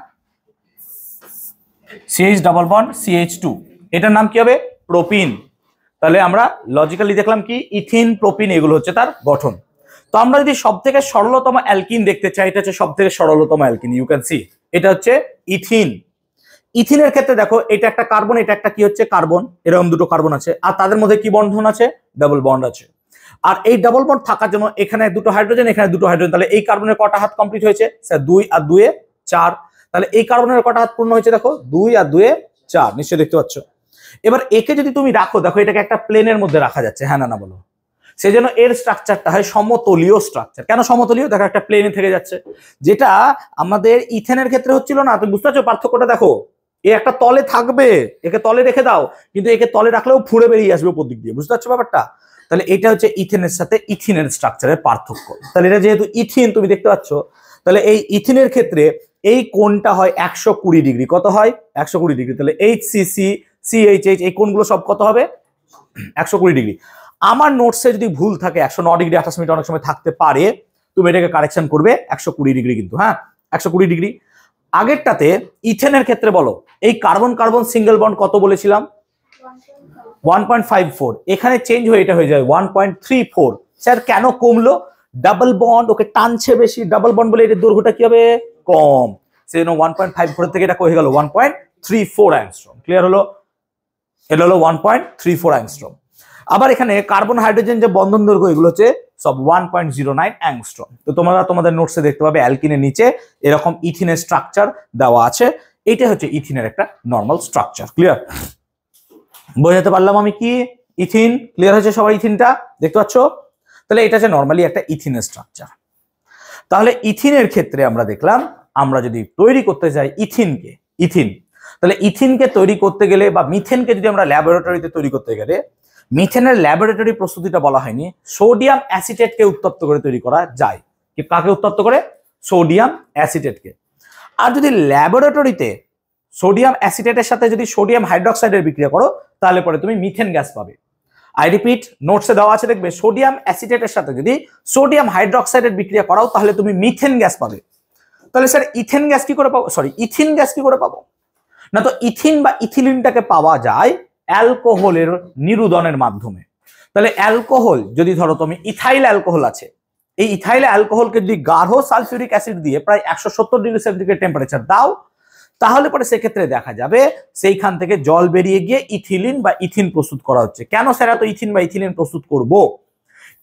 CH ডাবল বন্ড CH2, এটার নাম কি হবে? প্রোপিন। তাহলে আমরা লজিক্যালি দেখলাম কি ইথিন প্রোপিন এগুলো হচ্ছে তার গঠন। তো আমরা যদি সবথেকে সরলতম অ্যালকিন দেখতে চাই, এটা হচ্ছে সবথেকে সরলতম অ্যালকিন। ইউ ক্যান সি এটা হচ্ছে ইথিন। ইথিনের ক্ষেত্রে দেখো এটা একটা কার্বন, এটা একটা কি হচ্ছে? কার্বন। এরকম দুটো কার্বন আছে, আর তাদের মধ্যে কি বন্ধন আছে? ডাবল বন্ড আছে। আর এই ডাবল বন্ড থাকার জন্য এখানে দুটো হাইড্রোজেন, এখানে দুটো হাইড্রোজেন। তাহলে এই কার্বনের কটা হাত কমপ্লিট হয়েছে স্যার? 2 আর 2 এ 4। তাহলে এই কার্বনের কটা হাত পূর্ণ হয়েছে? দেখো 2 আর 2 এ 4, নিশ্চয়ই দেখতে পাচ্ছ। এবার একে যদি তুমি রাখো, দেখো এটাকে একটা প্লেনের মধ্যে রাখা যাচ্ছে, হ্যাঁ না বলো? সেই জন্য এর স্ট্রাকচারটা হয় সমতলীয় স্ট্রাকচার। কেন সমতলীয়? দেখো একটা প্লেনে থেকে যাচ্ছে, যেটা আমাদের ইথেনের ক্ষেত্রে হচ্ছিল না। তুমি বুঝতে পারছো পার্থক্যটা? দেখো এ একটা তলে থাকবে, একে তলে রেখে দাও, কিন্তু একে তলে রাখলেও ফুঁড়ে বেরিয়ে আসবে উপর দিক দিয়ে। বুঝতে পারছো ব্যাপারটা? তাহলে এটা হচ্ছে ইথেনের সাথে ইথিনের স্ট্রাকচারের পার্থক্য। তাহলে এটা যেহেতু ইথিন তুমি দেখতে পাচ্ছ, তাহলে এই ইথিনের ক্ষেত্রে এই কোণটা হয় 120 ডিগ্রি। কত হয়? 120 ডিগ্রি। তাহলে HCC CHH এই কোণগুলো সব কত হবে? 120 ডিগ্রি। আমার নোটসে যদি ভুল থাকে 109 ডিগ্রি 28 মিনিট অনেক সময় থাকতে পারে, তুমি এটাকে কারেকশন করবে 120 ডিগ্রি কিন্তু, হ্যাঁ 120 ডিগ্রি। আগেরটাতে ইথেনের ক্ষেত্রে বলো, এই কার্বন কার্বন সিঙ্গেল বন্ড কত বলেছিলাম? 1.54। এখানে চেঞ্জ হয়ে এটা হয়ে যায় 1.34। স্যার কেন কমলো? ডাবল বন্ড ওকে টানছে বেশি, ডাবল বন্ড বলে এর দৈর্ঘ্যটা কি হবে? কম। সেজন্য 1.54 থেকে এটা হয়ে গেল 1.34 অ্যাংস্ট্রম। ক্লিয়ার হলো? এটা হলো 1.34 অ্যাংস্ট্রম। আবার এখানে কার্বন হাইড্রোজেন যে বন্ধন দৈর্ঘ্য এগুলো হচ্ছে সব 1.09 অ্যাংস্ট্রম। তো তোমরা তোমাদের নোটসে দেখতে পাবে অ্যালকিনের নিচে এরকম ইথিনের স্ট্রাকচার দেওয়া আছে। এটা হচ্ছে ইথিনের একটা নর্মাল স্ট্রাকচার। ক্লিয়ার? বোঝাতে পারলাম আমি কি? ইথিন ক্লিয়ার হয়েছে সবাই? ইথিনটা দেখতে পাচ্ছ? তাহলে এটা হচ্ছে নর্মালি একটা ইথিনের স্ট্রাকচার। তাহলে ইথিনের ক্ষেত্রে আমরা দেখলাম, আমরা যদি তৈরি করতে যাই ইথিন, তাহলে ইথিনকে তৈরি করতে গেলে বা মিথেনকে যদি আমরা ল্যাবরেটরিতে তৈরি করতে গেলে, মিথেনের ল্যাবরেটরি প্রস্তুতিটা বলা হয়নি, সোডিয়াম অ্যাসিটেটকে উত্তপ্ত করে তৈরি করা যায়। কি কাকে উত্তপ্ত করে? সোডিয়াম অ্যাসিটেটকে। আর যদি ল্যাবরেটরিতে সোডিয়াম অ্যাসিটেটের সাথে যদি সোডিয়াম হাইড্রোক্সাইডের বিক্রিয়া করো, তাহলে পরে তুমি মিথেন গ্যাস পাবে। আই রিপিট, নোটসে দেওয়া আছে দেখবে, সোডিয়াম অ্যাসিটেটের সাথে যদি সোডিয়াম হাইড্রোক্সাইডের বিক্রিয়া করাও তাহলে তুমি মিথেন গ্যাস পাবে। তাহলে স্যার ইথেন গ্যাস কি করে পাবো? সরি, ইথিন গ্যাস কি করে পাবো? না তো ইথিন বা ইথিলিনটাকে পাওয়া যায় অ্যালকোহলের নিরুদনের মাধ্যমে। তাহলে অ্যালকোহল যদি ধরো তুমি ইথাইল অ্যালকোহল আছে, এই ইথাইল অ্যালকোহলকে যদি গাঢ় সালফিউরিক অ্যাসিড দিয়ে প্রায় 170 ডিগ্রি সেন্টিগ্রেড টেম্পারেচার দাও, তাহলে পরে সেক্ষেত্রে দেখা যাবে সেইখান থেকে জল বেরিয়ে গিয়ে ইথিলিন বা ইথিন প্রস্তুত করা হচ্ছে। কেন স্যার এত ইথিন বা ইথিলিন প্রস্তুত করব?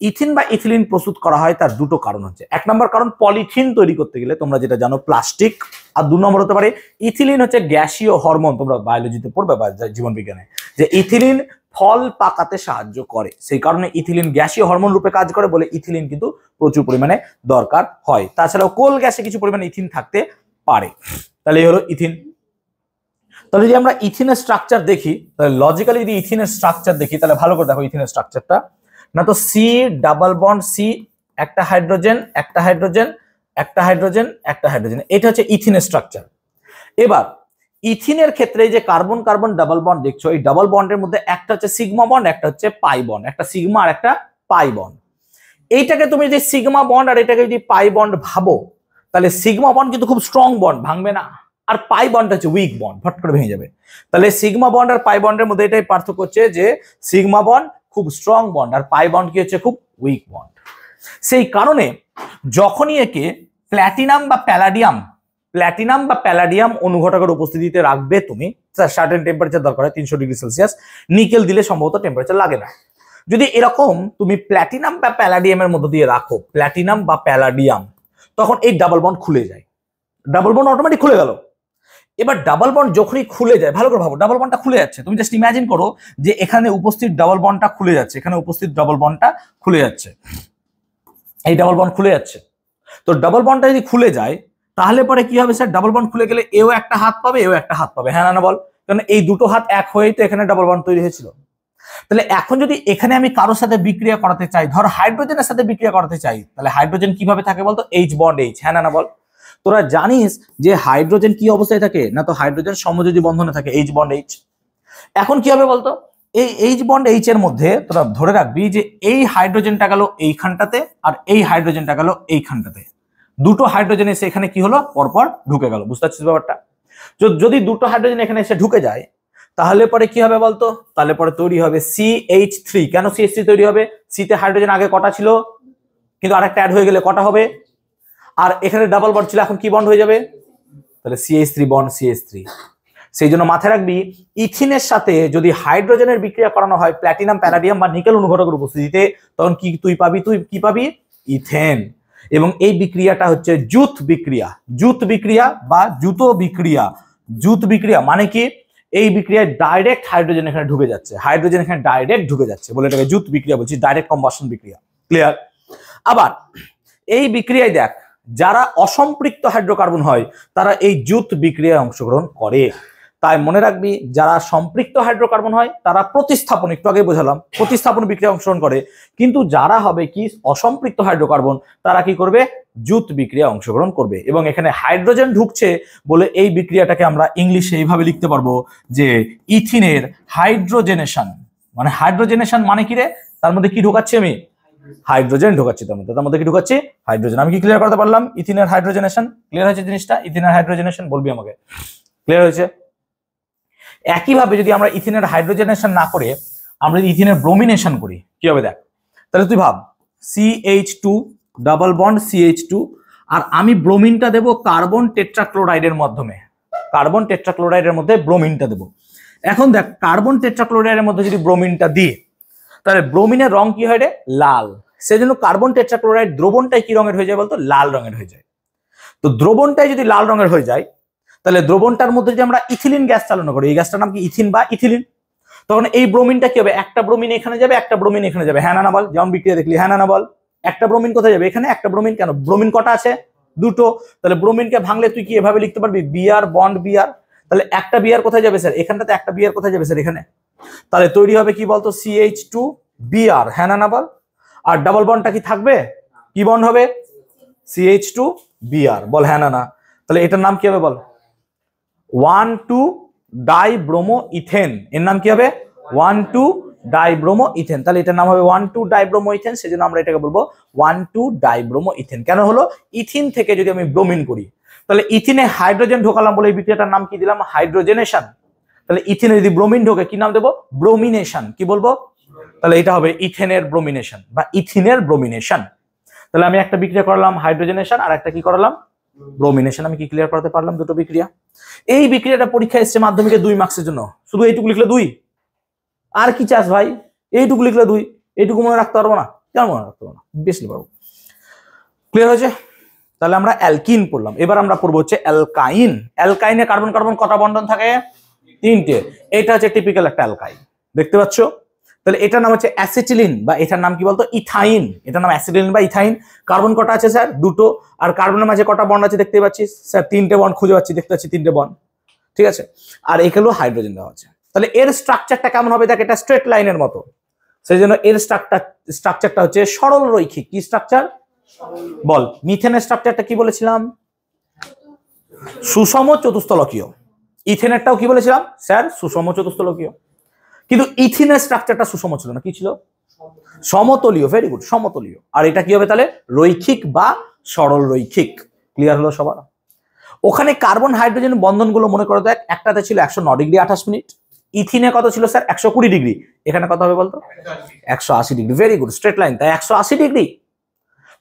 ইথিন বা ইথিলিন প্রস্তুত করা হয় তার দুটো কারণ হচ্ছে। এক নম্বর কারণ, পলিথিন তৈরি করতে গেলে তোমরা যেটা জানো প্লাস্টিক। আর 2 নম্বর হতে পারে ইথিলিন হচ্ছে গ্যাসীয় হরমোন। তোমরা বায়োলজিতে পড়বে বা জীবন বিজ্ঞানে যে ইথিলিন ফল পাকাতে সাহায্য করে, সেই কারণে ইথিলিন গ্যাসীয় হরমোন রূপে কাজ করে বলে ইথিলিন কিন্তু প্রচুর পরিমাণে দরকার হয়। তাছাড়াও কোল গ্যাসে কিছু পরিমাণে ইথিন থাকতে পারে। তাহলে এই হলো ইথিন। তাহলে যদি আমরা ইথিনের স্ট্রাকচার দেখি, তাহলে লজিক্যালি যদি ইথিনের স্ট্রাকচার দেখি, তাহলে ভালো করে দেখো ইথিনের স্ট্রাকচারটা। না তো সি ডাবল বন্ড সি, একটা হাইড্রোজেন একটা হাইড্রোজেন একটা হাইড্রোজেন একটা হাইড্রোজেন, এটা হচ্ছে ইথিনের স্ট্রাকচার। এবার ইথিনের ক্ষেত্রে যে কার্বন কার্বন ডাবল বন্ড দেখছো, এই ডাবল বন্ডের মধ্যে একটা হচ্ছে সিগমা বন্ড, একটা হচ্ছে পাই বন্ড, একটা সিগমা আর একটা পাই বন্ড। এইটাকে তুমি যদি সিগমা বন্ড আর এটাকে যদি পাই বন্ড ভাবো, তাহলে সিগমা বন্ড কিন্তু খুব স্ট্রং বন্ড, ভাঙবে না। আর পাই বন্ড হচ্ছে উইক বন্ড, ফট করে ভেঙে যাবে। তাহলে সিগমা বন্ড আর পাই বন্ডের মধ্যে এটাই পার্থক্য হচ্ছে যে সিগমা বন্ড খুব স্ট্রং বন্ড আর পাই বন্ড কি হচ্ছে? খুব উইক বন্ড। সেই কারণে যখনই একে প্ল্যাটিনাম বা প্যালাডিয়াম অনুঘটকের উপস্থিতিতে রাখবে তুমি, সার্টেন টেম্পারেচার দরকার হয় 300 ডিগ্রি সেলসিয়াস, নিকেল দিলে সম্ভবত টেম্পারেচার লাগে না। যদি এরকম তুমি প্ল্যাটিনাম বা প্যালাডিয়ামের মধ্য দিয়ে রাখো, প্ল্যাটিনাম বা প্যালাডিয়াম, তখন এই ডাবল বন্ড খুলে যায়, ডাবল বন্ড অটোমেটিক খুলে গেল। এবার ডাবল বন্ড যখনই খুলে যায়, ভালো করে ভাবো, ডাবল বন্ডটা খুলে যাচ্ছে, তুমি জাস্ট ইমাজিন করো যে এখানে উপস্থিত ডাবল বন্ডটা খুলে যাচ্ছে, এখানে উপস্থিত ডাবল বন্ডটা খুলে যাচ্ছে, এই ডাবল বন্ড খুলে যাচ্ছে। তো ডাবল বন্ডটা যদি খুলে যায় তাহলে পরে কি হবে স্যার? ডাবল বন্ড খুলে গেলে এও একটা হাত পাবে, এও একটা হাত পাবে, হ্যাঁ না বল? কারণ এই দুটো হাত এক হয়েই তো এখানে ডাবল বন্ড তৈরি হয়েছিল। তাহলে এখন যদি এখানে আমি কারোর সাথে বিক্রিয়া করাতে চাই, ধর হাইড্রোজেনের সাথে বিক্রিয়া করাতে চাই, তাহলে হাইড্রোজেন কিভাবে থাকে বলতো? এইচ বন্ড এইচ, হ্যাঁ না বল? তোরা জানিস যে হাইড্রোজেন কি অবস্থায় থাকে? না তো হাইড্রোজেন সমযোজী বন্ধনে থাকে, এইচ বন্ড এইচ। এখন কি হবে বলতো? এই এইচ বন্ড এইচ এর মধ্যে তোরা ধরে রাখবি যে এই হাইড্রোজেনটা গেল এইখানটাতে আর এই হাইড্রোজেনটা গেল এইখানটাতে, দুটো হাইড্রোজেন এসে এখানে কি হলো? পরপর ঢুকে গেল। বুঝতে পারছিস ব্যাপারটা? যদি দুটো হাইড্রোজেন এখানে এসে ঢুকে যায় তাহলে পরে কি হবে বলতো? তাহলে পরে তৈরি হবে CH3। কেন CH3 তৈরি হবে? সিতে হাইড্রোজেন আগে কটা ছিল, কিন্তু আরেকটা অ্যাড হয়ে গেলে কটা হবে? আর এখানে ডাবল বন্ড ছিল, এখন কি বন্ড হয়ে যাবে? তাহলে CH3 বন্ড CH3। সেই জন্য মাথায় রাখবি, ইথিনের সাথে যদি হাইড্রোজেনের বিক্রিয়া করানো হয় প্ল্যাটিনাম প্যালাডিয়াম বা নিকেল অনুঘটকের উপস্থিতিতে, তখন কি তুই কি পাবি? ইথেন। এবং এই বিক্রিয়াটা হচ্ছে জুথ বিক্রিয়া বা জুথ বিক্রিয়া মানে কি? এই বিক্রিয়ায় ডাইরেক্ট হাইড্রোজেন এখানে ঢুকে যাচ্ছে, বলে এটাকে জুথ বিক্রিয়া বলছি, ডাইরেক্ট কম্বাসন বিক্রিয়া। ক্লিয়ার? আবার এই বিক্রিয়ায় দেখ, যারা অসম্পৃক্ত হাইড্রোকার্বন হয় তারা এই জুথ বিক্রিয়ায় অংশগ্রহণ করে। তাই মনে রাখবি যারা সম্পৃক্ত হাইড্রোকার্বন হয় তারা প্রতিস্থাপন, একটু আগে বোঝালাম, প্রতিস্থাপন বিক্রিয়া অংশগ্রহণ করে, কিন্তু যারা হবে কি অসম্পৃক্ত হাইড্রোকার্বন তারা কি করবে, জুত বিক্রিয়া অংশগ্রহণ করবে। এবং এখানে হাইড্রোজেন ঢুকছে বলে এই বিক্রিয়াটাকে আমরা ইংলিশে এইভাবে লিখতে পারবো যে ইথিনের হাইড্রোজেনেশন। মানে হাইড্রোজেনেশন মানে কি রে, তার মধ্যে কি ঢোকাচ্ছি আমি, হাইড্রোজেন ঢোকাচ্ছি, তার মধ্যে কি ঢোকাচ্ছি, হাইড্রোজেন। আমি কি ক্লিয়ার করতে পারলাম ইথিনের হাইড্রোজেনেশন? ক্লিয়ার হয়েছে জিনিসটা? ইথিনের হাইড্রোজেনেশন বলবি আমাকে, ক্লিয়ার হয়েছে? একইভাবে যদি আমরা ইথিনের হাইড্রোজেনেশন না করে আমরা যদি ইথিনের ব্রোমিনেশন করি কি হবে দেখ। তাহলে তুই ভাব CH2 ডাবল বন্ড CH2, আর আমি ব্রোমিনটা দেব কার্বন টেট্রাক্লোরাইডের মাধ্যমে, কার্বন টেট্রাক্লোরাইডের মধ্যে ব্রোমিনটা দেব। এখন দেখ কার্বন টেট্রাক্লোরাইডের মধ্যে যদি ব্রোমিনটা দিই তাহলে ব্রোমিনের রং কি হয় রে, লাল। সেজন্য কার্বন টেট্রাক্লোরাইড দ্রবণটাই কি রঙের হয়ে যায় বলতো, লাল রঙের হয়ে যায়। তো দ্রবণটাই যদি লাল রঙের হয়ে যায় তাহলে দ্রবণটার মধ্যে যদি আমরা ইথিলিন গ্যাস চালনা করি, এই গ্যাসটার নাম কি ইথিন বা ইথিলিন, তখন এই ব্রোমিনটা কি হবে, একটা ব্রোমিন এখানে যাবে, একটা ব্রোমিন এখানে যাবে, হ্যাঁ না বল? যেমন বিক্রিয়া দেখলি, হ্যাঁ না বল? একটা ব্রোমিন কোথায় যাবে, এখানে। একটা ব্রোমিন কেন, ব্রোমিন কটা আছে, দুটো। তাহলে ব্রোমিনকে ভাঙলে তুই কি এভাবে লিখতে পারবি, বিআর বন্ড বিআর। তাহলে একটা বিআর কোথায় যাবে স্যার, এখানটাতে। একটা বিআর কোথায় যাবে স্যার, এখানে। তাহলে তৈরি হবে কি বলতো, CH2 বিআর, হ্যাঁ না বল? আর ডাবল বন্ডটা কি থাকবে, কি বন্ড হবে, CH2 বিআর, বল হ্যাঁ না? তাহলে এটার নাম কি হবে বল, 1,2-ডাইব্রোমো ইথেন। এর নাম কি হবে, 1,2-ডাইব্রোমো ইথেন। তাহলে এটার নাম হবে 1,2-ডাইব্রোমো ইথেন। সেজন্য আমরা এটাকে বলবো 1,2-ডাইব্রোমো ইথেন। কেন হলো, ইথিন থেকে যদি আমি ব্রোমিন করি তাহলে ইথিনে হাইড্রোজেন ঢোকালাম বলে এই বিক্রিয়াটার নাম কি দিলাম, হাইড্রোজেনেশন। তাহলে ইথিনে যদি ব্রোমিন ঢোকে কি নাম দেবো, ব্রোমিনেশন। কি বলবো, তাহলে এটা হবে ইথেনের ব্রোমিনেশন বা ইথিনের ব্রোমিনেশন। তাহলে আমি একটা বিক্রিয়া করলাম হাইড্রোজেনেশন, আর একটা কি করলাম, ব্রোমিনেশন। আমি কি ক্লিয়ার করতে পারলাম দুটো বিক্রিয়া? এই বিক্রিয়াটা পরীক্ষা এসছে মাধ্যমিকে 2 মার্কসের জন্য, শুধু এইটুকু লিখলে 2। আর কি চাস ভাই, এইটুকু লিখলে 2, এইটুকু মনে রাখতে পারবো না, কেন মনে রাখতে পারবো না, বেশি পারবো। ক্লিয়ার হয়েছে? তাহলে আমরা অ্যালকিন পড়লাম, এবার আমরা পড়বো হচ্ছে অ্যালকাইন। অ্যালকাইনে কার্বন কার্বন কটা বন্ধন থাকে, 3টে। এটা হচ্ছে টিপিক্যাল একটা অ্যালকাইন, দেখতে পাচ্ছ? তাহলে এটার নাম হচ্ছে অ্যাসিটিলিন, বা এটার নাম কি বলতো, ইথাইন। এটার নাম অ্যাসিটিলিন বা ইথাইন। কার্বন কটা আছে স্যার, 2টো। আর কার্বনের মাঝে কটা বন্ড আছে দেখতে পাচ্ছিস স্যার, 3টে বন্ড খুঁজে পাচ্ছি, দেখতে পাচ্ছি 3টে বন্ড, ঠিক আছে। আর এখানেও হাইড্রোজেন দেওয়া আছে। তাহলে এর স্ট্রাকচারটা কেমন হবে দেখ, এটা স্ট্রেট লাইনের মতো। সেই জন্য এর স্ট্রাকচারটা হচ্ছে সরল রৈখিক। কি স্ট্রাকচার বল, মিথেনের স্ট্রাকচারটা কি বলেছিলাম, সুষম চতুস্তলকীয়। ইথেনেরটাও কি বলেছিলাম স্যার, সুষম চতুস্তলকীয়। কিন্তু ইথিনের স্ট্রাকচারটা সুষম ছিল না, কি ছিল, সমতলীয়। Very good, সমতলীয়। আর এটা কি হবে তাহলে, রৈখিক বা সরল রৈখিক। ক্লিয়ার হলো সবার? ওখানে কার্বন হাইড্রোজেন বন্ধনগুলো মনে করো দেখ, একটাতে ছিল 109 ডিগ্রি 28 মিনিট, ইথিনে কত ছিল স্যার, 120 ডিগ্রি। এখানে কত হবে বলতো, 180 degree. Very good, straight line, তাই 180 ডিগ্রি।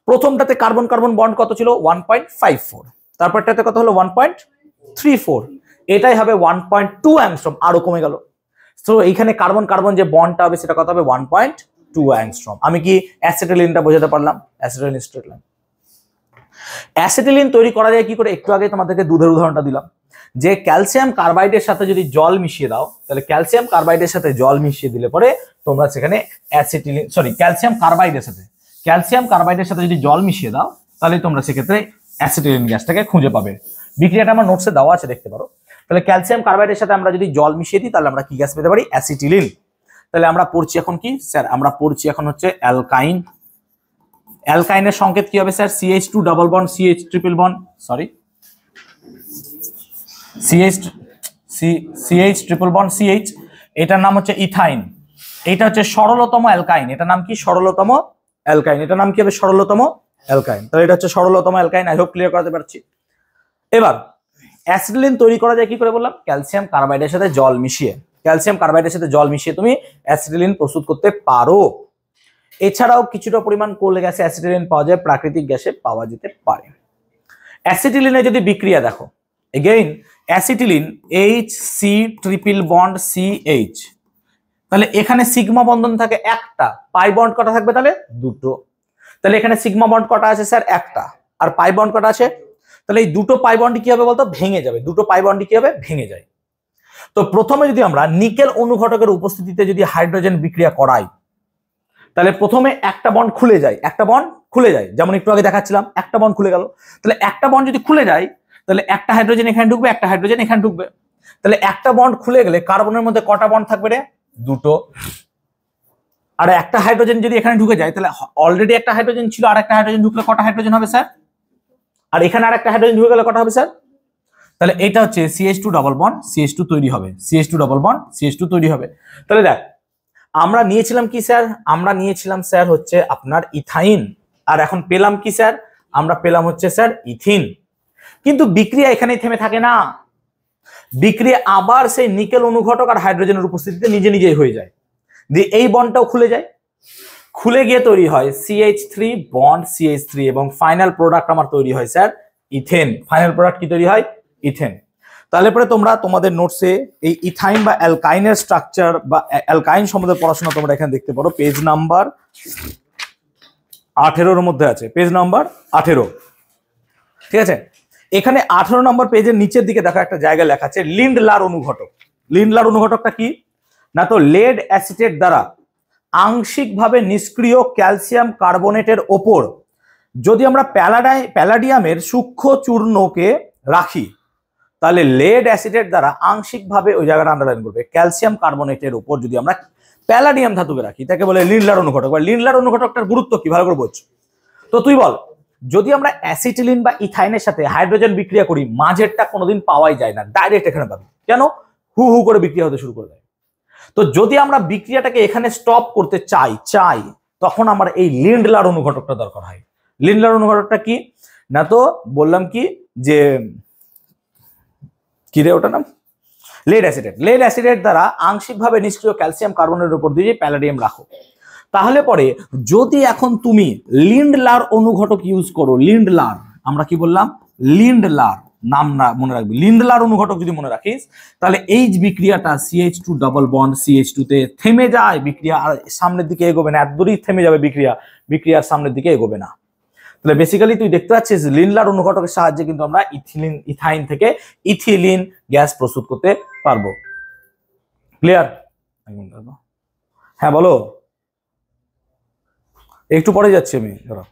প্রথমটাতে কার্বন কার্বন বন্ড কত ছিল, 1.54। তারপরটাতে কত হলো, 1.34। এটাই হবে 1.2 অ্যাংস্ট্রম, আরো কমে গেল। তো এইখানে কার্বন কার্বন যে বন্ডটা হবে সেটা কত হবে, 1.2 অ্যাংস্ট্রম। আমি কি অ্যাসিটিলিনটা বোঝাতে পারলাম, অ্যাসিটিলিন স্ট্রেট লাইন। অ্যাসিটিলিন তৈরি করা যায় কি করে, একটু আগে তোমাদেরকে দুধের উদাহরণটা দিলাম, যে ক্যালসিয়াম কার্বাইডের সাথে যদি জল মিশিয়ে দাও, তাহলে ক্যালসিয়াম কার্বাইডের সাথে জল মিশিয়ে দিলে পরে তোমরা সেখানে অ্যাসিটিলিন, ক্যালসিয়াম কার্বাইডের সাথে যদি জল মিশিয়ে দাও তাহলে তোমরা সেক্ষেত্রে অ্যাসিটিলিন গ্যাসটাকে খুঁজে পাবে। বিক্রিয়াটা আমার নোটসে দেওয়া আছে, দেখতে পারো। তাহলে ক্যালসিয়াম কার্বাইডের সাথে আমরা যদি জল মিশিয়ে দিই তাহলে আমরা কি গ্যাস পেতে পারি, অ্যাসিটিলিন। তাহলে আমরা পড়ছি এখন কি স্যার, আমরা পড়ছি এখন হচ্ছে অ্যালকাইন। অ্যালকাইনের সংকেত কি হবে sir, CH2 double bond CH triple bond, CH triple bond CH। এটার নাম হচ্ছে ইথাইন। এটা হচ্ছে সরলতম অ্যালকাইন। এটার নাম কি, সরলতম অ্যালকাইন। এটার নাম কি হবে, সরলতম অ্যালকাইন। তাহলে এটা হচ্ছে সরলতম অ্যালকাইন। আই হোপ ক্লিয়ার করতে পারছি। এবার অ্যাসিটিলিন তৈরি করা যায় কি করে বললাম, ক্যালসিয়াম কার্বাইডের সাথে জল মিশিয়ে। ক্যালসিয়াম কার্বাইডের সাথে জল মিশিয়ে তুমি অ্যাসিটিলিন প্রস্তুত করতে পারো। এছাড়াও কিছুটা পরিমাণ কোল গ্যাসে অ্যাসিটিলিন পাওয়া যায়, প্রাকৃতিক গ্যাসে পাওয়া যেতে পারে। অ্যাসিটিলিনে যদি বিক্রিয়া দেখো, again acetylene HC triple bond CH, তাহলে এখানে সিগমা বন্ধন থাকে একটা, পাই বন্ড কটা থাকবে তাহলে, দুটো। তাহলে এখানে সিগমা বন্ড কটা আছে স্যার, একটা। আর পাই বন্ড কটা আছে, তাহলে এই দুটো পাই বন্ড কি হবে বলতো, ভেঙে যাবে। দুটো পাই বন্ড কি হবে, ভেঙে যায়। তো প্রথমে যদি আমরা নিকেল অনুঘটকের উপস্থিতিতে যদি হাইড্রোজেন বিক্রিয়া করাই তাহলে প্রথমে একটা বন্ড খুলে যায়, যেমন একটু আগে দেখাচ্ছিলাম, একটা বন্ড খুলে গেল। তাহলে একটা বন্ড যদি খুলে যায় তাহলে একটা হাইড্রোজেন এখানে ঢুকবে, একটা হাইড্রোজেন এখানে ঢুকবে। তাহলে একটা বন্ড খুলে গেলে কার্বনের মধ্যে কটা বন্ড থাকবে রে? দুটো। আর একটা হাইড্রোজেন যদি এখানে ঢুকে যায় তাহলে অলরেডি একটা হাইড্রোজেন ছিল, আর একটা হাইড্রোজেন ঢুকলে কটা হাইড্রোজেন হবে স্যার? আর এখানে আর একটা হাইড্রোজেন ঢুকে গেলে কটা হবে স্যার? তাহলে এটা হচ্ছে CH2 ডাবল বন্ড CH2 তৈরি হবে, CH2 ডাবল বন্ড CH2 তৈরি হবে। তাহলে দেখ আমরা নিয়েছিলাম কি স্যার? আমরা নিয়েছিলাম স্যার হচ্ছে আপনার ইথাইন, আর এখন পেলাম কি স্যার? আমরা পেলাম হচ্ছে স্যার ইথিন। কিন্তু বিক্রিয়া এখানেই থেমে থাকে না, বিক্রিয়া আবার সেই নিকেল অনুঘটক আর হাইড্রোজেনের উপস্থিতিতে নিজে নিজেই হয়ে যায়, দিয়ে এই বন্ডটাও খুলে যায়, খুলে গিয়ে তৈরি হয় CH3 বন্ড CH3 এবং ফাইনাল প্রোডাক্ট আমার তৈরি হয় স্যার ইথেন। ফাইনাল প্রোডাক্ট কি তৈরি হয়? ইথেন। তাহলে পরে তোমরা তোমাদের নোটসে এই ইথাইন বা অ্যালকাইনের স্ট্রাকচার বা অ্যালকাইন সম্বন্ধে পড়াশোনা তোমরা এখানে দেখতে পারো, পেজ নাম্বার 18 মধ্যে আছে, পেজ নাম্বার 18। ঠিক আছে, এখানে 18 নম্বর পেজের নিচের দিকে দেখো একটা জায়গায় লেখা আছে লিন্ডলার অনুঘটক। লিন্ডলার অনুঘটকটা কি না, তো লেড অ্যাসিটেট দ্বারা আংশিকভাবে নিষ্ক্রিয় ক্যালসিয়াম কার্বনেটের ওপর যদি আমরা প্যালাডিয়ামের সূক্ষ্ম চূর্ণকে রাখি, তাহলে লেড অ্যাসিটেট দ্বারা আংশিকভাবে, ওই জায়গাটা আন্ডারলাইন করবে, ক্যালসিয়াম কার্বনেটের উপর যদি আমরা প্যালাডিয়াম ধাতুকে রাখি, তাকে বলে লিন্ডলার অনুঘটক। বা লিন্ডলার অনুঘটকটার গুরুত্ব কি ভালো করে বোঝ। তো তুই বল, যদি আমরা অ্যাসিটিলিন বা ইথাইনের সাথে হাইড্রোজেন বিক্রিয়া করি, মাঝেরটা কোনোদিন পাওয়াই যায় না, ডাইরেক্ট এখানে পাবি। কেন? হু হু করে বিক্রিয়া হতে শুরু করে দেয়। তো যদি আমরা বিক্রিয়াটাকে এখানে স্টপ করতে চাই তখন আমার এই লিন্ডলার অনুঘটকটা দরকার হয়। লিন্ডলার অনুঘটকটা কি না, তো বললাম কি যে কি রে ওটা নাম, লেড অ্যাসিটেট। লেড অ্যাসিটেট দ্বারা আংশিকভাবে নিষ্ক্রিয় ক্যালসিয়াম কার্বনের উপর দিয়ে প্যালাডিয়াম রাখো, তাহলে পরে যদি এখন তুমি লিন্ডলার অনুঘটক ইউজ করো, লিন্ডলার, আমরা কি বললাম? লিন্ডলার, নাম না মনে রাখবি, লিন্ডলার অনুঘটক যদি মনে রাখিস, তাহলে এই বিক্রিয়াটা CH2 ডাবল বন্ড CH2 তে থেমে যায়, বিক্রিয়া আর সামনের দিকে এগোবে না, একদমই থেমে যাবে বিক্রিয়ার সামনের দিকে এগোবে না। তাহলে বেসিক্যালি তুই দেখতে পাচ্ছিস লিন্ডলার অনুঘটকের সাহায্যে কিন্তু আমরা ইথাইন থেকে ইথিলিন গ্যাস প্রস্তুত করতে পারবো। ক্লিয়ার? হ্যাঁ বলো, একটু পরে যাচ্ছি আমি, ধরো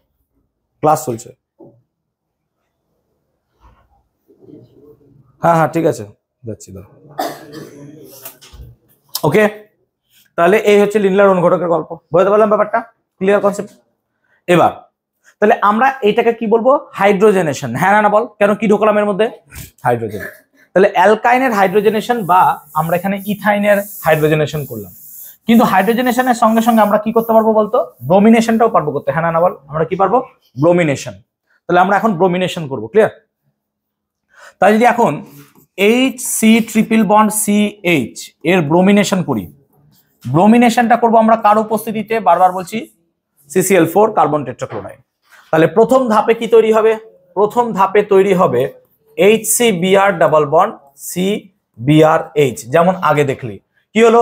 ক্লাস চলছে। হ্যাঁ হ্যাঁ ঠিক আছে, যাচ্ছি ধরো। ওকে, তাহলে এই হচ্ছে লিন্ডলার অনুঘটকের গল্প, বুঝতে পারলাম ব্যাপারটা? Clear concept? এবার তাহলে আমরা এটাকে কি বলবো? হাইড্রোজেনেশন। হ্যাঁ না বল, কেন কি ঢোকালাম এর মধ্যে? হাইড্রোজেন। তাহলে অ্যালকাইনের হাইড্রোজেনেশন বা আমরা এখানে ইথাইনের হাইড্রোজেনেশন করলাম, কিন্তু হাইড্রোজেনেশনের সঙ্গে সঙ্গে আমরা কি করতে পারবো বলতো? ব্রোমিনেশনটাও পারবো করতে। হ্যাঁ না বল, আমরা কি পারবো? ব্রোমিনেশন। তাহলে আমরা এখন ব্রোমিনেশন করবো। ক্লিয়ার? তাই যদি এখন HC ট্রিপল বন্ড CH এর ব্রোমিনেশন করি, ব্রোমিনেশনটা করবো আমরা কার উপস্থিতিতে? বারবার বলছি, CCl4 কার্বন টেট্রাক্লোরাইড। তাহলে প্রথম ধাপে কি তৈরি হবে? প্রথম ধাপে তৈরি হবে HCBr ডাবল বন্ড CBrH, যেমন আগে দেখলি। কি হলো?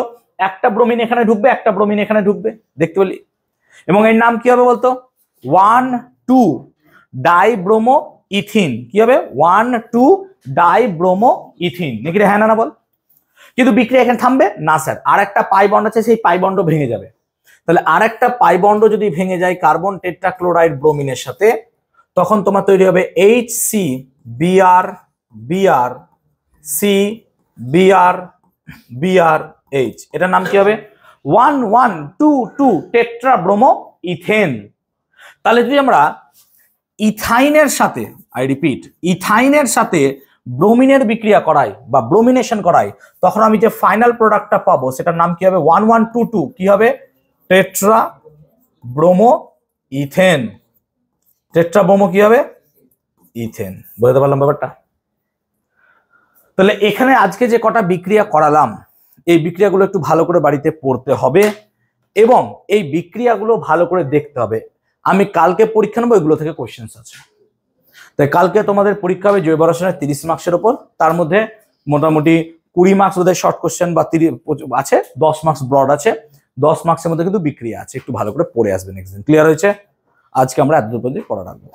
একটা ব্রোমিন এখানে ঢুকবে, একটা ব্রোমিন এখানে ঢুকবে, দেখতে পেলি? এবং এর নাম কি হবে বলতো? 1,2 ডাইব্রোমো ইথিন। কি হবে? 1,2 ডাইব্রোমো ইথিন, নাকি রে? হ্যাঁ না বল। কিন্তু বিক্রিয়া এখানে থামবে না স্যার, আর একটা পাই বন্ড আছে, সেই পাই বন্ড ভেঙে যাবে। তাহলে আর একটা পাই বন্ড যদি ভেঙে যায় কার্বন টেট্রাক্লোরাইড ব্রোমিনের সাথে, তখন তোমার তৈরি হবে HCBr CBrH। এটার নাম কি হবে? 1,1,2,2 টেট্রাব্রোমো ইথেন। তাহলে যদি আমরা ইথাইনের সাথে, আই রিপিট, ইথাইনের সাথে ব্রোমিনের বিক্রিয়া করাই বা ব্রোমিনেশন করাই, তখন আমি যে ফাইনাল প্রোডাক্টটা পাবো সেটার নাম কি হবে? 1,1,2,2 কি হবে? Tetra bromo ethane. Tetra bromo কি হবে? ইথেন। বুঝতে পারলাম ব্যাপারটা? তাহলে এখানে আজকে যে কটা বিক্রিয়া করালাম, এই বিক্রিয়াগুলো একটু ভালো করে বাড়িতে পড়তে হবে এবং এই বিক্রিয়াগুলো ভালো করে দেখতে হবে। আমি কালকে পরীক্ষা নেবো, এগুলো থেকে কোশ্চেন্স আছে। তাই কালকে তোমাদের পরীক্ষা হবে জৈব রসায়নের 30 মার্কসের উপর, তার মধ্যে মোটামুটি 20 মার্কস ওদের শর্ট কোশ্চেন বা 30 আছে, 10 মার্কস ব্রড আছে, 10 মার্কসের মধ্যে কিন্তু বিক্রিয়া আছে। একটু ভালো করে পড়ে আসবে নেক্সট দিন। ক্লিয়ার হয়েছে? আজকে আমরা এত দূর পর্যন্ত পড়া রাখবো।